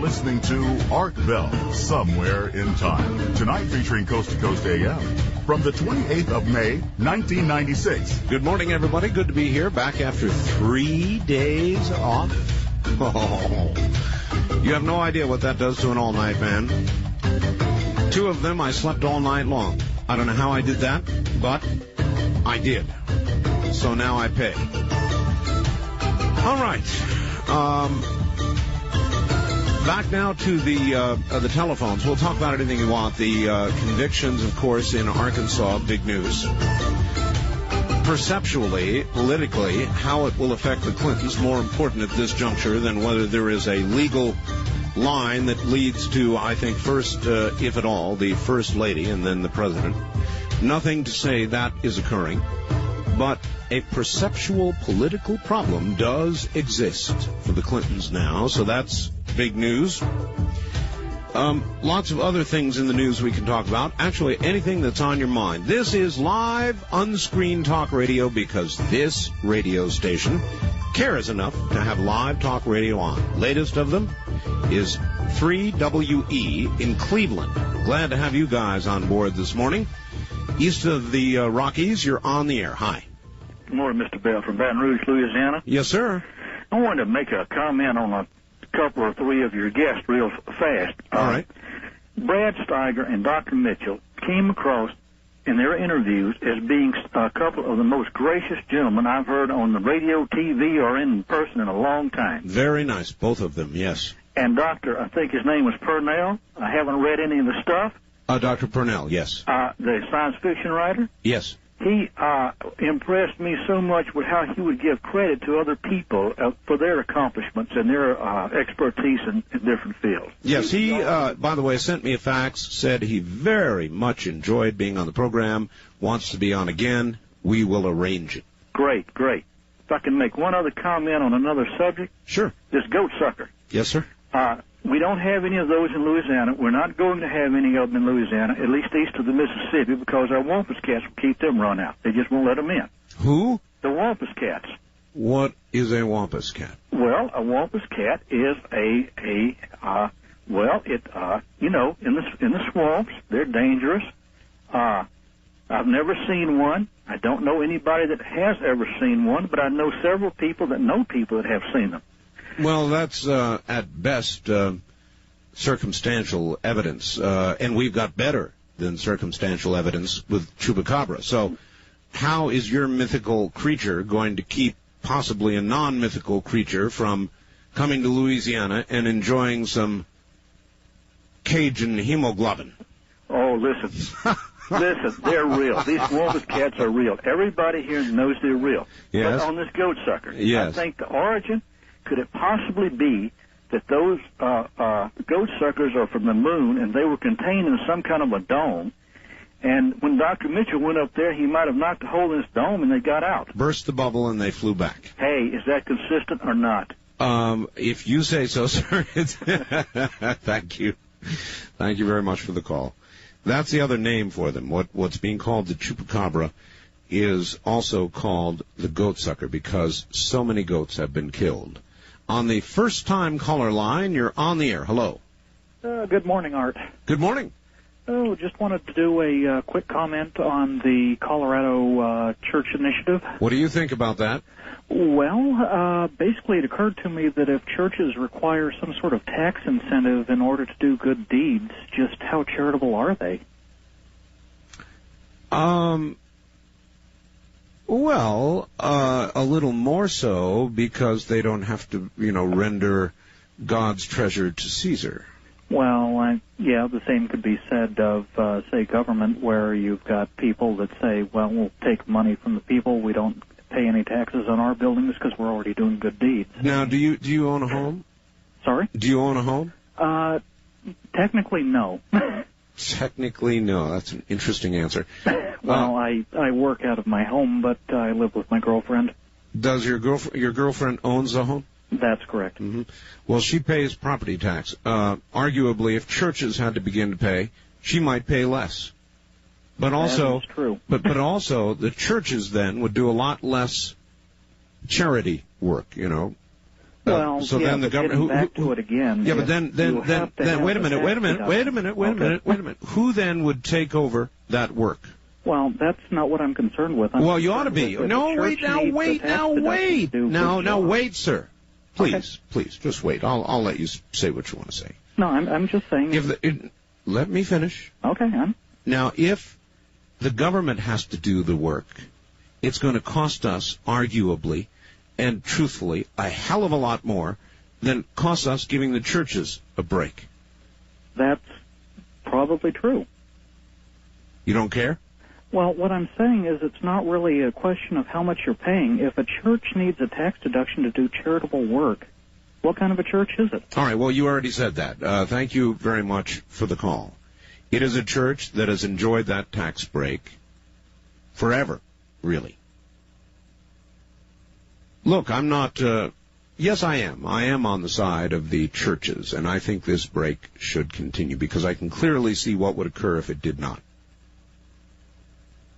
[SPEAKER 3] Listening to Art Bell, Somewhere in Time. Tonight featuring Coast to Coast AM from the 28th of May, 1996.
[SPEAKER 2] Good morning, everybody. Good to be here, back after 3 days off. Oh, you have no idea what that does to an all-night man. 2 of them, I slept all night long. I don't know how I did that, but I did. so now I pay. All right. Back now to the telephones. We'll talk about anything you want. The convictions, of course, in Arkansas, big news. Perceptually, politically, how it will affect the Clintons, more important at this juncture than whether there is a legal line that leads to, I think, first, if at all, the First Lady and then the President. Nothing to say that is occurring, but a perceptual political problem does exist for the Clintons now, so that's big news. Lots of other things in the news we can talk about. Actually, anything that's on your mind. This is live, unscreened talk radio because this radio station cares enough to have live talk radio on. Latest of them is 3WE in Cleveland. Glad to have you guys on board this morning. East of the Rockies, you're on the air. Hi.
[SPEAKER 6] Good morning, Mr. Bell from Baton Rouge, Louisiana.
[SPEAKER 2] Yes, sir.
[SPEAKER 6] I wanted to make a comment on a couple or three of your guests real fast.
[SPEAKER 2] All right.
[SPEAKER 6] Brad Steiger and Dr. Mitchell came across in their interviews as being a couple of the most gracious gentlemen I've heard on the radio, TV, or in person in a long time.
[SPEAKER 2] Very nice, both of them, yes.
[SPEAKER 6] And Dr., I think his name was Purnell. I haven't read any of the stuff.
[SPEAKER 2] Dr. Purnell, yes.
[SPEAKER 6] The science fiction writer?
[SPEAKER 2] Yes.
[SPEAKER 6] He impressed me so much with how he would give credit to other people for their accomplishments and their expertise in different fields.
[SPEAKER 2] Yes, he, by the way, sent me a fax, said he very much enjoyed being on the program, wants to be on again. We will arrange it.
[SPEAKER 6] Great, great. If I can make one other comment on another subject.
[SPEAKER 2] Sure.
[SPEAKER 6] This goat sucker.
[SPEAKER 2] Yes, sir.
[SPEAKER 6] We don't have any of those in Louisiana. We're not going to have any of them in Louisiana, at least east of the Mississippi, because our Wampus cats will keep them run out. They just won't let them in.
[SPEAKER 2] Who?
[SPEAKER 6] The Wampus cats.
[SPEAKER 2] What is a Wampus cat?
[SPEAKER 6] Well, a Wampus cat is in the swamps, they're dangerous. I've never seen one. I don't know anybody that has ever seen one, but I know several people that know people that have seen them.
[SPEAKER 2] Well, that's at best circumstantial evidence, and we've got better than circumstantial evidence with Chupacabra. So how is your mythical creature going to keep possibly a non-mythical creature from coming to Louisiana and enjoying some Cajun hemoglobin?
[SPEAKER 6] Oh, listen. Listen, they're real. These Wampus cats are real. Everybody here knows they're real.
[SPEAKER 2] Yes.
[SPEAKER 6] But on this goat sucker,
[SPEAKER 2] yes.
[SPEAKER 6] I think the origin... Could it possibly be that those goat suckers are from the moon and they were contained in some kind of a dome? And when Dr. Mitchell went up there, he might have knocked a hole in this dome and they got out.
[SPEAKER 2] Burst the bubble and they flew back.
[SPEAKER 6] Hey, is that consistent or not?
[SPEAKER 2] If you say so, sir. Thank you. Thank you very much for the call. That's the other name for them. What's being called the Chupacabra is also called the goat sucker because so many goats have been killed. On the first-time caller line, you're on the air. Hello.
[SPEAKER 7] Good morning, Art.
[SPEAKER 2] Good morning.
[SPEAKER 7] Oh, just wanted to do a quick comment on the Colorado Church Initiative.
[SPEAKER 2] What do you think about that?
[SPEAKER 7] Well, basically it occurred to me that if churches require some sort of tax incentive in order to do good deeds, just how charitable are they?
[SPEAKER 2] Well, a little more so because they don't have to, render God's treasure to Caesar.
[SPEAKER 7] Well, the same could be said of, say, government, where you've got people that say, well, we'll take money from the people. We don't pay any taxes on our buildings because we're already doing good deeds.
[SPEAKER 2] Now, do you own a home?
[SPEAKER 7] Sorry?
[SPEAKER 2] Do you own a home?
[SPEAKER 7] Technically, no.
[SPEAKER 2] Technically, no. That's an interesting answer.
[SPEAKER 7] Well, I work out of my home, but I live with my girlfriend.
[SPEAKER 2] Does your girlfriend owns a home?
[SPEAKER 7] That's correct.
[SPEAKER 2] Mm-hmm. Well, she pays property tax. Arguably, if churches had to begin to pay, she might pay less. But also,
[SPEAKER 7] that is true.
[SPEAKER 2] but also, the churches then would do a lot less charity work.
[SPEAKER 7] Well,
[SPEAKER 2] so then the government
[SPEAKER 7] back to it again.
[SPEAKER 2] Yeah, but then wait a minute. Who then would take over that work?
[SPEAKER 7] Well, that's not what I'm concerned with.
[SPEAKER 2] Well, you ought to be. No, wait, sir. Please, just wait. I'll let you say what you want to say.
[SPEAKER 7] No, I'm just saying.
[SPEAKER 2] Let me finish.
[SPEAKER 7] Okay,
[SPEAKER 2] Now, if the government has to do the work, it's going to cost us, arguably and truthfully, a hell of a lot more than it costs us giving the churches a break.
[SPEAKER 7] That's probably true.
[SPEAKER 2] You don't care?
[SPEAKER 7] Well, what I'm saying is it's not really a question of how much you're paying. If a church needs a tax deduction to do charitable work, what kind of a church is it?
[SPEAKER 2] All right, well, you already said that. Thank you very much for the call. It is a church that has enjoyed that tax break forever, really. Look, I'm not... yes, I am. I am on the side of the churches, and I think this break should continue because I can clearly see what would occur if it did not.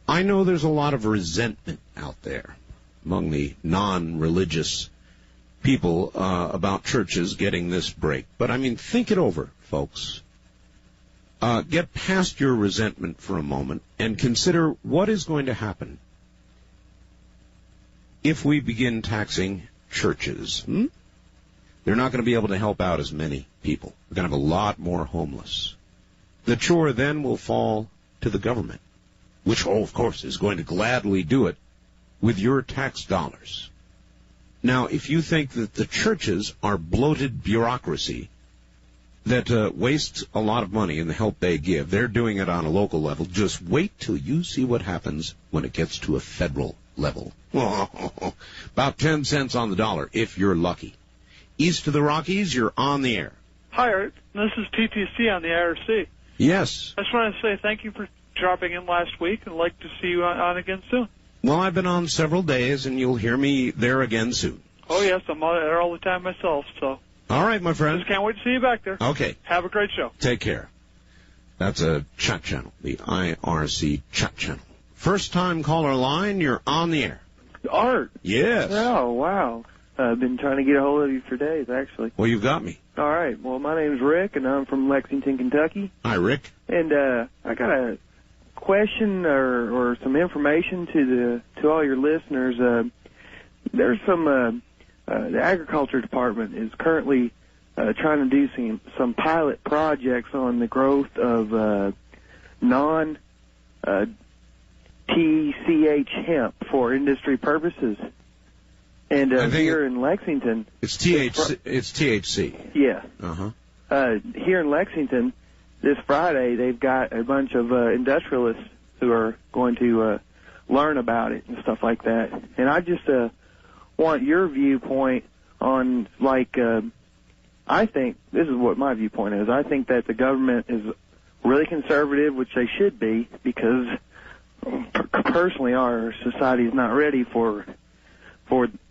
[SPEAKER 2] I know there's a lot of resentment out there among the non-religious people about churches getting this break. But, I mean, think it over, folks. Get past your resentment for a moment and consider what is going to happen if we begin taxing churches. They're not going to be able to help out as many people. We're going to have a lot more homeless. The chore then will fall to the government, which, of course, is going to gladly do it with your tax dollars. Now, if you think that the churches are bloated bureaucracy that wastes a lot of money in the help they give, they're doing it on a local level, just wait till you see what happens when it gets to a federal level. About 10 cents on the dollar, if you're lucky. East of the Rockies, you're on the air.
[SPEAKER 9] Hi, Art. This is TTC on the IRC.
[SPEAKER 2] Yes.
[SPEAKER 9] I just want to say thank you for dropping in last week, and I'd like to see you on again soon.
[SPEAKER 2] Well, I've been on several days, and you'll hear me there again soon.
[SPEAKER 9] Oh, yes, I'm there all the time myself, so.
[SPEAKER 2] All right, my friend.
[SPEAKER 9] Just can't wait to see you back there.
[SPEAKER 2] Okay.
[SPEAKER 9] Have a great show.
[SPEAKER 2] Take care. That's a chat channel, the IRC chat channel. First-time caller line, you're on the air.
[SPEAKER 10] Art.
[SPEAKER 2] Yes.
[SPEAKER 10] Oh, wow. I've been trying to get a hold of you for days, actually.
[SPEAKER 2] Well, you've got me.
[SPEAKER 10] All right. Well, my name's Rick, and I'm from Lexington, Kentucky.
[SPEAKER 2] Hi, Rick.
[SPEAKER 10] And I got a question or some information to all your listeners. There's some the agriculture department is currently trying to do some pilot projects on the growth of non TCH hemp for industry purposes. And here in Lexington,
[SPEAKER 2] it's THC.
[SPEAKER 10] Yeah.
[SPEAKER 2] Uh-huh.
[SPEAKER 10] Here in Lexington, this Friday, they've got a bunch of industrialists who are going to learn about it and stuff like that. And I just want your viewpoint on, like, I think, this is what my viewpoint is, I think that the government is really conservative, which they should be, because personally our society is not ready for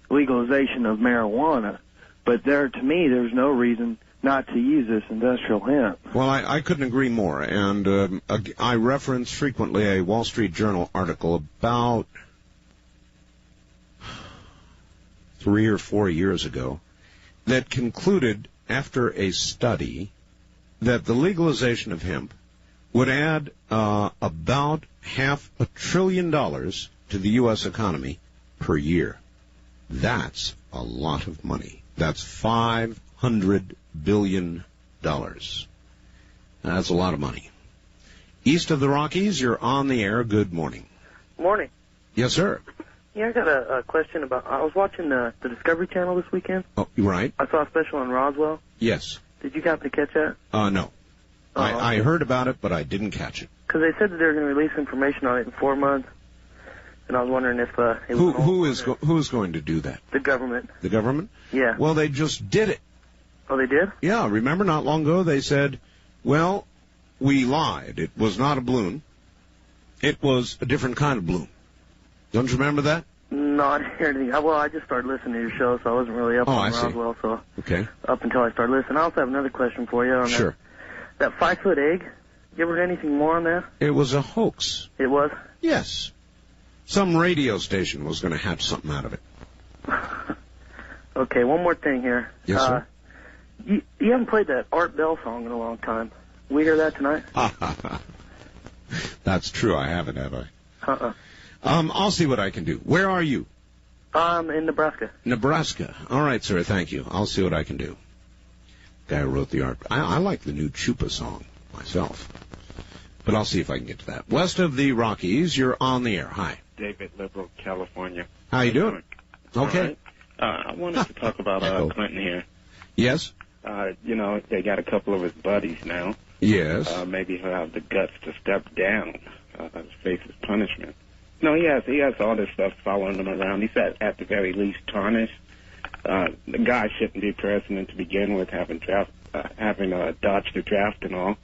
[SPEAKER 10] legalization of marijuana. But to me, there's no reason not to use this industrial hemp.
[SPEAKER 2] Well, I couldn't agree more. And I reference frequently a Wall Street Journal article about 3 or 4 years ago that concluded, after a study, that the legalization of hemp would add about $500 billion to the U.S. economy per year. That's a lot of money. That's $500 billion. That's a lot of money. East of the Rockies, you're on the air. Good morning.
[SPEAKER 23] Morning.
[SPEAKER 2] Yes, sir.
[SPEAKER 23] Yeah, I got a question about, I was watching the Discovery Channel this weekend.
[SPEAKER 2] Oh, you right.
[SPEAKER 23] I saw a special on Roswell.
[SPEAKER 2] Yes.
[SPEAKER 23] Did you happen to catch that?
[SPEAKER 2] No. I heard about it, but I didn't catch it.
[SPEAKER 23] Because they said that they were going to release information on it in 4 months. And I was wondering if it was
[SPEAKER 2] who's going to do that?
[SPEAKER 23] The government.
[SPEAKER 2] The government?
[SPEAKER 23] Yeah.
[SPEAKER 2] Well, they just did it.
[SPEAKER 23] Oh, they did?
[SPEAKER 2] Yeah. Remember, not long ago they said, well, we lied. It was not a balloon. It was a different kind of balloon. Don't you remember that?
[SPEAKER 23] No, I didn't hear anything. Well, I just started listening to your show, so I wasn't really up on Roswell. So
[SPEAKER 2] okay.
[SPEAKER 23] Up until I started listening. I also have another question for you on
[SPEAKER 2] sure.
[SPEAKER 23] That 5-foot egg. You ever heard anything more on that?
[SPEAKER 2] It was a hoax.
[SPEAKER 23] It was?
[SPEAKER 2] Yes. Some radio station was going to hatch something out of it.
[SPEAKER 23] Okay, one more thing here.
[SPEAKER 2] Yes, sir.
[SPEAKER 23] You haven't played that Art Bell song in a long time. We hear that tonight?
[SPEAKER 2] That's true. I haven't, have I? I'll see what I can do. Where are you?
[SPEAKER 23] In Nebraska.
[SPEAKER 2] Nebraska. All right, sir. Thank you. I'll see what I can do. Guy who wrote the art. I like the new Chupa song myself. But I'll see if I can get to that. West of the Rockies, you're on the air. Hi.
[SPEAKER 11] David, Liberal, California.
[SPEAKER 2] How you doing? Okay.
[SPEAKER 11] Right. I wanted to talk about Clinton here.
[SPEAKER 2] Yes?
[SPEAKER 11] They got a couple of his buddies now.
[SPEAKER 2] Yes.
[SPEAKER 11] Maybe he'll have the guts to step down, face his punishment. No, he has all this stuff following him around. He's at the very least tarnished. The guy shouldn't be president to begin with, having dodged the draft and all.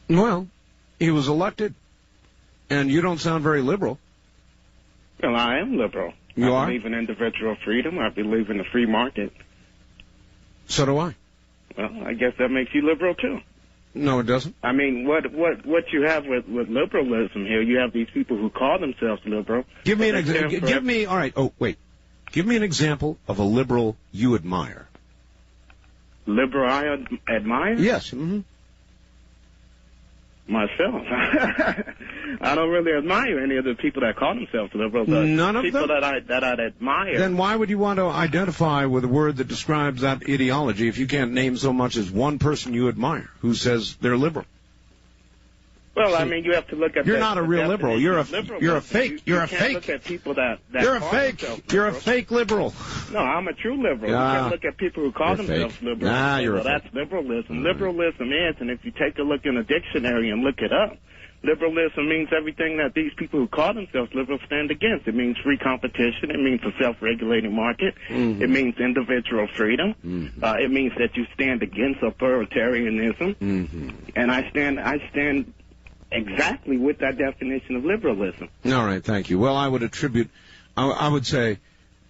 [SPEAKER 2] Well, he was elected, and you don't sound very liberal.
[SPEAKER 11] Well, I am liberal.
[SPEAKER 2] You are?
[SPEAKER 11] I believe in individual freedom. I believe in the free market.
[SPEAKER 2] So do I.
[SPEAKER 11] Well, I guess that makes you liberal, too.
[SPEAKER 2] No, it doesn't.
[SPEAKER 11] I mean, what you have with liberalism here, you have these people who call themselves liberal.
[SPEAKER 2] Give me an example. All right. Oh, wait. Give me an example of a liberal you admire.
[SPEAKER 11] Liberal I admire?
[SPEAKER 2] Yes. Mm-hmm.
[SPEAKER 11] Myself. I don't really admire any of the people that call themselves liberal.
[SPEAKER 2] None of
[SPEAKER 11] people
[SPEAKER 2] them?
[SPEAKER 11] that I'd admire.
[SPEAKER 2] Then why would you want to identify with a word that describes that ideology if you can't name so much as one person you admire who says they're liberal?
[SPEAKER 11] Well, I mean, you have to look at.
[SPEAKER 2] You're not a real liberal. You're a fake. You're a fake.
[SPEAKER 11] Look at people that
[SPEAKER 2] you're a fake. You're a fake liberal.
[SPEAKER 11] No, I'm a true liberal. You can't look at people who call themselves liberal.
[SPEAKER 2] You're
[SPEAKER 11] that's liberalism. Liberalism is, and if you take a look in a dictionary and look it up, liberalism means everything that these people who call themselves liberal stand against. It means free competition. It means a self-regulating market.
[SPEAKER 2] Mm-hmm.
[SPEAKER 11] It means individual freedom.
[SPEAKER 2] Mm-hmm.
[SPEAKER 11] It means that you stand against authoritarianism.
[SPEAKER 2] Mm-hmm.
[SPEAKER 11] And I stand exactly with that definition of liberalism.
[SPEAKER 2] All right, thank you. Well, I would say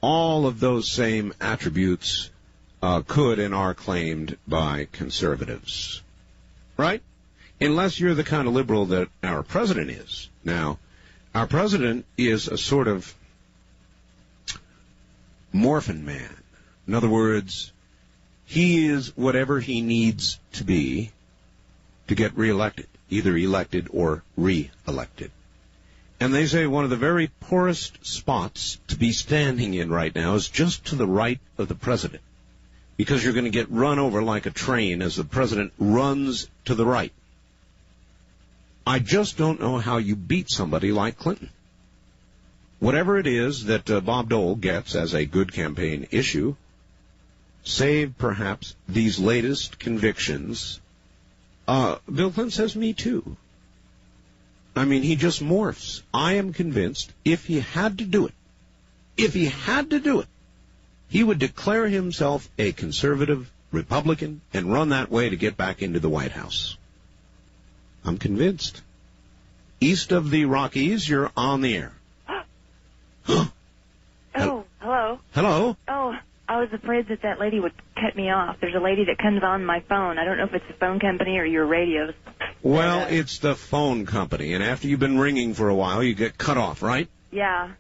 [SPEAKER 2] all of those same attributes could and are claimed by conservatives, right? Unless you're the kind of liberal that our president is. Now, our president is a sort of morphin man. In other words, he is whatever he needs to be to get reelected, either elected or re-elected. And they say one of the very poorest spots to be standing in right now is just to the right of the president, because you're going to get run over like a train as the president runs to the right. I just don't know how you beat somebody like Clinton. Whatever it is that Bob Dole gets as a good campaign issue, save perhaps these latest convictions. Bill Clinton says, me too. I mean, he just morphs. I am convinced if he had to do it, he would declare himself a conservative Republican and run that way to get back into the White House. I'm convinced. East of the Rockies, you're on the air.
[SPEAKER 12] Oh, hello.
[SPEAKER 2] Hello.
[SPEAKER 12] Oh, I was afraid that lady would cut me off. There's a lady that comes on my phone. I don't know if it's the phone company or your radios.
[SPEAKER 2] Well, it's the phone company, and after you've been ringing for a while, you get cut off, right?
[SPEAKER 12] Yeah.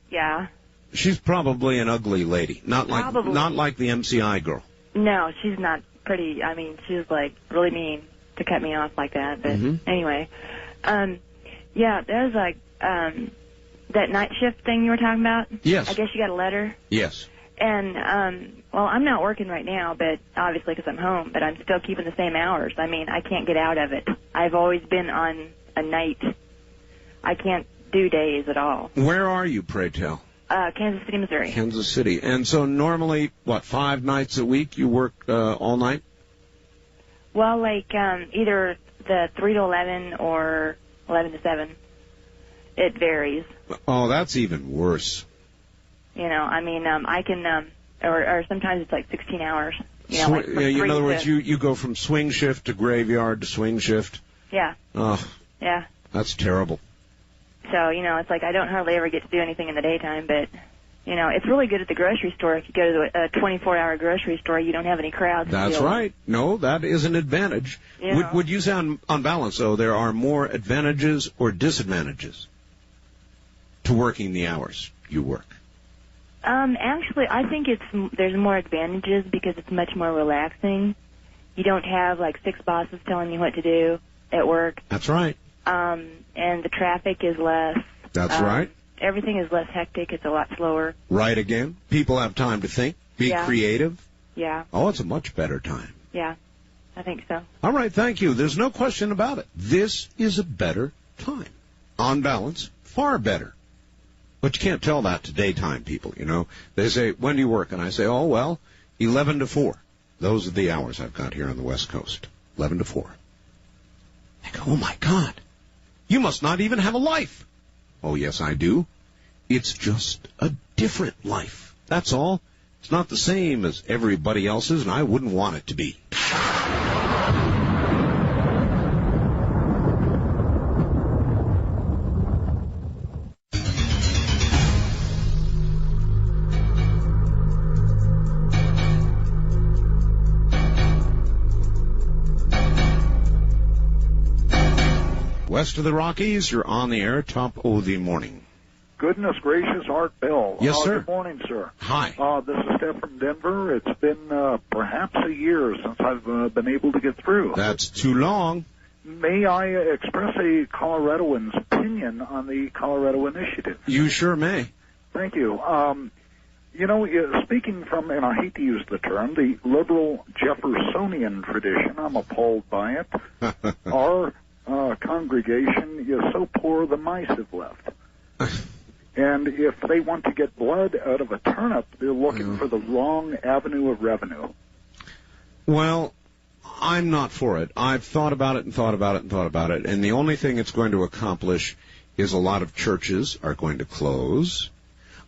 [SPEAKER 2] She's probably an ugly lady, not like the MCI girl.
[SPEAKER 12] No, she's not pretty. I mean, she's like really mean to cut me off like that. But anyway, yeah, there's like that night shift thing you were talking about.
[SPEAKER 2] Yes.
[SPEAKER 12] I guess you got a letter.
[SPEAKER 2] Yes.
[SPEAKER 12] And well, I'm not working right now, but obviously because I'm home. But I'm still keeping the same hours. I mean, I can't get out of it. I've always been on a night. I can't do days at all.
[SPEAKER 2] Where are you, pray tell?
[SPEAKER 12] Kansas City, Missouri.
[SPEAKER 2] Kansas City. And so normally, 5 nights a week you work all night?
[SPEAKER 12] Well, like either the 3 to 11 or 11 to 7. It varies.
[SPEAKER 2] Oh, that's even worse.
[SPEAKER 12] You know, I mean, I can, or sometimes it's like 16 hours. You know, like
[SPEAKER 2] in other words, you go from swing shift to graveyard to swing shift.
[SPEAKER 12] Yeah.
[SPEAKER 2] Oh.
[SPEAKER 12] Yeah.
[SPEAKER 2] That's terrible.
[SPEAKER 12] So, you know, it's like I don't hardly ever get to do anything in the daytime, but, you know, it's really good at the grocery store. If you go to a 24-hour grocery store, you don't have any crowds.
[SPEAKER 2] That's right. No, that is an advantage. Would you say on balance, though, there are more advantages or disadvantages to working the hours you work?
[SPEAKER 12] Actually, I think there's more advantages because it's much more relaxing. You don't have, like, 6 bosses telling you what to do at work.
[SPEAKER 2] That's right.
[SPEAKER 12] And the traffic is less.
[SPEAKER 2] That's right.
[SPEAKER 12] Everything is less hectic. It's a lot slower.
[SPEAKER 2] Right again. People have time to think, be creative.
[SPEAKER 12] Yeah.
[SPEAKER 2] Oh, it's a much better time.
[SPEAKER 12] Yeah. I think so.
[SPEAKER 2] All right, thank you. There's no question about it. This is a better time. On balance, far better. But you can't tell that to daytime people, you know. They say, when do you work? And I say, oh, well, 11 to 4. Those are the hours I've got here on the West Coast. 11 to 4. I go, oh, my God. You must not even have a life. Oh, yes, I do. It's just a different life. That's all. It's not the same as everybody else's, and I wouldn't want it to be. West of the Rockies, you're on the air, top of the morning.
[SPEAKER 6] Goodness gracious, Art Bell.
[SPEAKER 2] Yes, sir.
[SPEAKER 6] Good morning, sir.
[SPEAKER 2] Hi.
[SPEAKER 6] This is Steph from Denver. It's been perhaps a year since I've been able to get through.
[SPEAKER 2] That's too long.
[SPEAKER 6] May I express a Coloradoan's opinion on the Colorado Initiative?
[SPEAKER 2] You sure may.
[SPEAKER 6] Thank you. You know, speaking from, and I hate to use the term, the liberal Jeffersonian tradition, I'm appalled by it. Our congregation is so poor the mice have left. And if they want to get blood out of a turnip, they're looking for the wrong avenue of revenue.
[SPEAKER 2] Well, I'm not for it. I've thought about it and thought about it and thought about it, and the only thing it's going to accomplish is a lot of churches are going to close.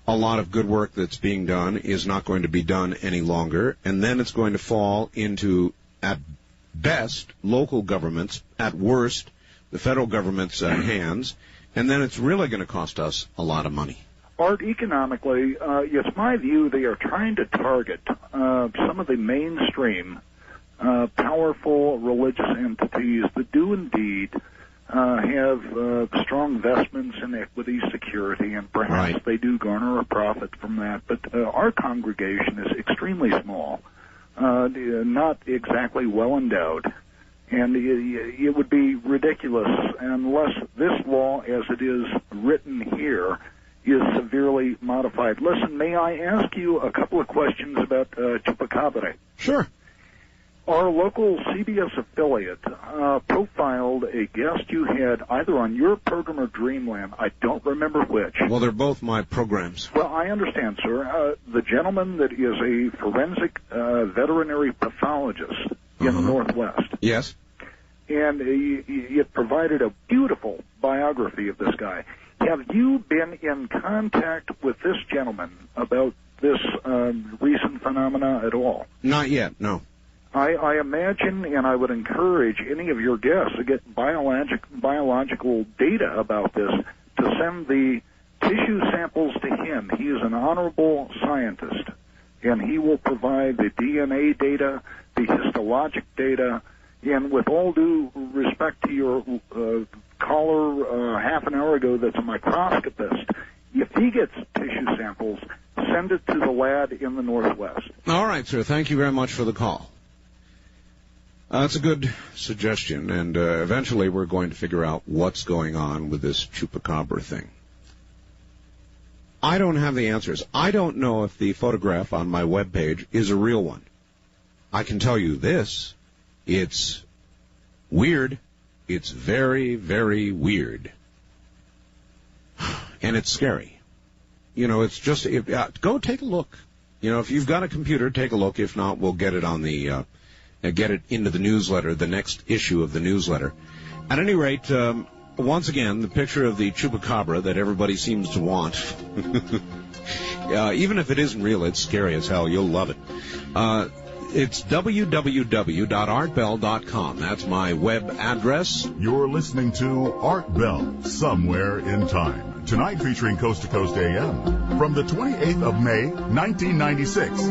[SPEAKER 2] A lot of good work that's being done is not going to be done any longer, and then it's going to fall into, at best, local governments, at worst, the federal government's hands, and then it's really going to cost us a lot of money.
[SPEAKER 6] Art, economically, it's my view they are trying to target some of the mainstream powerful religious entities that do indeed have strong investments in equity security, and perhaps they do garner a profit from that. But our congregation is extremely small, not exactly well endowed, and it would be ridiculous unless this law, as it is written here, is severely modified. Listen, may I ask you a couple of questions about Chupacabra?
[SPEAKER 2] Sure.
[SPEAKER 6] Our local CBS affiliate profiled a guest you had either on your program or Dreamland. I don't remember which.
[SPEAKER 2] Well, they're both my programs.
[SPEAKER 6] Well, I understand, sir. The gentleman that is a forensic veterinary pathologist in the Northwest.
[SPEAKER 2] Yes.
[SPEAKER 6] And it provided a beautiful biography of this guy. Have you been in contact with this gentleman about this recent phenomena at all?
[SPEAKER 2] Not yet, no.
[SPEAKER 6] I imagine, and I would encourage any of your guests to get biological data about this, to send the tissue samples to him. He is an honorable scientist, and he will provide the DNA data, the histologic data, and with all due respect to your caller half an hour ago that's a microscopist, if he gets tissue samples, send it to the lab in the Northwest.
[SPEAKER 2] All right, sir. Thank you very much for the call. That's a good suggestion, and eventually we're going to figure out what's going on with this Chupacabra thing. I don't have the answers. I don't know if the photograph on my webpage is a real one. I can tell you this. It's weird. It's very, very weird. And it's scary. You know, it's just, go take a look. You know, if you've got a computer, take a look. If not, we'll get it on the, get it into the newsletter, the next issue of the newsletter. At any rate, once again, the picture of the Chupacabra that everybody seems to want. Even if it isn't real, it's scary as hell. You'll love it. It's www.artbell.com. That's my web address.
[SPEAKER 3] You're listening to Art Bell, Somewhere in Time. Tonight featuring Coast to Coast AM. From the 28th of May, 1996.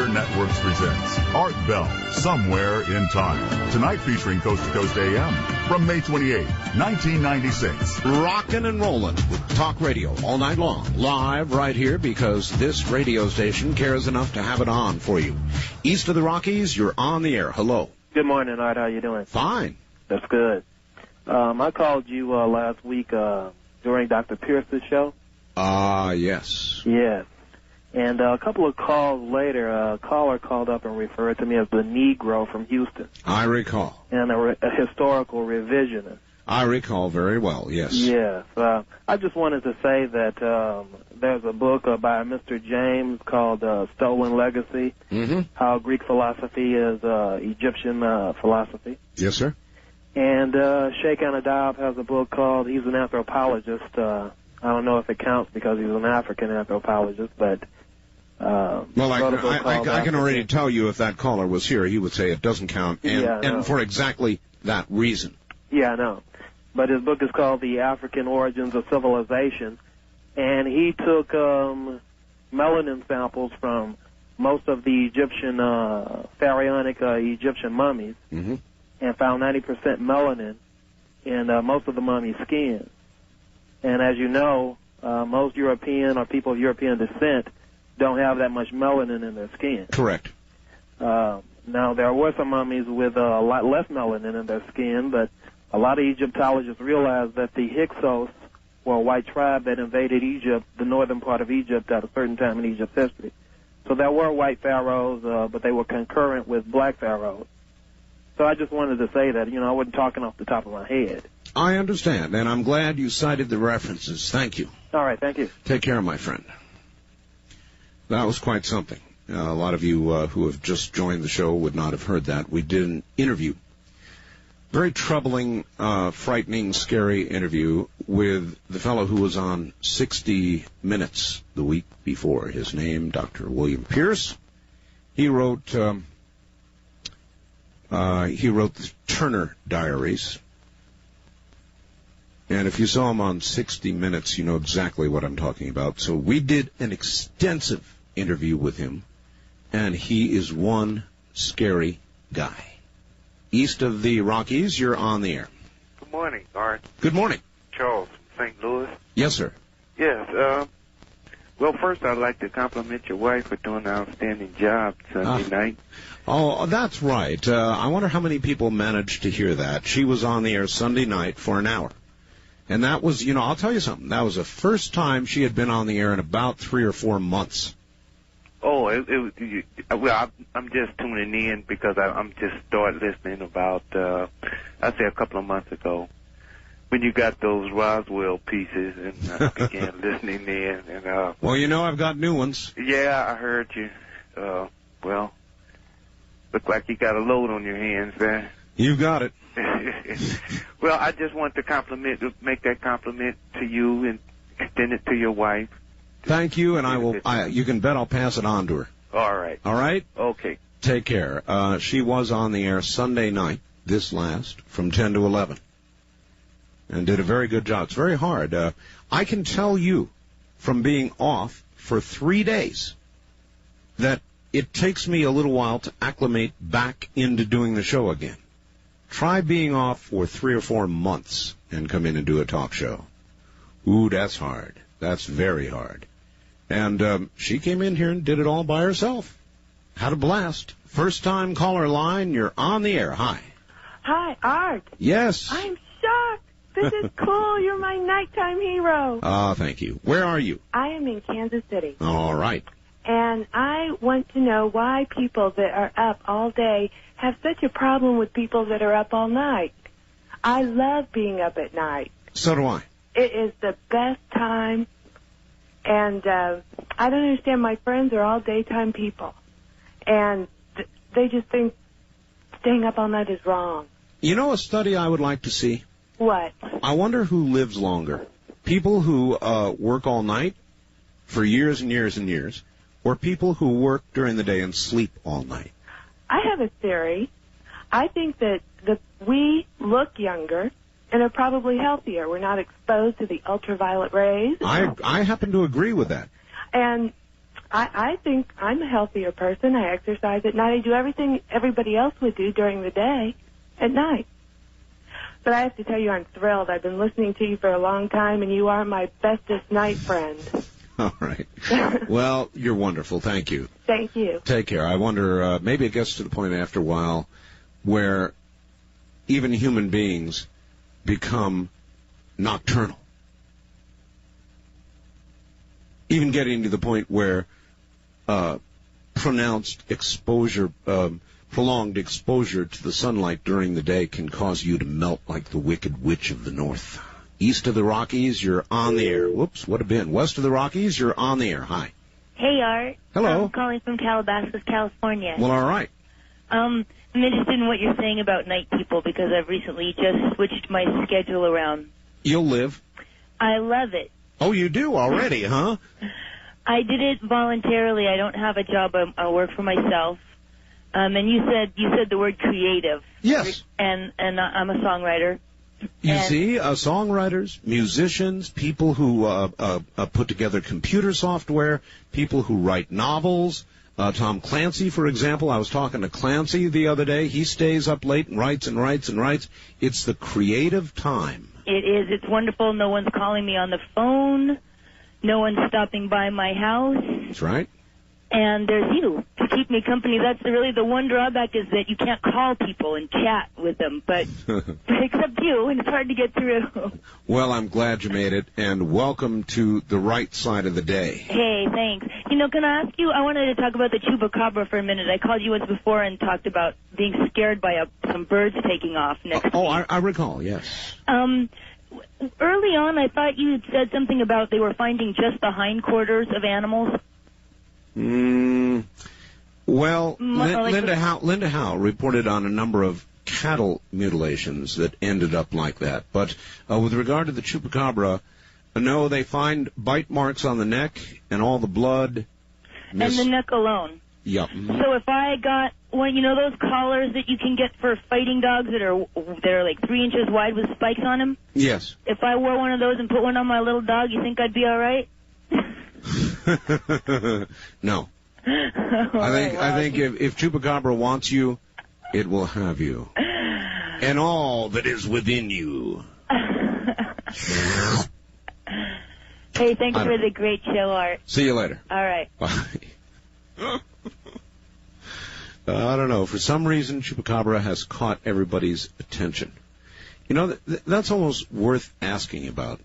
[SPEAKER 3] Media Networks presents Art Bell, Somewhere in Time. Tonight featuring Coast to Coast AM from May 28, 1996.
[SPEAKER 2] Rockin' and rollin' with talk radio all night long, live right here because this radio station cares enough to have it on for you. East of the Rockies, you're on the air. Hello.
[SPEAKER 8] Good morning, Art. How you doing?
[SPEAKER 2] Fine.
[SPEAKER 8] That's good. I called you last week during Dr. Pierce's show.
[SPEAKER 2] Yes.
[SPEAKER 8] Yes. And a couple of calls later, a caller called up and referred to me as the Negro from Houston.
[SPEAKER 2] I recall.
[SPEAKER 8] And a historical revisionist.
[SPEAKER 2] I recall very well, yes.
[SPEAKER 8] Yes. I just wanted to say that there's a book by Mr. James called Stolen Legacy, How Greek Philosophy is Egyptian Philosophy.
[SPEAKER 2] Yes, sir.
[SPEAKER 8] And Sheikh Anadab has a book called, he's an anthropologist. I don't know if it counts because he's an African anthropologist, but...
[SPEAKER 2] well, I can already tell you if that caller was here, he would say it doesn't count, and for exactly that reason.
[SPEAKER 8] Yeah, I know. But his book is called The African Origins of Civilization, and he took melanin samples from most of the Egyptian, pharaonic Egyptian mummies, and found 90% melanin in most of the mummies' skin. And as you know, most European or people of European descent don't have that much melanin in their skin.
[SPEAKER 2] Correct.
[SPEAKER 8] Now, there were some mummies with a lot less melanin in their skin, but a lot of Egyptologists realized that the Hyksos were a white tribe that invaded Egypt, the northern part of Egypt, at a certain time in Egypt's history. So there were white pharaohs, but they were concurrent with black pharaohs. So I just wanted to say that, I wasn't talking off the top of my head.
[SPEAKER 2] I understand, and I'm glad you cited the references. Thank you.
[SPEAKER 8] All right, thank you.
[SPEAKER 2] Take care, my friend. That was quite something. A lot of you who have just joined the show would not have heard that. We did an interview, very troubling, frightening, scary interview with the fellow who was on 60 Minutes the week before. His name, Dr. William Pierce. He wrote the Turner Diaries. And if you saw him on 60 Minutes, you know exactly what I'm talking about. So we did an extensive interview with him, and he is one scary guy. East of the Rockies, you're on the air.
[SPEAKER 13] Good morning, Art.
[SPEAKER 2] Good morning.
[SPEAKER 13] Charles from St. Louis.
[SPEAKER 2] Yes, sir.
[SPEAKER 13] Yes. Well, first I'd like to compliment your wife for doing an outstanding job Sunday night.
[SPEAKER 2] Oh, that's right. I wonder how many people managed to hear that. She was on the air Sunday night for an hour. And that was, I'll tell you something. That was the first time she had been on the air in about 3 or 4 months.
[SPEAKER 13] Oh, I'm just tuning in because I'm just started listening about, I'd say a couple of months ago, when you got those Roswell pieces, and I began listening in. And
[SPEAKER 2] well, I've got new ones.
[SPEAKER 13] Yeah, I heard you. Well, look like you got a load on your hands there.
[SPEAKER 2] You got it.
[SPEAKER 13] Well, I just want to make that compliment to you and extend it to your wife.
[SPEAKER 2] Thank you, and you can bet I'll pass it on to her.
[SPEAKER 13] All right.
[SPEAKER 2] All right?
[SPEAKER 13] Okay.
[SPEAKER 2] Take care. She was on the air Sunday night, this last, from 10 to 11, and did a very good job. It's very hard. I can tell you from being off for 3 days that it takes me a little while to acclimate back into doing the show again. Try being off for 3 or 4 months and come in and do a talk show. Ooh, that's hard. That's very hard. And she came in here and did it all by herself. Had a blast. First time caller line, you're on the air. Hi.
[SPEAKER 14] Hi, Art.
[SPEAKER 2] Yes.
[SPEAKER 14] I'm shocked. This is cool. You're my nighttime hero.
[SPEAKER 2] Thank you. Where are you?
[SPEAKER 14] I am in Kansas City.
[SPEAKER 2] All right.
[SPEAKER 14] And I want to know why people that are up all day have such a problem with people that are up all night. I love being up at night.
[SPEAKER 2] So do I.
[SPEAKER 14] It is the best time. And I don't understand. My friends are all daytime people. And they just think staying up all night is wrong.
[SPEAKER 2] A study I would like to see?
[SPEAKER 14] What?
[SPEAKER 2] I wonder who lives longer. People who work all night for years and years and years, or people who work during the day and sleep all night.
[SPEAKER 14] I have a theory. I think that we look younger and are probably healthier. We're not exposed to the ultraviolet rays.
[SPEAKER 2] I happen to agree with that.
[SPEAKER 14] And I think I'm a healthier person. I exercise at night. I do everything everybody else would do during the day at night. But I have to tell you, I'm thrilled. I've been listening to you for a long time, and you are my bestest night friend.
[SPEAKER 2] All right. Well, you're wonderful. Thank you.
[SPEAKER 14] Thank you.
[SPEAKER 2] Take care. I wonder, maybe it gets to the point after a while where even human beings become nocturnal. Even getting to the point where prolonged exposure to the sunlight during the day can cause you to melt like the Wicked Witch of the North. East of the Rockies, you're on the air. Whoops, what a bin. West of the Rockies, you're on the air. Hi.
[SPEAKER 15] Hey, Art.
[SPEAKER 2] Hello.
[SPEAKER 15] I'm calling from Calabasas, California.
[SPEAKER 2] Well, all right.
[SPEAKER 15] I'm interested in what you're saying about night people because I've recently just switched my schedule around.
[SPEAKER 2] You'll live.
[SPEAKER 15] I love it.
[SPEAKER 2] Oh, you do already, huh?
[SPEAKER 15] I did it voluntarily. I don't have a job. I work for myself. And you said the word creative.
[SPEAKER 2] Yes.
[SPEAKER 15] And I'm a songwriter.
[SPEAKER 2] You see, songwriters, musicians, people who put together computer software, people who write novels. Tom Clancy, for example, I was talking to Clancy the other day. He stays up late and writes and writes and writes. It's the creative time.
[SPEAKER 15] It is. It's wonderful. No one's calling me on the phone. No one's stopping by my house.
[SPEAKER 2] That's right.
[SPEAKER 15] And there's you to keep me company. That's really the one drawback is that you can't call people and chat with them, but except you, and it's hard to get through.
[SPEAKER 2] Well, I'm glad you made it, and welcome to the right side of the day.
[SPEAKER 15] Hey, thanks. Can I ask you, I wanted to talk about the Chupacabra for a minute. I called you once before and talked about being scared by some birds taking off next
[SPEAKER 2] Oh, I recall, yes.
[SPEAKER 15] Early on, I thought you had said something about they were finding just the hindquarters of animals.
[SPEAKER 2] Well, Linda Howe reported on a number of cattle mutilations that ended up like that. But with regard to the Chupacabra, no, they find bite marks on the neck and all the blood.
[SPEAKER 15] And the neck alone.
[SPEAKER 2] Yep.
[SPEAKER 15] So if I got one, those collars that you can get for fighting dogs that are like 3 inches wide with spikes on them?
[SPEAKER 2] Yes.
[SPEAKER 15] If I wore one of those and put one on my little dog, you think I'd be all right?
[SPEAKER 2] No. I think if Chupacabra wants you, it will have you. And all that is within you.
[SPEAKER 15] Hey, thanks for the great show, Art.
[SPEAKER 2] See you later.
[SPEAKER 15] All right.
[SPEAKER 2] Bye. I don't know. For some reason, Chupacabra has caught everybody's attention. That's almost worth asking about.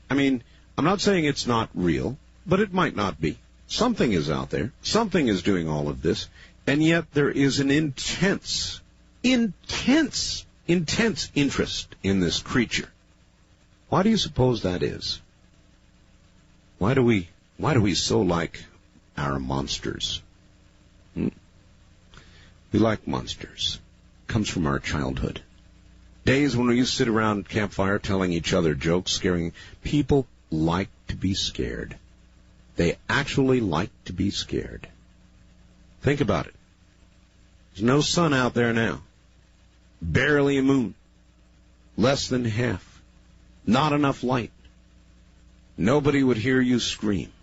[SPEAKER 2] I mean, I'm not saying it's not real, but it might not be. Something is out there. Something is doing all of this. And yet there is an intense interest in this creature. Why do you suppose that is? Why do we so like our monsters? We like monsters. It comes from our childhood. Days when we used to sit around campfire telling each other jokes, scaring people like to be scared. They actually like to be scared. Think about it. There's no sun out there now. Barely a moon. Less than half. Not enough light. Nobody would hear you scream.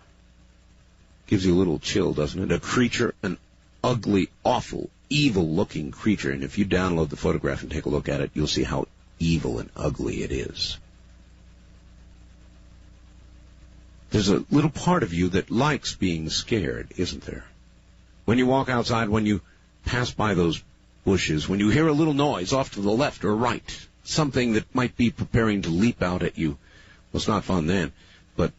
[SPEAKER 2] Gives you a little chill, doesn't it? A creature, an ugly, awful, evil-looking creature. And if you download the photograph and take a look at it, you'll see how evil and ugly it is. There's a little part of you that likes being scared, isn't there? When you walk outside, when you pass by those bushes, when you hear a little noise off to the left or right, something that might be preparing to leap out at you. Well, it's not fun then, but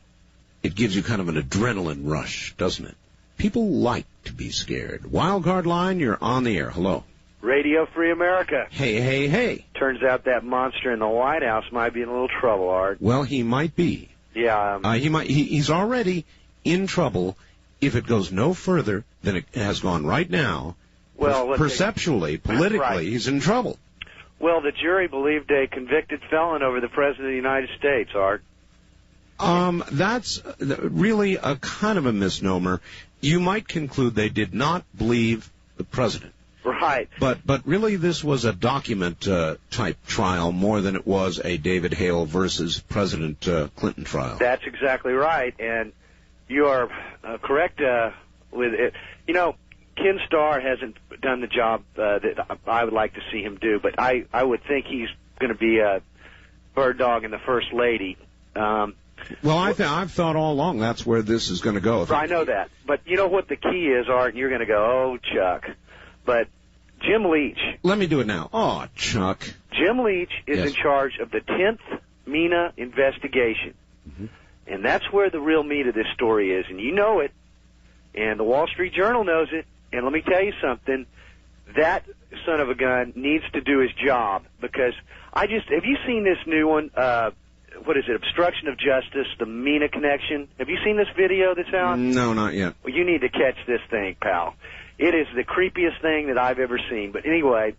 [SPEAKER 2] it gives you kind of an adrenaline rush, doesn't it? People like to be scared. Wildcard line, you're on the air. Hello.
[SPEAKER 16] Radio Free America.
[SPEAKER 2] Hey, hey, hey.
[SPEAKER 16] Turns out that monster in the White House might be in a little trouble, Art.
[SPEAKER 2] Well, he might be.
[SPEAKER 16] Yeah.
[SPEAKER 2] He's already in trouble if it goes no further than it has gone right now.
[SPEAKER 16] Well,
[SPEAKER 2] perceptually, politically,
[SPEAKER 16] right.
[SPEAKER 2] He's in trouble.
[SPEAKER 16] Well, the jury believed a convicted felon over the President of the United States, Art.
[SPEAKER 2] That's really a kind of a misnomer. You might conclude they did not believe the President.
[SPEAKER 16] Right.
[SPEAKER 2] But really this was a document type trial more than it was a David Hale versus President Clinton trial.
[SPEAKER 16] That's exactly right. And, You are correct with it. You know, Ken Starr hasn't done the job that I would like to see him do, but I would think he's going to be a bird dog and the First Lady.
[SPEAKER 2] Well, I've thought all along that's where this is going to go.
[SPEAKER 16] I know that. But you know what the key is, Art? You're going to go, oh, Chuck. But Jim Leach.
[SPEAKER 2] Let me do it now. Oh, Chuck.
[SPEAKER 16] Jim Leach is in charge of the 10th MENA investigation.
[SPEAKER 2] Mm-hmm.
[SPEAKER 16] And that's where the real meat of this story is. And you know it. And the Wall Street Journal knows it. And let me tell you something. That son of a gun needs to do his job. Because have you seen this new one? What is it? Obstruction of Justice, the MENA connection. Have you seen this video that's out?
[SPEAKER 2] No, not yet.
[SPEAKER 16] Well, you need to catch this thing, pal. It is the creepiest thing that I've ever seen. But anyway,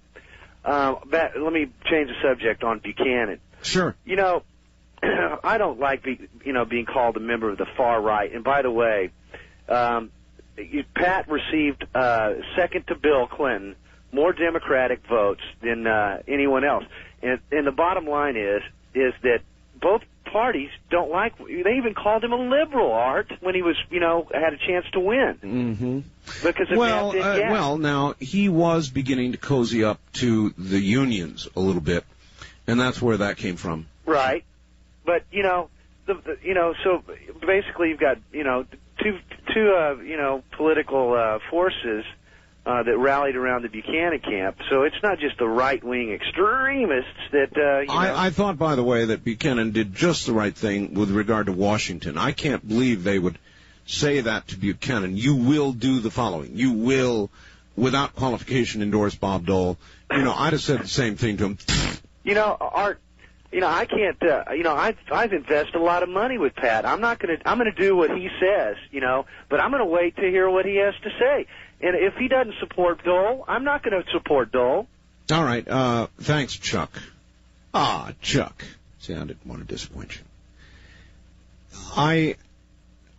[SPEAKER 16] let me change the subject on Buchanan.
[SPEAKER 2] Sure.
[SPEAKER 16] You know, I don't like being called a member of the far right. And by the way, Pat received second to Bill Clinton more Democratic votes than anyone else. And the bottom line is that both parties don't like. They even called him a liberal, Art, when he was, had a chance to win.
[SPEAKER 2] Mm-hmm.
[SPEAKER 16] Because of
[SPEAKER 2] well, now he was beginning to cozy up to the unions a little bit, and that's where that came from.
[SPEAKER 16] Right, but so basically you've got two political forces that rallied around the Buchanan camp. So it's not just the right-wing extremists that,
[SPEAKER 2] I thought, by the way, that Buchanan did just the right thing with regard to Washington. I can't believe they would say that to Buchanan. You will do the following. You will, without qualification, endorse Bob Dole. I'd have said the same thing to him.
[SPEAKER 16] Art, I can't, I've invested a lot of money with Pat. I'm going to do what he says, but I'm going to wait to hear what he has to say. And if he doesn't support Dole, I'm not going to support Dole.
[SPEAKER 2] All right. Thanks, Chuck. Chuck. See, I didn't want to disappoint you.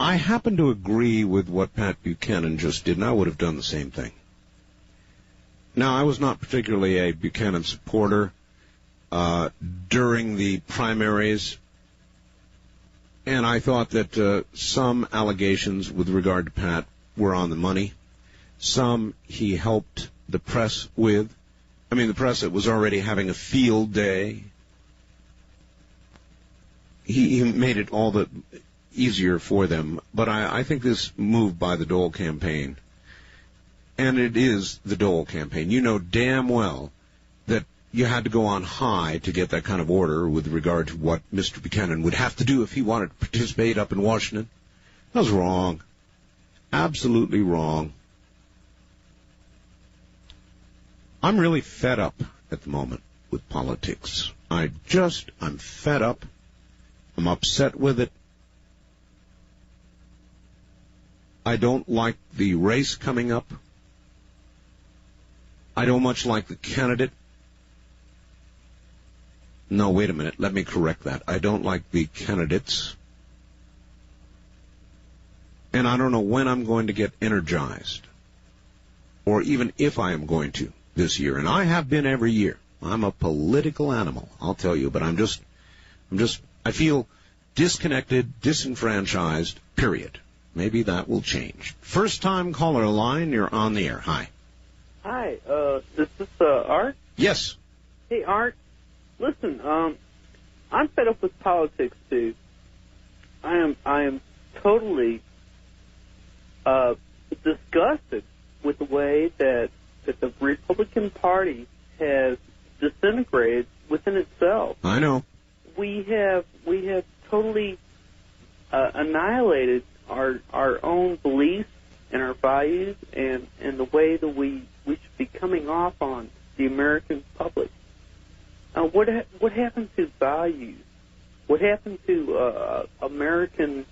[SPEAKER 2] I happen to agree with what Pat Buchanan just did, and I would have done the same thing. Now, I was not particularly a Buchanan supporter during the primaries, and I thought that some allegations with regard to Pat were on the money. Some he helped the press with. I mean, the press that was already having a field day. He made it all the easier for them. But I think this move by the Dole campaign, and it is the Dole campaign, you know damn well that you had to go on high to get that kind of order with regard to what Mr. Buchanan would have to do if he wanted to participate up in Washington. That was wrong. Absolutely wrong. I'm really fed up at the moment with politics. I'm fed up. I'm upset with it. I don't like the race coming up. I don't much like the candidate. No, wait a minute. Let me correct that. I don't like the candidates. And I don't know when I'm going to get energized, or even if I am going to this year. And I have been every year. I'm a political animal, I'll tell you, but I feel disconnected, disenfranchised, period. Maybe that will change. First time caller line, you're on the air. Hi.
[SPEAKER 17] Hi, is this Art?
[SPEAKER 2] Yes.
[SPEAKER 17] Hey, Art. Listen, I'm fed up with politics too. I am totally disgusted with the way that the Republican Party has disintegrated within itself.
[SPEAKER 2] I know.
[SPEAKER 17] We have totally annihilated our own beliefs and our values and the way that we should be coming off on the American public. What happened to values? What happened to American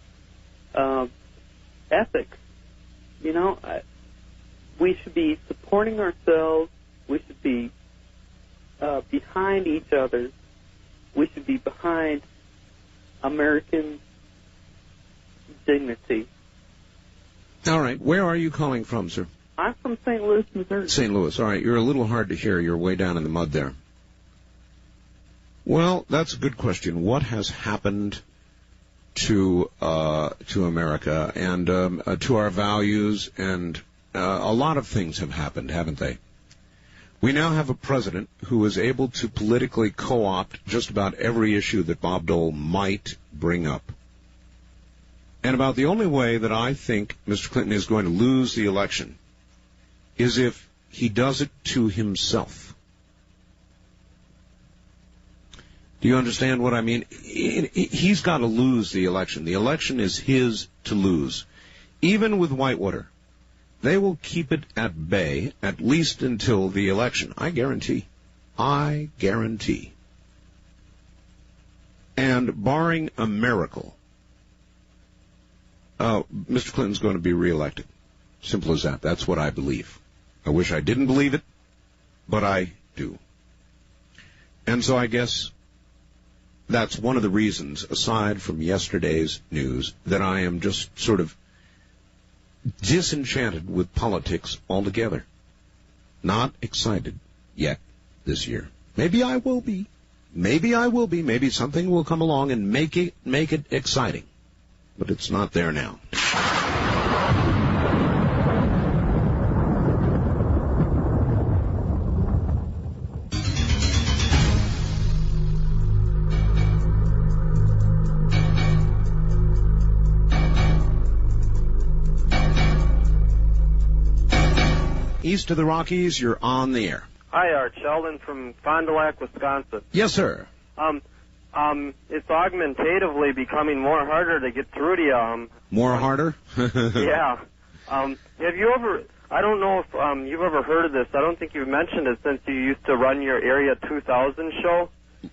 [SPEAKER 17] ethics? We should be supporting ourselves. We should be behind each other. We should be behind American dignity.
[SPEAKER 2] All right. Where are you calling from, sir?
[SPEAKER 17] I'm from St. Louis, Missouri.
[SPEAKER 2] St. Louis. All right. You're a little hard to hear. You're way down in the mud there. Well, that's a good question. What has happened to America and to our values, and a lot of things have happened, haven't they? We now have a president who is able to politically co-opt just about every issue that Bob Dole might bring up. And about the only way that I think Mr. Clinton is going to lose the election is if he does it to himself. Do you understand what I mean? He's got to lose the election. The election is his to lose. Even with Whitewater, they will keep it at bay at least until the election. I guarantee. I guarantee. And barring a miracle, Mr. Clinton's going to be reelected. Simple as that. That's what I believe. I wish I didn't believe it, but I do. And so I guess that's one of the reasons, aside from yesterday's news, that I am just sort of disenchanted with politics altogether. Not excited yet this year. Maybe I will be. Maybe I will be. Maybe something will come along and make it exciting. But it's not there now. East of the Rockies, you're on the air.
[SPEAKER 18] Hi, Art. Sheldon from Fond du Lac, Wisconsin.
[SPEAKER 2] Yes, sir.
[SPEAKER 18] It's augmentatively becoming more harder to get through to you.
[SPEAKER 2] More harder?
[SPEAKER 18] Yeah. Have you ever, I don't know if you've ever heard of this. I don't think you've mentioned it since you used to run your Area 2000 show.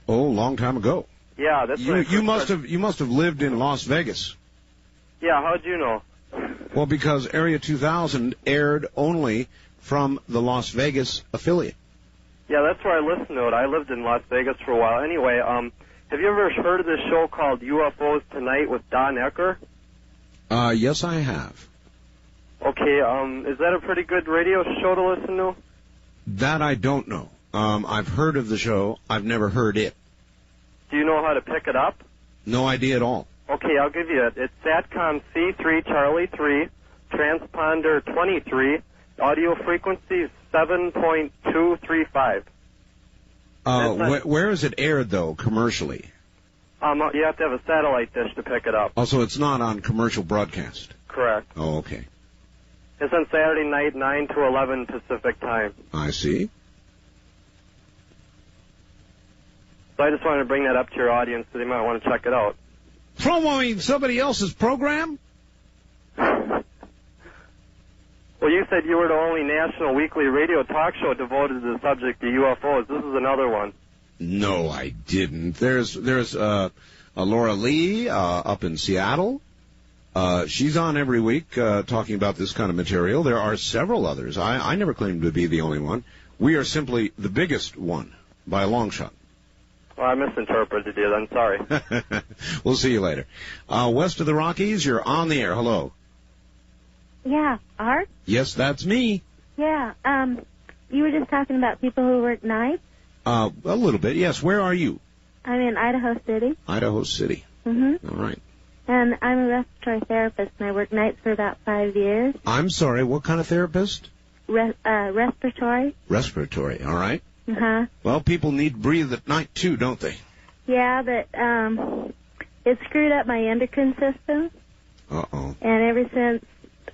[SPEAKER 2] Oh, long time ago.
[SPEAKER 18] Yeah, that's
[SPEAKER 2] you must have lived in Las Vegas.
[SPEAKER 18] Yeah, how'd you know?
[SPEAKER 2] Well, because Area 2000 aired only from the Las Vegas affiliate.
[SPEAKER 18] Yeah, that's where I listened to it. I lived in Las Vegas for a while. Anyway, have you ever heard of this show called UFOs Tonight with Don Ecker?
[SPEAKER 2] Yes, I have.
[SPEAKER 18] Okay, is that a pretty good radio show to listen to?
[SPEAKER 2] That I don't know. I've heard of the show. I've never heard it.
[SPEAKER 18] Do you know how to pick it up?
[SPEAKER 2] No idea at all.
[SPEAKER 18] Okay, I'll give you it. It's SATCOM C3 Charlie 3, transponder 23, audio frequency 7.235.
[SPEAKER 2] Where is it aired, though, commercially?
[SPEAKER 18] You have to have a satellite dish to pick it up.
[SPEAKER 2] Also, it's not on commercial broadcast.
[SPEAKER 18] Correct.
[SPEAKER 2] Oh, okay.
[SPEAKER 18] It's on Saturday night, 9 to 11 Pacific time.
[SPEAKER 2] I see.
[SPEAKER 18] So I just wanted to bring that up to your audience, so they might want to check it out.
[SPEAKER 2] Promoting somebody else's program?
[SPEAKER 18] Well, you said you were the only national weekly radio talk show devoted to the subject of UFOs. This is another one.
[SPEAKER 2] No, I didn't. There's Laura Lee up in Seattle. She's on every week talking about this kind of material. There are several others. I never claimed to be the only one. We are simply the biggest one by a long shot.
[SPEAKER 18] Well, I misinterpreted you. I'm sorry.
[SPEAKER 2] We'll see you later. West of the Rockies, you're on the air. Hello.
[SPEAKER 19] Yeah, Art?
[SPEAKER 2] Yes, that's me.
[SPEAKER 19] Yeah, you were just talking about people who work nights?
[SPEAKER 2] A little bit, yes. Where are you?
[SPEAKER 19] I'm in Idaho City.
[SPEAKER 2] Idaho City.
[SPEAKER 19] Mm-hmm.
[SPEAKER 2] All right.
[SPEAKER 19] And I'm a respiratory therapist, and I work nights for about 5 years.
[SPEAKER 2] I'm sorry, what kind of therapist?
[SPEAKER 19] Respiratory.
[SPEAKER 2] Respiratory, all right.
[SPEAKER 19] Uh-huh.
[SPEAKER 2] Well, people need to breathe at night, too, don't they?
[SPEAKER 19] Yeah, but it screwed up my endocrine system.
[SPEAKER 2] Uh-oh.
[SPEAKER 19] And ever since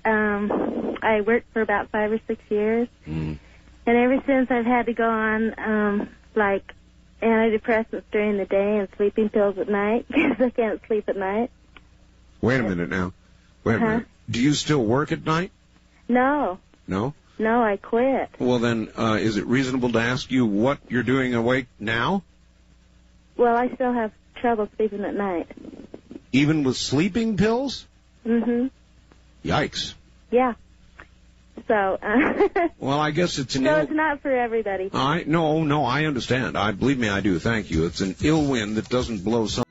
[SPEAKER 19] I worked for about 5 or 6 years, and ever since I've had to go on, like, antidepressants during the day and sleeping pills at night, because I can't sleep at night.
[SPEAKER 2] Wait a minute now. Wait a minute. Do you still work at night?
[SPEAKER 19] No.
[SPEAKER 2] No?
[SPEAKER 19] No, I quit.
[SPEAKER 2] Well, then, is it reasonable to ask you what you're doing awake now?
[SPEAKER 19] Well, I still have trouble sleeping at night.
[SPEAKER 2] Even with sleeping pills?
[SPEAKER 19] Mm-hmm.
[SPEAKER 2] Yikes.
[SPEAKER 19] Yeah. So,
[SPEAKER 2] well, I guess it's an
[SPEAKER 19] so it's not for everybody.
[SPEAKER 2] No, I understand. Believe me, I do. Thank you. It's an ill wind that doesn't blow some.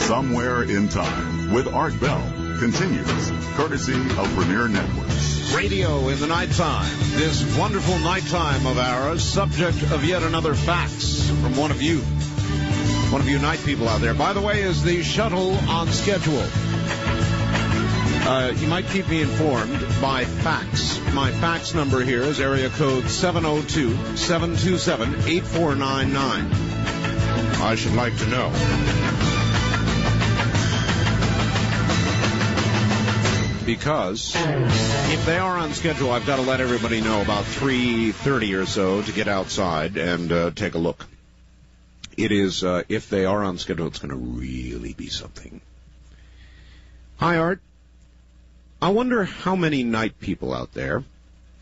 [SPEAKER 3] Somewhere in Time with Art Bell. continues, courtesy of Premier Networks.
[SPEAKER 2] Radio in the nighttime. This wonderful nighttime of ours, subject of yet another fax from one of you night people out there. By the way, is the shuttle on schedule? You might keep me informed by fax. My fax number here is area code 702-727-8499. I should like to know. Because if they are on schedule, I've got to let everybody know about 3:30 or so to get outside and take a look. It is, if they are on schedule, it's going to really be something. Hi, Art. I wonder how many night people out there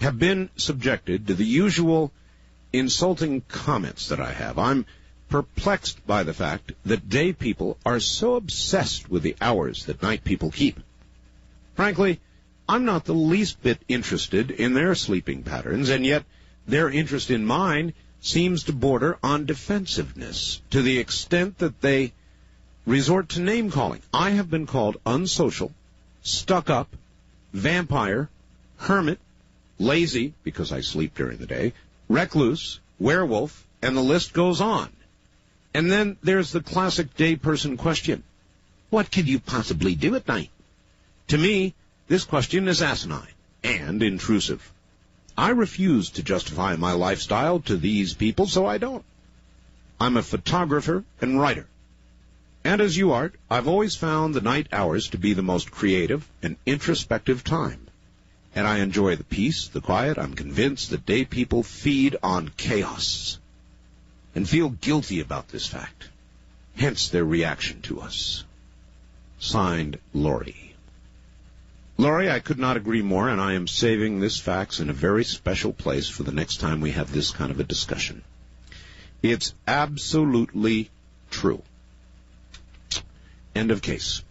[SPEAKER 2] have been subjected to the usual insulting comments that I have. I'm perplexed by the fact that day people are so obsessed with the hours that night people keep. Frankly, I'm not the least bit interested in their sleeping patterns, and yet their interest in mine seems to border on defensiveness to the extent that they resort to name-calling. I have been called unsocial, stuck-up, vampire, hermit, lazy, because I sleep during the day, recluse, werewolf, and the list goes on. And then there's the classic day person question. What can you possibly do at night? To me, this question is asinine and intrusive. I refuse to justify my lifestyle to these people, so I don't. I'm a photographer and writer. And as you are, I've always found the night hours to be the most creative and introspective time. And I enjoy the peace, the quiet. I'm convinced that day people feed on chaos and feel guilty about this fact. Hence their reaction to us. Signed, Lori. Lori, I could not agree more, and I am saving this fax in a very special place for the next time we have this kind of a discussion. It's absolutely true. End of case.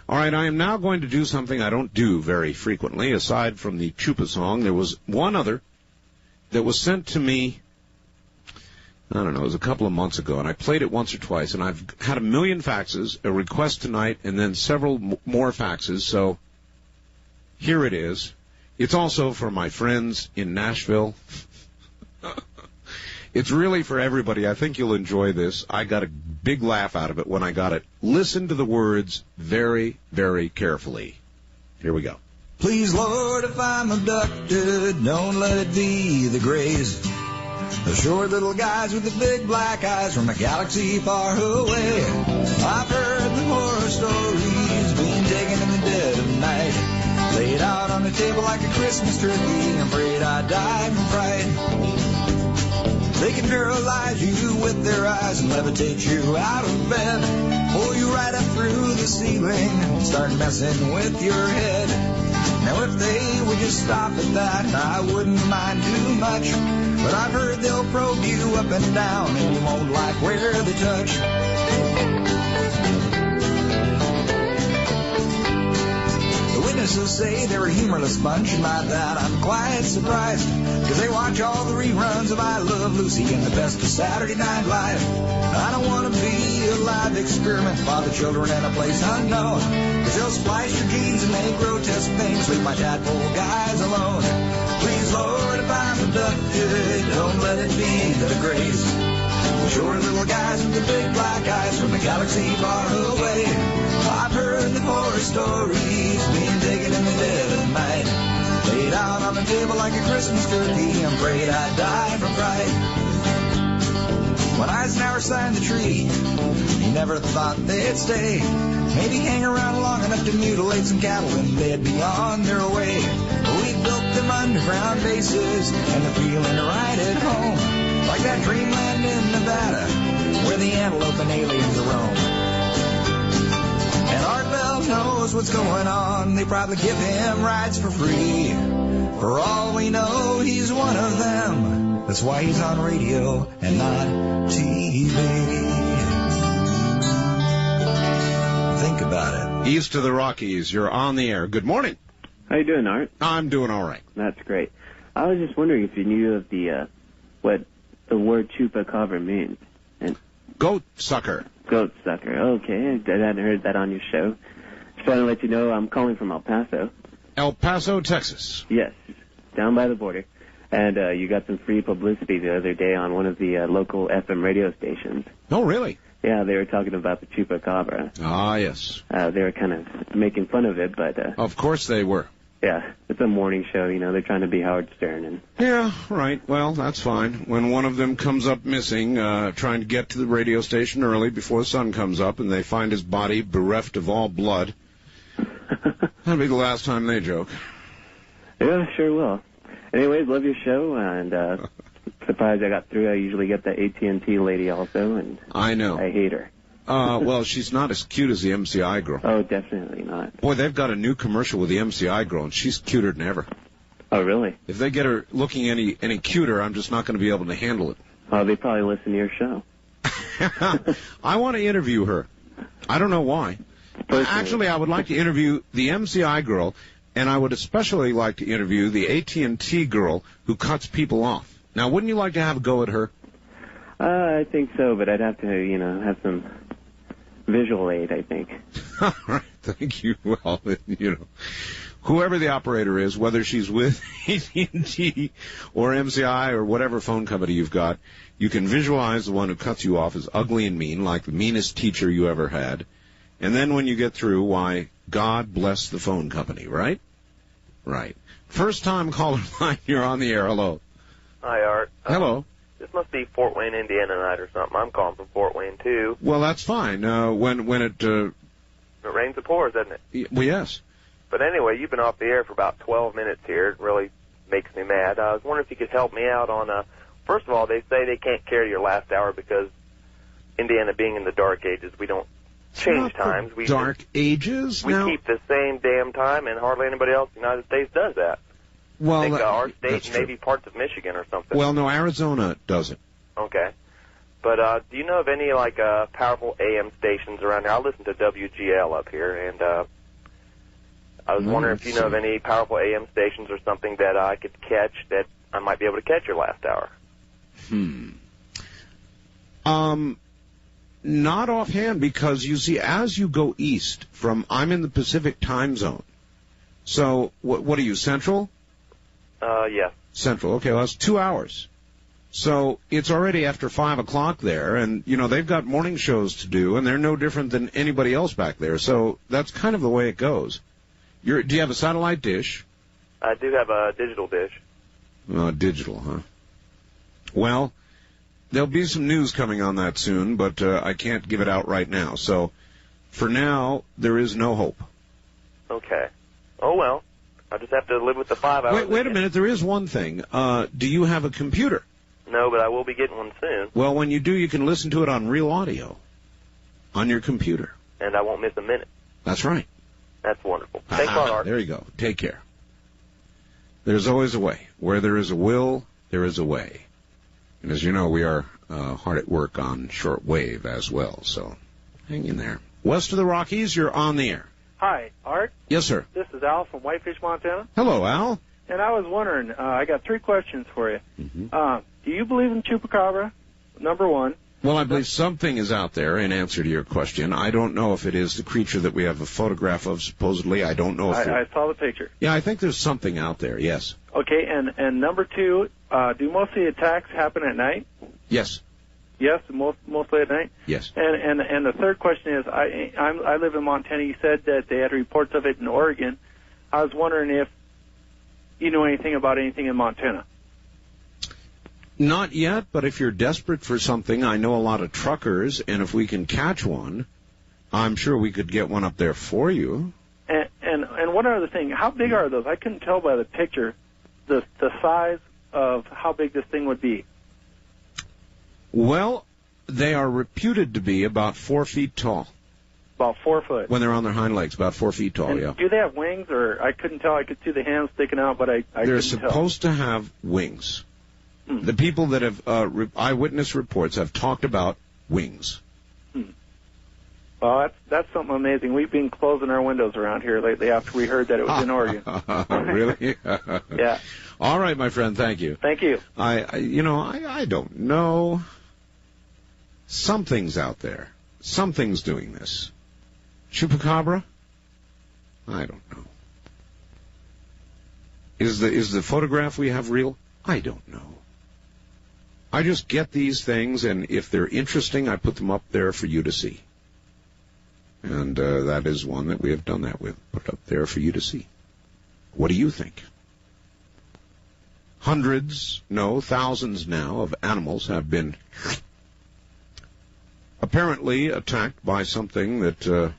[SPEAKER 2] All right, I am now going to do something I don't do very frequently. Aside from the Chupa song, there was one other that was sent to me, I don't know, it was a couple of months ago, and I played it once or twice, and I've had a million faxes, a request tonight, and then several more faxes, so here it is. It's also for my friends in Nashville. It's really for everybody. I think you'll enjoy this. I got a big laugh out of it when I got it. Listen to the words very, very carefully. Here we go.
[SPEAKER 20] Please, Lord, if I'm abducted, don't let it be the Greys. The short little guys with the big black eyes from a galaxy far away. I've heard the horror stories being taken in the dead of night. Laid out on the table like a Christmas turkey, I'm afraid I die from fright. They can paralyze you with their eyes and levitate you out of bed. Pull you right up through the ceiling and start messing with your head. Now if they would just stop at that, I wouldn't mind too much. But I've heard they'll probe you up and down and you won't like where they touch. Witnesses say they're a humorless bunch, and by that I'm quite surprised, because they watch all the reruns of I Love Lucy and the best of Saturday Night Live. I don't want to be a live experiment for the children in a place unknown, because they'll splice your genes and make grotesque things. Leave my tadpole guys alone. Please, Lord, if I'm abducted, don't let it be the Greys. The short little guys with the big black eyes from the galaxy far away. I've heard the horror stories being taken in the dead of night. Laid out on the table like a Christmas turkey, I'm afraid I'd die from fright. When Eisenhower signed the treaty, he never thought they'd stay. Maybe hang around long enough to mutilate some cattle and they'd be on their way. We built them underground bases and they're feeling right at home. Like that dreamland in Nevada, where the antelope and aliens roam. And Art Bell knows what's going on. They probably give him rides for free. For all we know, he's one of them. That's why he's on radio and not TV. Think about it.
[SPEAKER 2] East of the Rockies, you're on the air. Good morning.
[SPEAKER 21] How you doing, Art?
[SPEAKER 2] I'm doing all right.
[SPEAKER 21] That's great. I was just wondering if you knew of the what the word Chupacabra means. And
[SPEAKER 2] goat sucker.
[SPEAKER 21] Goat sucker. Okay, I hadn't heard that on your show. Just want to let you know I'm calling from El Paso.
[SPEAKER 2] El Paso, Texas.
[SPEAKER 21] Yes, down by the border. And you got some free publicity the other day on one of the local FM radio stations.
[SPEAKER 2] Oh, really?
[SPEAKER 21] Yeah, they were talking about the Chupacabra.
[SPEAKER 2] Ah, yes.
[SPEAKER 21] They were kind of making fun of it, but...
[SPEAKER 2] of course they were.
[SPEAKER 21] Yeah, it's a morning show, you know, they're trying to be Howard Stern. And
[SPEAKER 2] yeah, right. Well, that's fine. When one of them comes up missing, trying to get to the radio station early before the sun comes up, and they find his body bereft of all blood, that'll be the last time they joke.
[SPEAKER 21] Yeah, sure will. Anyways, love your show, and surprised I got through. I usually get the AT&T lady also, and
[SPEAKER 2] I know.
[SPEAKER 21] I hate her.
[SPEAKER 2] Well, she's not as cute as the MCI girl.
[SPEAKER 21] Oh, definitely not.
[SPEAKER 2] Boy, they've got a new commercial with the MCI girl, and she's cuter than ever.
[SPEAKER 21] Oh, really?
[SPEAKER 2] If they get her looking any cuter, I'm just not going to be able to handle it.
[SPEAKER 21] Oh, they probably listen to your show.
[SPEAKER 2] I want to interview her. I don't know why. Actually, I would like to interview the MCI girl, and I would especially like to interview the AT&T girl who cuts people off. Now, wouldn't you like to have a go at her?
[SPEAKER 21] I think so, but I'd have to, you know, have some visual aid, I think.
[SPEAKER 2] All right, thank you. Well, you know, whoever the operator is, whether she's with AT&T or MCI or whatever phone company you've got, you can visualize the one who cuts you off as ugly and mean, like the meanest teacher you ever had. And then when you get through, why, God bless the phone company, right? Right. First time caller line, you're on the air. Hello.
[SPEAKER 1] Hi, Art.
[SPEAKER 2] Hello.
[SPEAKER 1] This must be Fort Wayne, Indiana night or something. I'm calling from Fort Wayne, too.
[SPEAKER 2] Well, that's fine. When it...
[SPEAKER 1] It rains and pours, doesn't it?
[SPEAKER 2] Well, yes.
[SPEAKER 1] But anyway, you've been off the air for about 12 minutes here. It really makes me mad. I was wondering if you could help me out on... First of all, they say they can't carry your last hour because Indiana being in the dark ages, we don't change times. We
[SPEAKER 2] dark ages?
[SPEAKER 1] We keep the same damn time, and hardly anybody else in the United States does that.
[SPEAKER 2] Well,
[SPEAKER 1] I think our state and maybe parts of Michigan or something.
[SPEAKER 2] Well, no, Arizona does it.
[SPEAKER 1] Okay. But do you know of any, like, powerful AM stations around here? I listen to WGL up here, and I was wondering if you know of any powerful AM stations or something that I could catch that I might be able to catch your last hour.
[SPEAKER 2] Not offhand, because, you see, as you go east from... I'm in the Pacific time zone. So, what are you, Central?
[SPEAKER 1] Yeah.
[SPEAKER 2] Central. Okay, well, that's 2 hours. So it's already after 5 o'clock there, and, you know, they've got morning shows to do, and they're no different than anybody else back there. So that's kind of the way it goes. Do you have a satellite dish?
[SPEAKER 1] I do have a digital dish.
[SPEAKER 2] Digital, huh? Well, there'll be some news coming on that soon, but I can't give it out right now. So for now, there is no hope.
[SPEAKER 1] Okay. Oh, well. I'll just have to live with the 5 hours.
[SPEAKER 2] Wait a minute. There is one thing. Do you have a computer?
[SPEAKER 1] No, but I will be getting one soon.
[SPEAKER 2] Well, when you do, you can listen to it on real audio on your computer.
[SPEAKER 1] And I won't miss a minute.
[SPEAKER 2] That's right.
[SPEAKER 1] That's wonderful. Thanks a lot, Art.
[SPEAKER 2] There you go. Take care. There's always a way. Where there is a will, there is a way. And as you know, we are hard at work on shortwave as well, so hang in there. West of the Rockies, you're on the air.
[SPEAKER 4] Hi, Art.
[SPEAKER 2] Yes, sir.
[SPEAKER 4] This is Al from Whitefish, Montana.
[SPEAKER 2] Hello, Al.
[SPEAKER 4] And I was wondering, I got 3 questions for you. Do you believe in Chupacabra? Number 1.
[SPEAKER 2] Well, I believe something is out there in answer to your question. I don't know if it is the creature that we have a photograph of, supposedly. I don't know if
[SPEAKER 4] I saw the picture.
[SPEAKER 2] Yeah, I think there's something out there, yes.
[SPEAKER 4] Okay, and number 2, do most of the attacks happen at night?
[SPEAKER 2] Yes.
[SPEAKER 4] Yes, mostly at night?
[SPEAKER 2] Yes.
[SPEAKER 4] And the third question is, I live in Montana. You said that they had reports of it in Oregon. I was wondering if you know anything about anything in Montana.
[SPEAKER 2] Not yet, but if you're desperate for something, I know a lot of truckers, and if we can catch one, I'm sure we could get one up there for you.
[SPEAKER 4] And one other thing, how big are those? I couldn't tell by the picture the size of how big this thing would be.
[SPEAKER 2] Well, they are reputed to be about 4 feet tall.
[SPEAKER 4] About 4 foot.
[SPEAKER 2] When they're on their hind legs, about 4 feet tall,
[SPEAKER 4] and
[SPEAKER 2] yeah.
[SPEAKER 4] Do they have wings, or I couldn't tell? I could see the hands sticking out, but I couldn't tell.
[SPEAKER 2] They're supposed to have wings. The people that have eyewitness reports have talked about wings.
[SPEAKER 4] Well, that's something amazing. We've been closing our windows around here lately after we heard that it was in Oregon.
[SPEAKER 2] Really?
[SPEAKER 4] Yeah.
[SPEAKER 2] All right, my friend. Thank you.
[SPEAKER 4] Thank you.
[SPEAKER 2] I don't know. Something's out there. Something's doing this. Chupacabra? I don't know. Is the photograph we have real? I don't know. I just get these things, and if they're interesting, I put them up there for you to see. And that is one that we have done that with. Put up there for you to see. What do you think? Hundreds, no, thousands now of animals have been apparently attacked by something that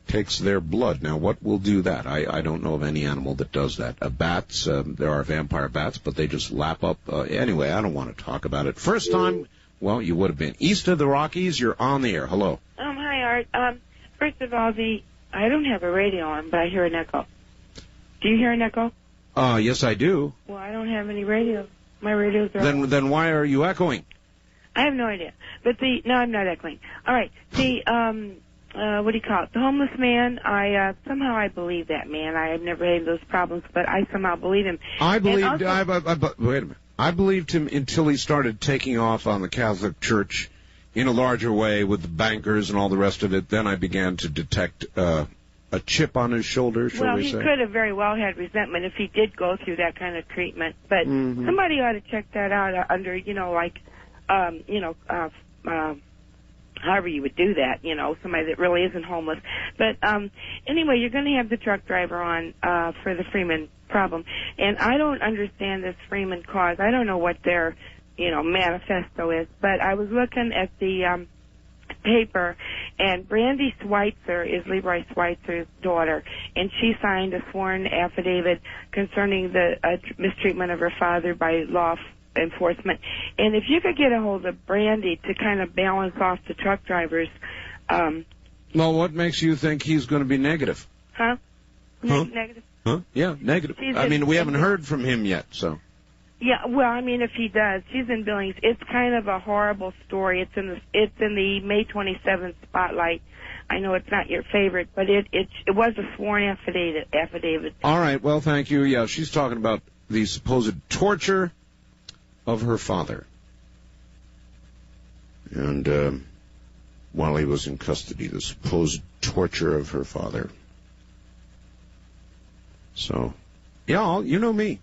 [SPEAKER 2] takes their blood. Now, what will do that? I don't know of any animal that does that. Bats, there are vampire bats, but they just lap up. Anyway, I don't want to talk about it. First time, well, you would have been. East of the Rockies, you're on the air. Hello.
[SPEAKER 5] Hi, Art. First of all, I don't have a radio on, but I hear an echo. Do you hear an echo?
[SPEAKER 2] Yes, I do.
[SPEAKER 5] Well, I don't have any radio. My radios are on.
[SPEAKER 2] Then why are you echoing?
[SPEAKER 5] I have no idea. But no, I'm not echoing. All right. What do you call it? The homeless man, somehow I believe that man. I have never had those problems, but I somehow believe him.
[SPEAKER 2] I believed, wait a minute. I believed him until he started taking off on the Catholic Church in a larger way with the bankers and all the rest of it. Then I began to detect a chip on his shoulder, shall we say.
[SPEAKER 5] Well, he could have very well had resentment if he did go through that kind of treatment. But somebody ought to check that out under, however you would do that, somebody that really isn't homeless. But anyway, you're going to have the truck driver on for the Freeman problem. And I don't understand this Freeman cause. I don't know what their, manifesto is. But I was looking at the paper, and Brandy Schweitzer is Leroy Schweitzer's daughter, and she signed a sworn affidavit concerning the mistreatment of her father by law enforcement. And if you could get a hold of Brandy to kind of balance off the truck drivers.
[SPEAKER 2] Well, what makes you think he's going to be negative?
[SPEAKER 5] Huh? Negative?
[SPEAKER 2] Huh? Yeah, negative. We haven't heard from him yet, so.
[SPEAKER 5] Yeah, well, if he does, she's in Billings. It's kind of a horrible story. It's in the May 27th spotlight. I know it's not your favorite, but it was a sworn affidavit. All
[SPEAKER 2] right, well, thank you. Yeah, she's talking about the supposed torture of her father. And while he was in custody, the supposed torture of her father. So, yeah, you know me.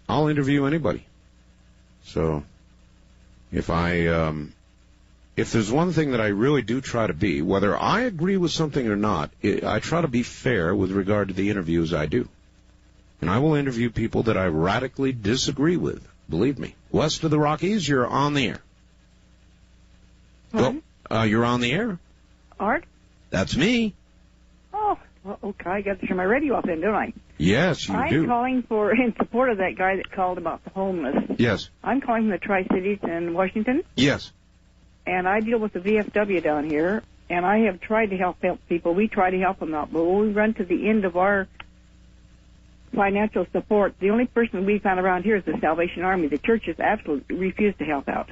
[SPEAKER 2] I'll interview anybody. So, if there's one thing that I really do try to be, whether I agree with something or not, I try to be fair with regard to the interviews I do. And I will interview people that I radically disagree with. Believe me. West of the Rockies, you're on the air. You're on the air.
[SPEAKER 7] Art?
[SPEAKER 2] That's me.
[SPEAKER 7] Oh, well, okay. I got to turn my radio off then, don't I?
[SPEAKER 2] Yes, you do.
[SPEAKER 7] I'm calling in support of that guy that called about the homeless.
[SPEAKER 2] Yes.
[SPEAKER 7] I'm calling from the Tri-Cities in Washington.
[SPEAKER 2] Yes.
[SPEAKER 7] And I deal with the VFW down here, and I have tried to help people. We try to help them out, but when we run to the end of our financial support, the only person we found around here is the Salvation Army. The churches absolutely refuse to help out.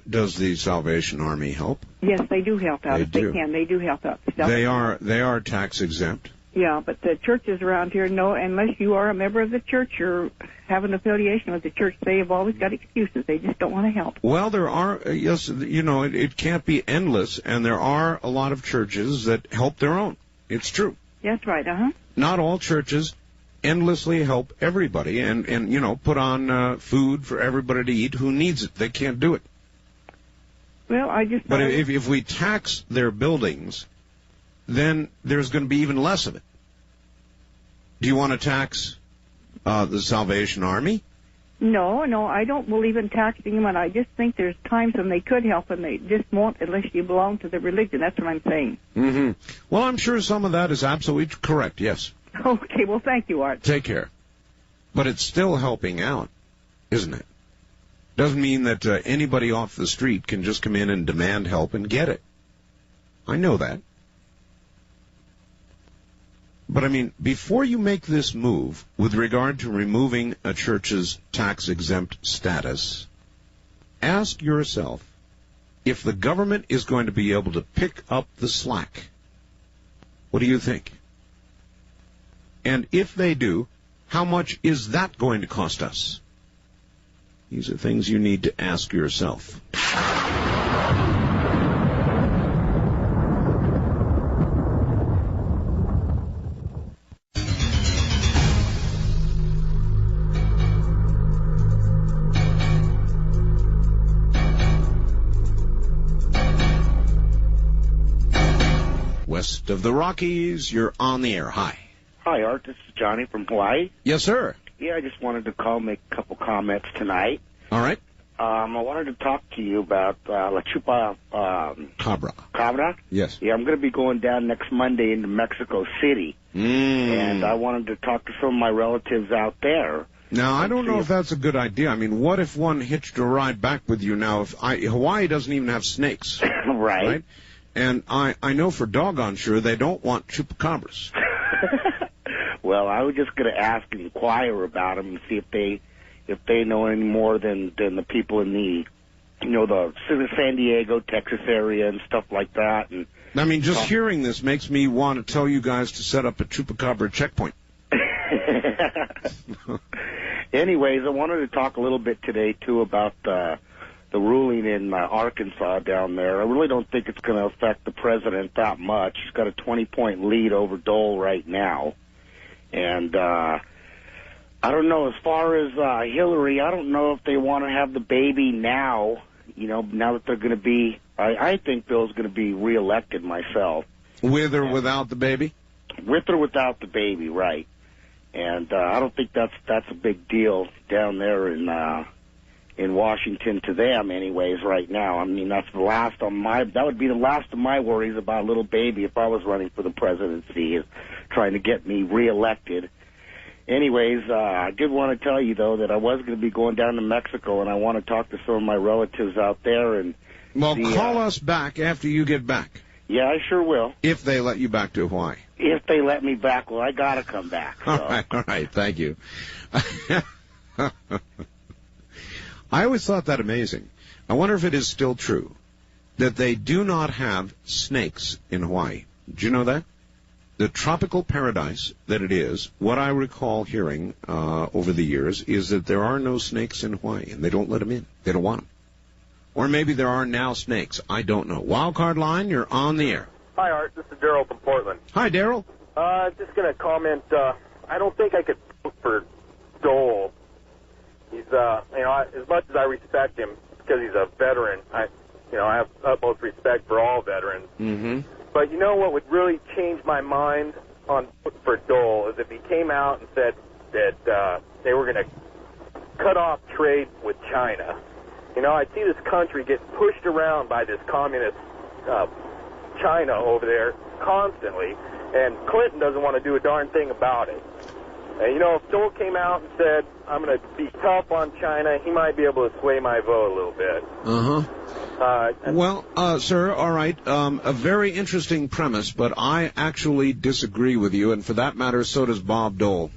[SPEAKER 2] Does the Salvation Army help?
[SPEAKER 7] Yes, they do help out. If they can, they do help out.
[SPEAKER 2] They are tax exempt.
[SPEAKER 7] Yeah, but the churches around here, no, unless you are a member of the church or have an affiliation with the church, they have always got excuses. They just don't want to help.
[SPEAKER 2] Well, there are, yes, it can't be endless, and there are a lot of churches that help their own. It's true.
[SPEAKER 7] That's right,
[SPEAKER 2] Not all churches endlessly help everybody and put on food for everybody to eat who needs it. They can't do it.
[SPEAKER 7] Well, I just...
[SPEAKER 2] But if we tax their buildings, then there's going to be even less of it. Do you want to tax the Salvation Army?
[SPEAKER 7] No, I don't believe in taxing them, and I just think there's times when they could help, and they just won't unless you belong to the religion. That's what I'm saying.
[SPEAKER 2] Mm-hmm. Well, I'm sure some of that is absolutely correct, yes.
[SPEAKER 7] Okay, well, thank you, Art.
[SPEAKER 2] Take care. But it's still helping out, isn't it? Doesn't mean that anybody off the street can just come in and demand help and get it. I know that. But, before you make this move with regard to removing a church's tax-exempt status, ask yourself if the government is going to be able to pick up the slack. What do you think? And if they do, how much is that going to cost us? These are things you need to ask yourself. west of the Rockies. You're on the air. Hi.
[SPEAKER 9] Hi, Art. This is Johnny from Hawaii.
[SPEAKER 2] Yes, sir.
[SPEAKER 9] Yeah, I just wanted to call, make a couple comments tonight.
[SPEAKER 2] All right.
[SPEAKER 9] I wanted to talk to you about La
[SPEAKER 2] Chupacabra.
[SPEAKER 9] Cabra?
[SPEAKER 2] Yes.
[SPEAKER 9] Yeah, I'm going to be going down next Monday into Mexico City. And I wanted to talk to some of my relatives out there.
[SPEAKER 2] Now, I don't know if that's a good idea. I mean, what if one hitched a ride back with you? Now, Hawaii doesn't even have snakes.
[SPEAKER 9] Right.
[SPEAKER 2] And I know for doggone sure they don't want chupacabras.
[SPEAKER 9] Well, I was just going to ask and inquire about them and see if they know any more than the people in the San Diego, Texas area and stuff like that. And
[SPEAKER 2] I mean, just hearing this makes me want to tell you guys to set up a chupacabra checkpoint.
[SPEAKER 9] Anyways, I wanted to talk a little bit today, too, about the ruling in Arkansas down there. I really don't think it's going to affect the president that much. He's got a 20-point lead over Dole right now. And I don't know, as far as Hillary, I don't know if they want to have the baby now, now that they're going to be, I think Bill's going to be reelected myself.
[SPEAKER 2] With or without the baby?
[SPEAKER 9] With or without the baby, right. And I don't think that's a big deal down there in Washington to them anyways right now. I mean, that would be the last of my worries about a little baby if I was running for the presidency, is trying to get me reelected. Anyways, I did want to tell you, though, that I was going to be going down to Mexico, and I want to talk to some of my relatives out there. And
[SPEAKER 2] call us back after you get back.
[SPEAKER 9] Yeah, I sure will.
[SPEAKER 2] If they let you back to Hawaii.
[SPEAKER 9] If they let me back, well, I got to come back. So.
[SPEAKER 2] All right, thank you. I always thought that amazing. I wonder if it is still true that they do not have snakes in Hawaii. Do you know that? The tropical paradise that it is, what I recall hearing over the years, is that there are no snakes in Hawaii, and they don't let them in. They don't want them. Or maybe there are now snakes. I don't know. Wildcard line, you're on the air.
[SPEAKER 10] Hi, Art. This is Daryl from Portland.
[SPEAKER 2] Hi, Daryl.
[SPEAKER 10] Just going to comment. I don't think I could vote for Dole. He's, as much as I respect him because he's a veteran, I have utmost respect for all veterans.
[SPEAKER 2] Mm-hmm.
[SPEAKER 10] But you know what would really change my mind on voting for Dole is if he came out and said that they were going to cut off trade with China. I see this country get pushed around by this communist China over there constantly, and Clinton doesn't want to do a darn thing about it. And, if Dole came out and said, I'm going to be tough on China, he might be able to sway my vote a little bit.
[SPEAKER 2] Well, sir, all right, a very interesting premise, but I actually disagree with you, and for that matter, so does Bob Dole.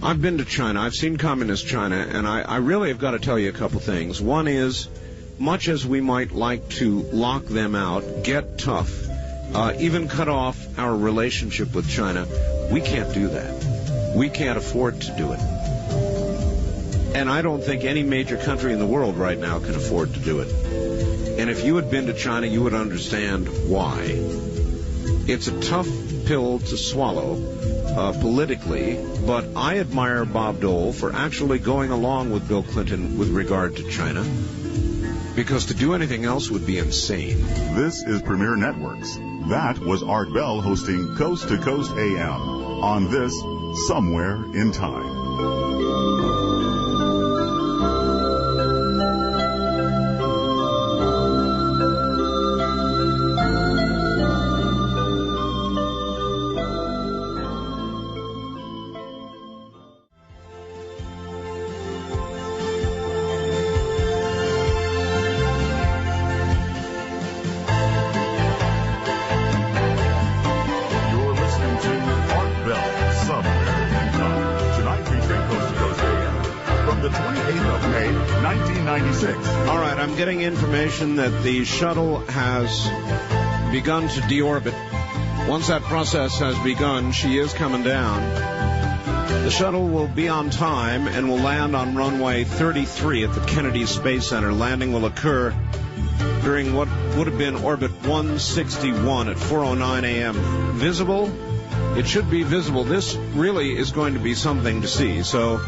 [SPEAKER 2] I've been to China. I've seen communist China, and I really have got to tell you a couple things. One is, much as we might like to lock them out, get tough, even cut off our relationship with China, we can't do that. We can't afford to do it. And I don't think any major country in the world right now can afford to do it. And if you had been to China, you would understand why. It's a tough pill to swallow politically, but I admire Bob Dole for actually going along with Bill Clinton with regard to China, because to do anything else would be insane.
[SPEAKER 3] This is Premier Networks. That was Art Bell hosting Coast to Coast AM on this Somewhere in Time.
[SPEAKER 2] That the shuttle has begun to deorbit. Once that process has begun, she is coming down. The shuttle will be on time and will land on runway 33 at the Kennedy Space Center. Landing will occur during what would have been orbit 161 at 4:09 a.m. Visible? It should be visible. This really is going to be something to see. So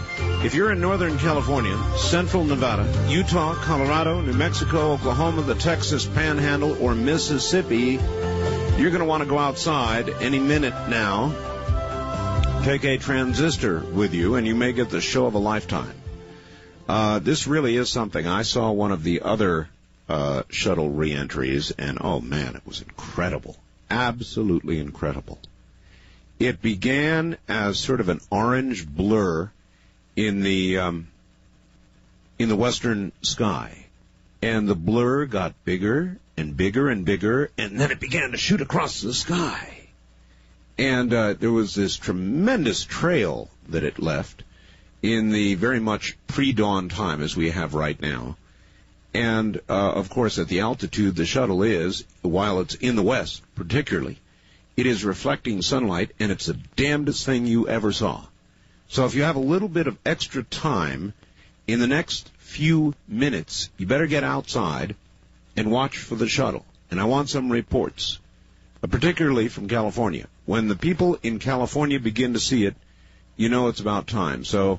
[SPEAKER 2] if you're in Northern California, Central Nevada, Utah, Colorado, New Mexico, Oklahoma, the Texas Panhandle, or Mississippi, You're going to want to go outside any minute now. Take a transistor with you, and you may get the show of a lifetime. This really is something. I saw one of the other shuttle reentries, and oh man, it was incredible. Absolutely incredible. It began as sort of an orange blur in the western sky, and the blur got bigger and bigger and bigger, and then it began to shoot across the sky. And there was this tremendous trail that it left in the very much pre-dawn time as we have right now. And, of course, at the altitude the shuttle is, while it's in the west particularly, it is reflecting sunlight, and it's the damnedest thing you ever saw. So if you have a little bit of extra time in the next few minutes, you better get outside and watch for the shuttle. And I want some reports, particularly from California. When the people in California begin to see it, you know it's about time. So,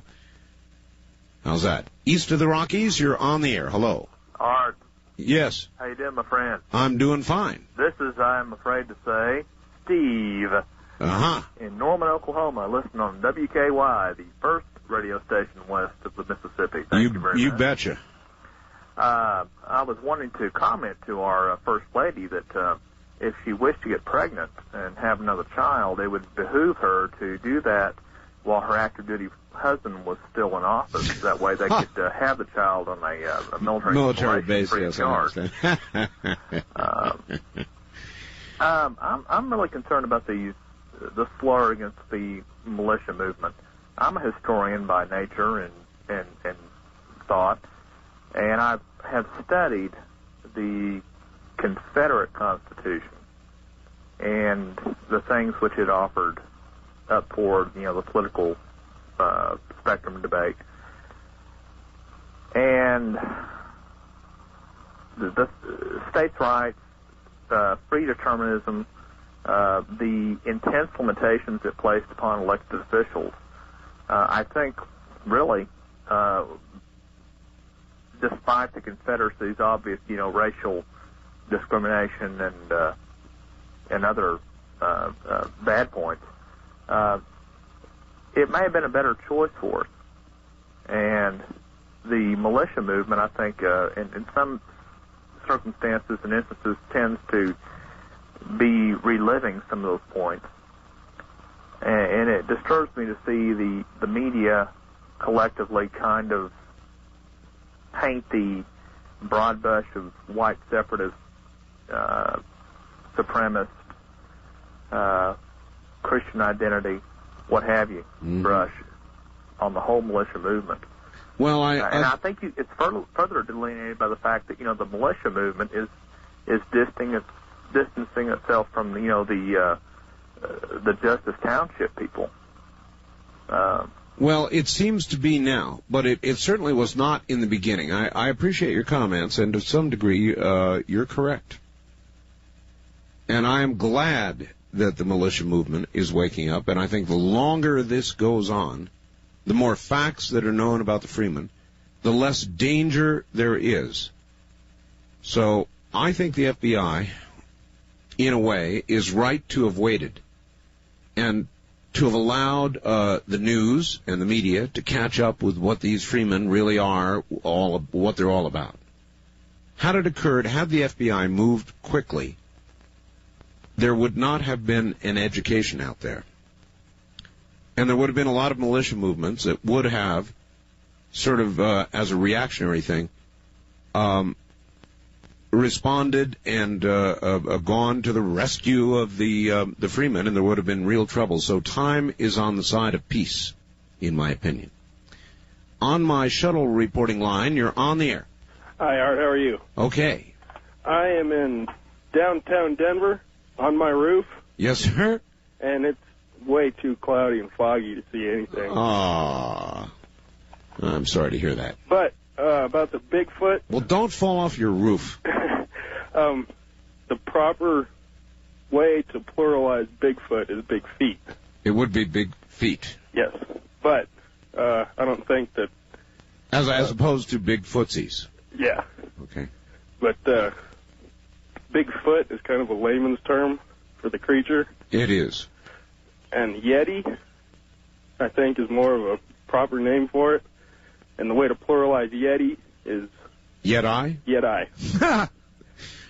[SPEAKER 2] how's that? East of the Rockies, you're on the air. Hello.
[SPEAKER 11] Art.
[SPEAKER 2] Yes.
[SPEAKER 11] How you doing, my friend?
[SPEAKER 2] I'm doing fine.
[SPEAKER 11] This is, I'm afraid to say, Steve.
[SPEAKER 2] Uh-huh.
[SPEAKER 11] In Norman, Oklahoma, listening on WKY, the first radio station west of the Mississippi. Thank you very much.
[SPEAKER 2] You betcha.
[SPEAKER 11] I was wanting to comment to our First Lady that if she wished to get pregnant and have another child, it would behoove her to do that while her active duty husband was still in office. That way they could have the child on a military
[SPEAKER 2] base.
[SPEAKER 11] Free
[SPEAKER 2] Yes,
[SPEAKER 11] charge.
[SPEAKER 2] I understand.
[SPEAKER 11] I'm really concerned about the slur against the militia movement. I'm a historian by nature and thought, and I have studied the Confederate Constitution and the things which it offered up toward, the political spectrum debate. And the states' rights, free determinism, the intense limitations it placed upon elected officials, I think really, despite the Confederacy's obvious, racial discrimination and other bad points, it may have been a better choice for us. And the militia movement, I think, in some circumstances and instances, tends to be reliving some of those points. And it disturbs me to see the media collectively kind of paint the broad brush of white separatist, supremacist, Christian identity, what have you, brush on the whole militia movement.
[SPEAKER 2] Well,
[SPEAKER 11] I think it's further delineated by the fact that the militia movement is distancing itself from the Justice Township people.
[SPEAKER 2] Well, it seems to be now, but it certainly was not in the beginning. I appreciate your comments, and to some degree, you're correct. And I am glad that the militia movement is waking up, and I think the longer this goes on, the more facts that are known about the Freemen, the less danger there is. So I think the FBI, in a way, is right to have waited and to have allowed the news and the media to catch up with what these Freemen really are, what they're all about. Had it occurred, had the FBI moved quickly, there would not have been an education out there. And there would have been a lot of militia movements that would have, sort of as a reactionary thing, responded and gone to the rescue of the Freemen, and there would have been real trouble. So time is on the side of peace, in my opinion. On my shuttle reporting line, you're on the air.
[SPEAKER 22] Hi, Art. How are you?
[SPEAKER 2] Okay.
[SPEAKER 22] I am in downtown Denver on my roof.
[SPEAKER 2] Yes, sir?
[SPEAKER 22] And it's way too cloudy and foggy to see anything.
[SPEAKER 2] Ah, I'm sorry to hear that.
[SPEAKER 22] But about the Bigfoot.
[SPEAKER 2] Well, don't fall off your roof.
[SPEAKER 22] The proper way to pluralize Bigfoot is big feet.
[SPEAKER 2] It would be big feet.
[SPEAKER 22] Yes, but I don't think that.
[SPEAKER 2] As opposed to big footsies.
[SPEAKER 22] Yeah.
[SPEAKER 2] Okay.
[SPEAKER 22] But Bigfoot is kind of a layman's term for the creature.
[SPEAKER 2] It is.
[SPEAKER 22] And Yeti, I think, is more of a proper name for it. And the way to pluralize Yeti is...
[SPEAKER 2] Yeti?
[SPEAKER 22] Yeti.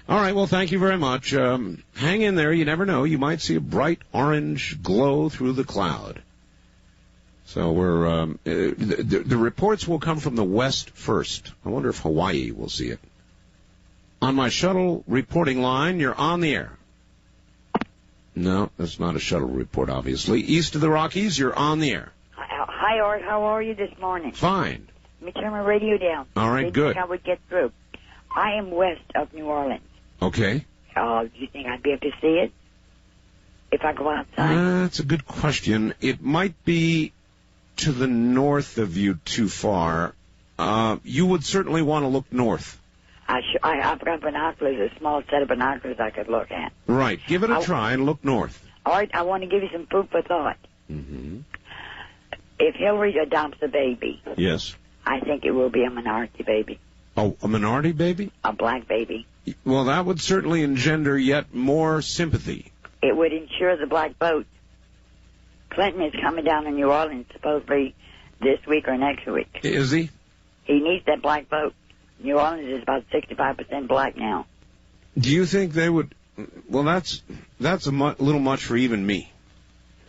[SPEAKER 2] All right, well, thank you very much. Hang in there. You never know. You might see a bright orange glow through the cloud. So we're the reports will come from the west first. I wonder if Hawaii will see it. On my shuttle reporting line, you're on the air. No, that's not a shuttle report, obviously. East of the Rockies, you're on the air.
[SPEAKER 6] Hi, Art. How are you this morning?
[SPEAKER 2] Fine.
[SPEAKER 6] Let me turn my radio down.
[SPEAKER 2] All right,
[SPEAKER 6] Didn't
[SPEAKER 2] good.
[SPEAKER 6] think I would get through. I am west of New Orleans.
[SPEAKER 2] Okay.
[SPEAKER 6] Do you think I'd be able to see it if I go outside?
[SPEAKER 2] That's a good question. It might be to the north of you too far. You would certainly want to look north.
[SPEAKER 6] I've got binoculars, a small set of binoculars I could look at.
[SPEAKER 2] Right. Give it a try and look north.
[SPEAKER 6] All right, I want to give you some food for thought.
[SPEAKER 2] Mm-hmm.
[SPEAKER 6] If Hillary adopts a baby,
[SPEAKER 2] Yes.
[SPEAKER 6] I think it will be a minority baby,
[SPEAKER 2] Oh, a minority baby?
[SPEAKER 6] a black baby.
[SPEAKER 2] Well, that would certainly engender yet more sympathy.
[SPEAKER 6] It would ensure the black vote. Clinton is coming down to New Orleans supposedly this week or next week.
[SPEAKER 2] Is he?
[SPEAKER 6] He needs that black vote. New Orleans is about 65% black now.
[SPEAKER 2] Do you think they would... Well, that's a little much for even me.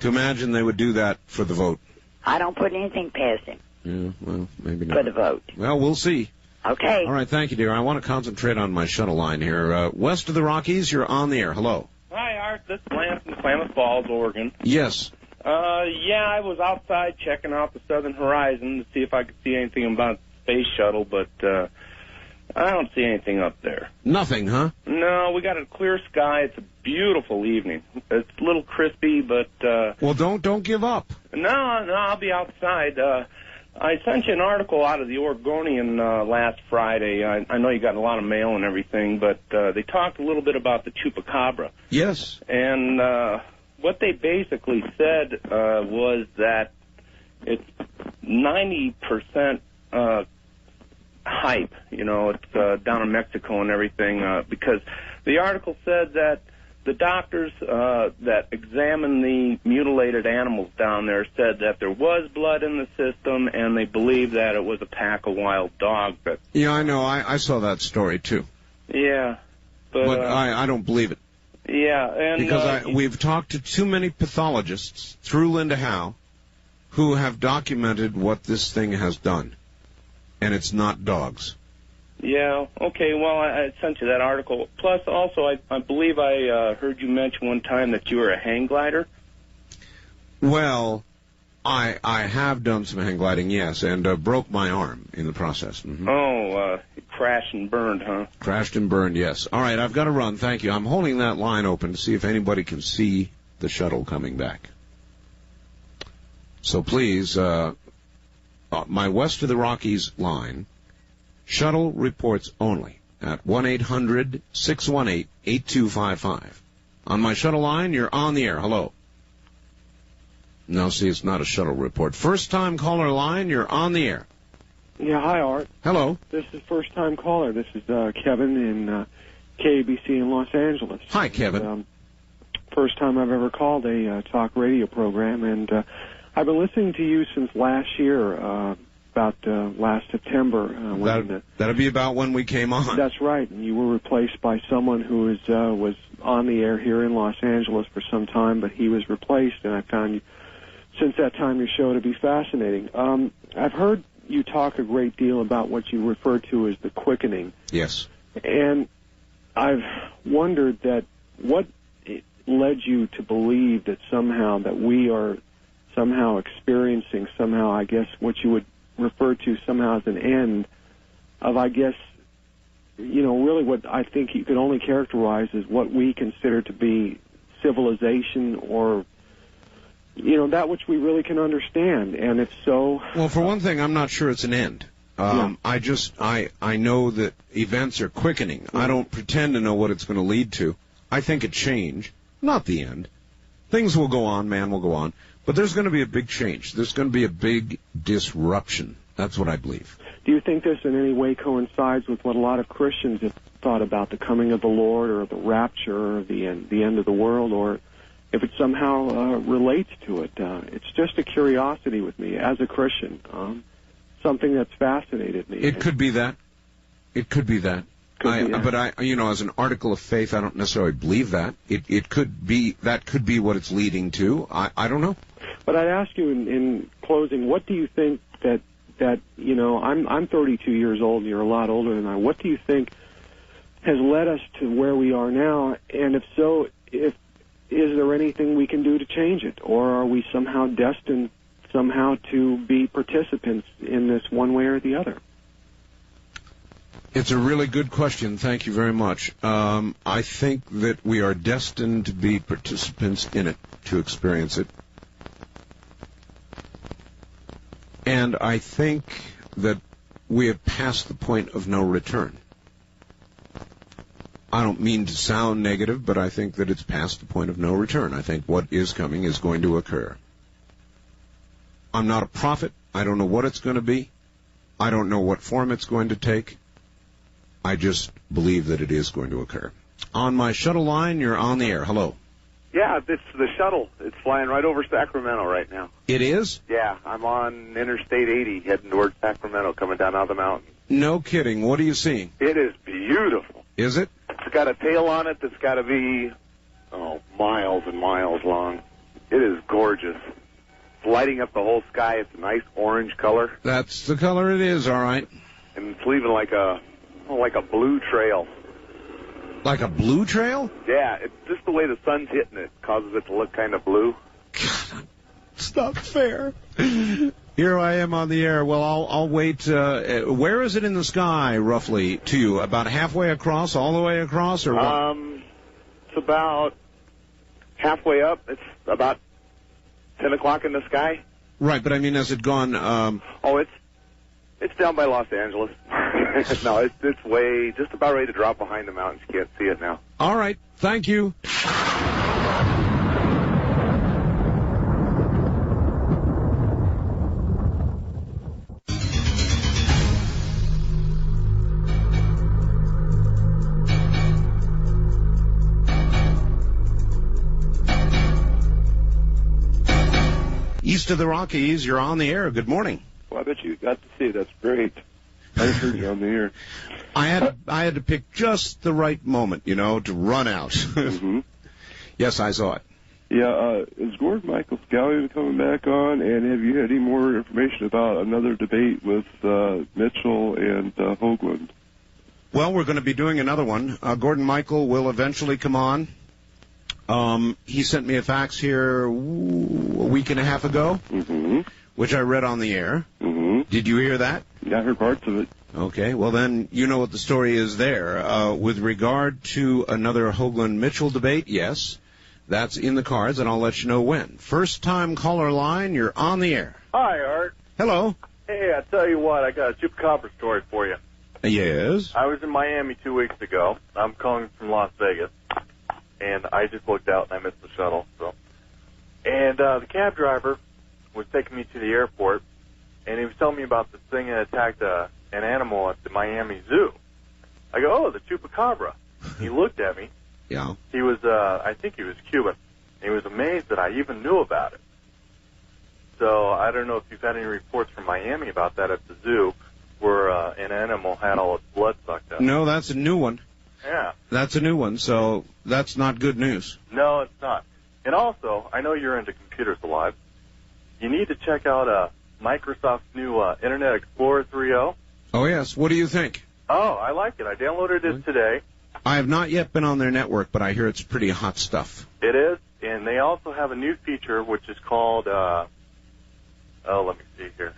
[SPEAKER 2] To imagine they would do that for the vote.
[SPEAKER 6] I don't put anything past him
[SPEAKER 2] Yeah, well, maybe not.
[SPEAKER 6] for the vote.
[SPEAKER 2] Well, we'll see.
[SPEAKER 6] Okay.
[SPEAKER 2] All right, thank you, dear. I want to concentrate on my shuttle line here. West of the Rockies, you're on the air. Hello.
[SPEAKER 12] Hi, Art. This is Lance in Klamath Falls, Oregon.
[SPEAKER 2] Yes.
[SPEAKER 12] Yeah, I was outside checking out the southern horizon to see if I could see anything about the space shuttle, but I don't see anything up there.
[SPEAKER 2] Nothing, huh?
[SPEAKER 12] No, we got a clear sky. It's a beautiful evening. It's a little crispy, but...
[SPEAKER 2] Well, don't give up.
[SPEAKER 12] No, I'll be outside. I sent you an article out of the Oregonian last Friday. I know you got a lot of mail and everything, but they talked a little bit about the Chupacabra.
[SPEAKER 2] Yes.
[SPEAKER 12] And what they basically said was that it's 90% hype. You know, it's down in Mexico and everything, because the article said that the doctors that examined the mutilated animals down there said that there was blood in the system, and they believe that it was a pack of wild dogs.
[SPEAKER 2] Yeah, I know. I saw that story, too.
[SPEAKER 12] Yeah. But
[SPEAKER 2] I don't believe it.
[SPEAKER 12] Yeah. And
[SPEAKER 2] because we've talked to too many pathologists through Linda Howe who have documented what this thing has done. And it's not dogs.
[SPEAKER 12] Yeah, okay, well, I sent you that article. Plus, also, I believe I heard you mention one time that you were a hang glider.
[SPEAKER 2] Well, I have done some hang gliding, yes, and broke my arm in the process. Mm-hmm.
[SPEAKER 12] Oh, it crashed and burned, huh?
[SPEAKER 2] Crashed and burned, yes. All right, I've got to run. Thank you. I'm holding that line open to see if anybody can see the shuttle coming back. So please, my West of the Rockies line, shuttle reports only at 1-800-618-8255. On my shuttle line, you're on the air. Hello. No, see, it's not a shuttle report. First-time caller line, you're on the air.
[SPEAKER 23] Yeah, hi, Art.
[SPEAKER 2] Hello.
[SPEAKER 23] This is first-time caller. This is Kevin in KABC in Los Angeles.
[SPEAKER 2] Hi, Kevin.
[SPEAKER 23] And, first time I've ever called a talk radio program, and I've been listening to you since last year, about last September.
[SPEAKER 2] That'll be about when we came on.
[SPEAKER 23] That's right, and you were replaced by someone who was on the air here in Los Angeles for some time, but he was replaced, and I found you, since that time, your show to be fascinating. I've heard you talk a great deal about what you refer to as the quickening.
[SPEAKER 2] Yes.
[SPEAKER 23] And I've wondered that what led you to believe that somehow that we are somehow experiencing somehow, I guess, what you would refer to somehow as an end of, I guess, you know, really what I think you could only characterize as what we consider to be civilization, or, you know, that which we really can understand. And if so...
[SPEAKER 2] Well, for one thing, I'm not sure it's an end. I know that events are quickening. I don't pretend to know what it's going to lead to. I think a change, not the end. Things will go on, man will go on. But there's going to be a big change. There's going to be a big disruption. That's what I believe.
[SPEAKER 23] Do you think this in any way coincides with what a lot of Christians have thought about the coming of the Lord or the rapture or the end of the world, or if it somehow relates to it. It's just a curiosity with me as a Christian, something that's fascinated me.
[SPEAKER 2] It could be that. It could be that. But as an article of faith, I don't necessarily believe that. It could be, that could be what it's leading to. I don't know.
[SPEAKER 23] But I'd ask you in closing, what do you think that I'm 32 years old and you're a lot older than I. What do you think has led us to where we are now? And if so, is there anything we can do to change it? Or are we somehow destined to be participants in this one way or the other?
[SPEAKER 2] It's a really good question. Thank you very much. I think that we are destined to be participants in it, to experience it. And I think that we have passed the point of no return. I don't mean to sound negative, but I think that it's past the point of no return. I think what is coming is going to occur. I'm not a prophet. I don't know what it's going to be. I don't know what form it's going to take. I just believe that it is going to occur. On my shuttle line, you're on the air. Hello.
[SPEAKER 8] Yeah, it's the shuttle. It's flying right over Sacramento right now.
[SPEAKER 2] It is?
[SPEAKER 8] Yeah, I'm on Interstate 80 heading towards Sacramento, coming down out of the mountain.
[SPEAKER 2] No kidding. What are you seeing?
[SPEAKER 8] It is beautiful.
[SPEAKER 2] Is it?
[SPEAKER 8] It's got a tail on it that's got to be, miles and miles long. It is gorgeous. It's lighting up the whole sky. It's a nice orange color.
[SPEAKER 2] That's the color it is, all right.
[SPEAKER 8] And it's leaving like a blue trail.
[SPEAKER 2] Like a blue trail?
[SPEAKER 8] Yeah, it's just the way the sun's hitting it causes it to look kind of blue.
[SPEAKER 2] God, it's not fair. Here I am on the air. Well, I'll wait. Where is it in the sky, roughly, to you? About halfway across, all the way across, or what?
[SPEAKER 8] It's about halfway up. It's about 10 o'clock in the sky.
[SPEAKER 2] Right, but I mean, has it gone...
[SPEAKER 8] It's down by Los Angeles. No, it's way, just about ready to drop behind the mountains. You can't see it now.
[SPEAKER 2] All right. Thank you. East of the Rockies, you're on the air. Good morning.
[SPEAKER 13] Well, I bet you got to see it. That's great. I just heard you on the air.
[SPEAKER 2] I had to pick just the right moment, to run out.
[SPEAKER 13] Mm-hmm.
[SPEAKER 2] Yes, I saw it.
[SPEAKER 13] Yeah, is Gordon Michael Scallion coming back on? And have you had any more information about another debate with Mitchell and Hoagland?
[SPEAKER 2] Well, we're going to be doing another one. Gordon Michael will eventually come on. He sent me a fax here a week and a half ago, which I read on the air. Did you hear that?
[SPEAKER 13] Yeah, I heard parts of it.
[SPEAKER 2] Okay, well then you know what the story is there. With regard to another Hoagland-Mitchell debate, yes, that's in the cards, and I'll let you know when. First-time caller line, you're on the air.
[SPEAKER 10] Hi, Art.
[SPEAKER 2] Hello.
[SPEAKER 10] Hey, I tell you what, I got a Chupacabra story for you.
[SPEAKER 2] Yes?
[SPEAKER 10] I was in Miami 2 weeks ago. I'm calling from Las Vegas, and I just looked out and I missed the shuttle. And the cab driver was taking me to the airport, and he was telling me about this thing that attacked an animal at the Miami Zoo. I go, oh, the Chupacabra. He looked at me.
[SPEAKER 2] Yeah.
[SPEAKER 10] He was, I think he was Cuban. He was amazed that I even knew about it. So I don't know if you've had any reports from Miami about that at the zoo where an animal had all its blood sucked out.
[SPEAKER 2] No, that's a new one.
[SPEAKER 10] Yeah.
[SPEAKER 2] That's a new one, so that's not good news.
[SPEAKER 10] No, it's not. And also, I know you're into computers a lot. You need to check out Microsoft's new Internet Explorer 3.0.
[SPEAKER 2] Oh, yes. What do you think?
[SPEAKER 10] Oh, I like it. I downloaded it today.
[SPEAKER 2] I have not yet been on their network, but I hear it's pretty hot stuff.
[SPEAKER 10] It is, and they also have a new feature which is called, let me see here.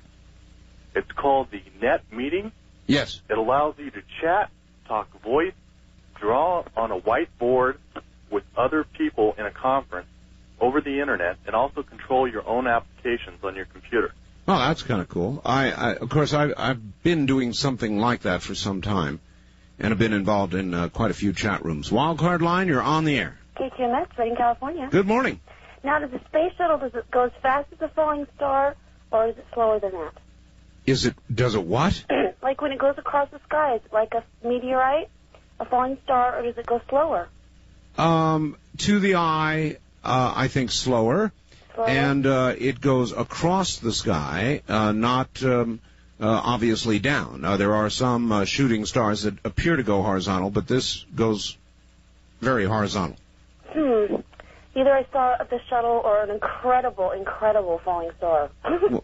[SPEAKER 10] It's called the Net Meeting.
[SPEAKER 2] Yes.
[SPEAKER 10] It allows you to chat, talk voice, draw on a whiteboard with other people in a conference over the Internet, and also control your own applications on your computer.
[SPEAKER 2] Oh, that's kind of cool. Of course, I've been doing something like that for some time, and have been involved in quite a few chat rooms. Wildcard line, you're on the air.
[SPEAKER 14] KTMS, Redding, California.
[SPEAKER 2] Good morning.
[SPEAKER 14] Now, does the space shuttle, does it go as fast as a falling star, or is it slower than that?
[SPEAKER 2] Does it what?
[SPEAKER 14] Like when it goes across the sky, is it like a meteorite, a falling star, or does it go slower?
[SPEAKER 2] To the eye, I think slower. And it goes across the sky, not obviously down. There are some shooting stars that appear to go horizontal, but this goes very horizontal.
[SPEAKER 14] Either I saw the shuttle or an incredible, incredible falling star.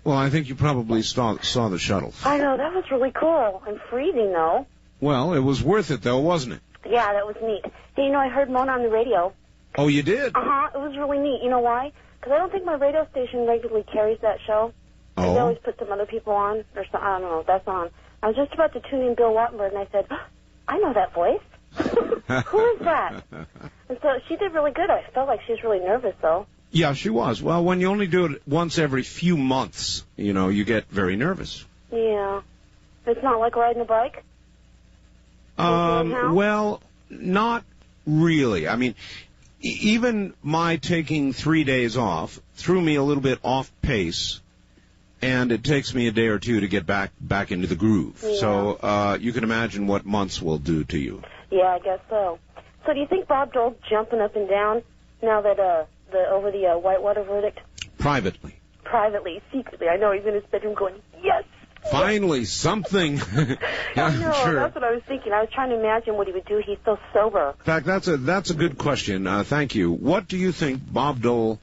[SPEAKER 2] Well, I think you probably saw the shuttle.
[SPEAKER 14] I know, that was really cool. I'm freezing, though.
[SPEAKER 2] Well, it was worth it, though, wasn't it?
[SPEAKER 14] Yeah, that was neat. Hey, you know, I heard Mona on the radio.
[SPEAKER 2] Oh, you did?
[SPEAKER 14] Uh-huh, it was really neat. You know why? Because I don't think my radio station regularly carries that show.
[SPEAKER 2] Oh?
[SPEAKER 14] They always put some other people on, or some, I don't know, that's on. I was just about to tune in Bill Wattenberg, and I said, I know that voice. Who is that? And so she did really good. I felt like she was really nervous, though.
[SPEAKER 2] Yeah, she was. Well, when you only do it once every few months, you know, you get very nervous.
[SPEAKER 14] Yeah. It's not like riding a bike?
[SPEAKER 2] Well, not really. I mean, even my taking 3 days off threw me a little bit off pace, and it takes me a day or two to get back into the groove.
[SPEAKER 14] Yeah.
[SPEAKER 2] So you can imagine what months will do to you.
[SPEAKER 14] Yeah, I guess so. So do you think Bob Dole's jumping up and down now that over the Whitewater verdict?
[SPEAKER 2] Privately,
[SPEAKER 14] secretly. I know he's in his bedroom going, yes!
[SPEAKER 2] Finally, something. Yeah,
[SPEAKER 14] I know,
[SPEAKER 2] sure.
[SPEAKER 14] That's what I was thinking. I was trying to imagine what he would do. He's so sober.
[SPEAKER 2] In fact, that's a good question. Thank you. What do you think Bob Dole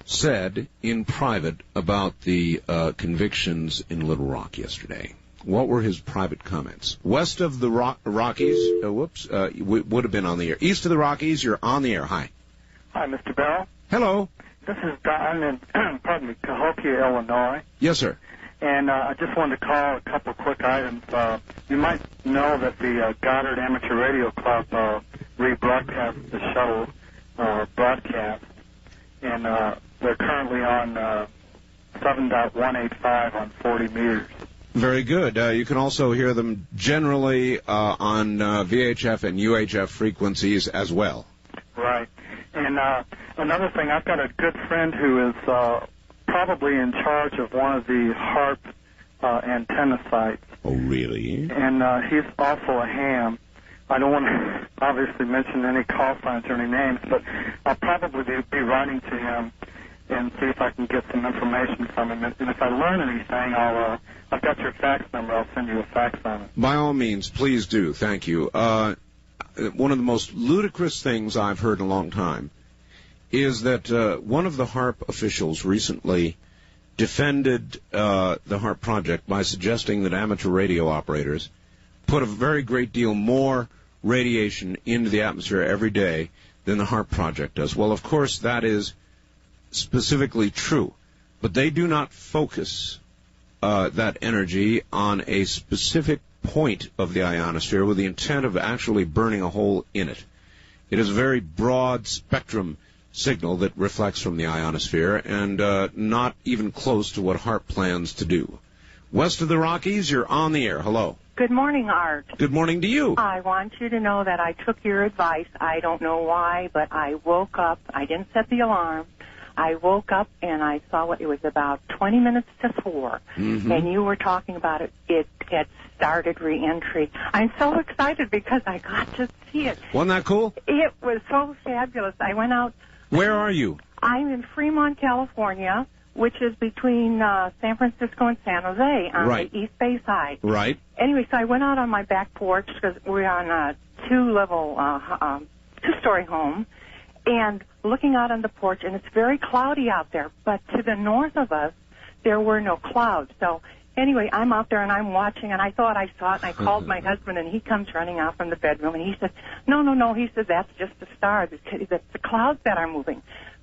[SPEAKER 2] said in private about the convictions in Little Rock yesterday? What were his private comments? West of the Rockies, would have been on the air. East of the Rockies, you're on the air. Hi.
[SPEAKER 15] Hi, Mr. Bell.
[SPEAKER 2] Hello.
[SPEAKER 15] This is Don in, Cahokia, Illinois.
[SPEAKER 2] Yes, sir.
[SPEAKER 15] And I just wanted to call a couple quick items. You might know that the Goddard Amateur Radio Club rebroadcast the shuttle broadcast, and they're currently on 7.185 on 40 meters.
[SPEAKER 2] Very good. You can also hear them generally on VHF and UHF frequencies as well.
[SPEAKER 15] Right. And another thing, I've got a good friend who is probably in charge of one of the HARP antenna sites.
[SPEAKER 2] Oh, really?
[SPEAKER 15] And he's also a ham. I don't want to obviously mention any call signs or any names, but I'll probably be writing to him and see if I can get some information from him. And if I learn anything, I've got your fax number. I'll send you a fax on it.
[SPEAKER 2] By all means, please do. Thank you. One of the most ludicrous things I've heard in a long time is that one of the HARP officials recently defended the HARP project by suggesting that amateur radio operators put a very great deal more radiation into the atmosphere every day than the HARP project does. Well, of course, that is specifically true, but they do not focus that energy on a specific point of the ionosphere with the intent of actually burning a hole in it. It is a very broad spectrum signal that reflects from the ionosphere and not even close to what HARP plans to do. West of the Rockies, you're on the air. Hello.
[SPEAKER 16] Good morning, Art.
[SPEAKER 2] Good morning to you.
[SPEAKER 16] I want you to know that I took your advice. I don't know why, but I woke up. I didn't set the alarm. I woke up and I saw it was about 20 minutes to 4, and you were talking about it. It had started re-entry. I'm so excited because I got to see it.
[SPEAKER 2] Wasn't that cool?
[SPEAKER 16] It was so fabulous. I went out.
[SPEAKER 2] Where are you?
[SPEAKER 16] I'm in Fremont, California, which is between San Francisco and San Jose on the East Bay side.
[SPEAKER 2] Right.
[SPEAKER 16] Anyway, so I went out on my back porch because we're on a two-story home, and looking out on the porch, and it's very cloudy out there. But to the north of us, there were no clouds. So anyway, I'm out there, and I'm watching, and I thought I saw it, and I called my husband, and he comes running out from the bedroom, and he said, no, he said, that's just the stars. It's the clouds that are moving.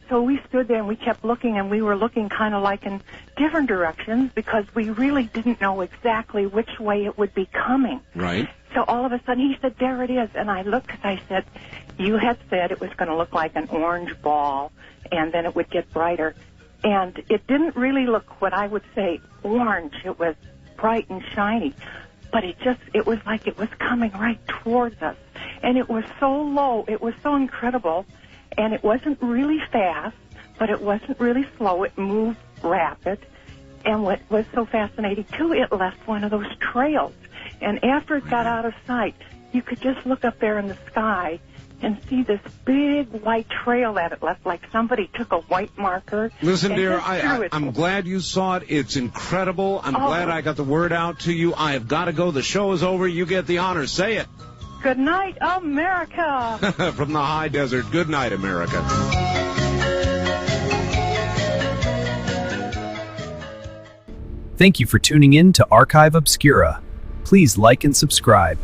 [SPEAKER 16] So we stood there, and we kept looking, and we were looking kind of like in different directions because we really didn't know exactly which way it would be coming.
[SPEAKER 2] Right.
[SPEAKER 16] So all of a sudden, he said, there it is. And I looked, and I said, you had said it was going to look like an orange ball, and then it would get brighter. And it didn't really look what I would say orange. It was bright and shiny. But it was like it was coming right towards us. And it was so low. It was so incredible. And it wasn't really fast, but it wasn't really slow. It moved rapid. And what was so fascinating, too, it left one of those trails. And after it got out of sight, you could just look up there in the sky and see this big white trail that it left, like somebody took a white marker.
[SPEAKER 2] Listen,
[SPEAKER 16] and
[SPEAKER 2] dear,
[SPEAKER 16] just drew it.
[SPEAKER 2] I'm glad you saw it. It's incredible. I'm glad I got the word out to you. I have got to go. The show is over. You get the honor. Say it.
[SPEAKER 16] Good night, America.
[SPEAKER 2] From the high desert, good night, America.
[SPEAKER 17] Thank you for tuning in to Archive Obscura. Please like and subscribe.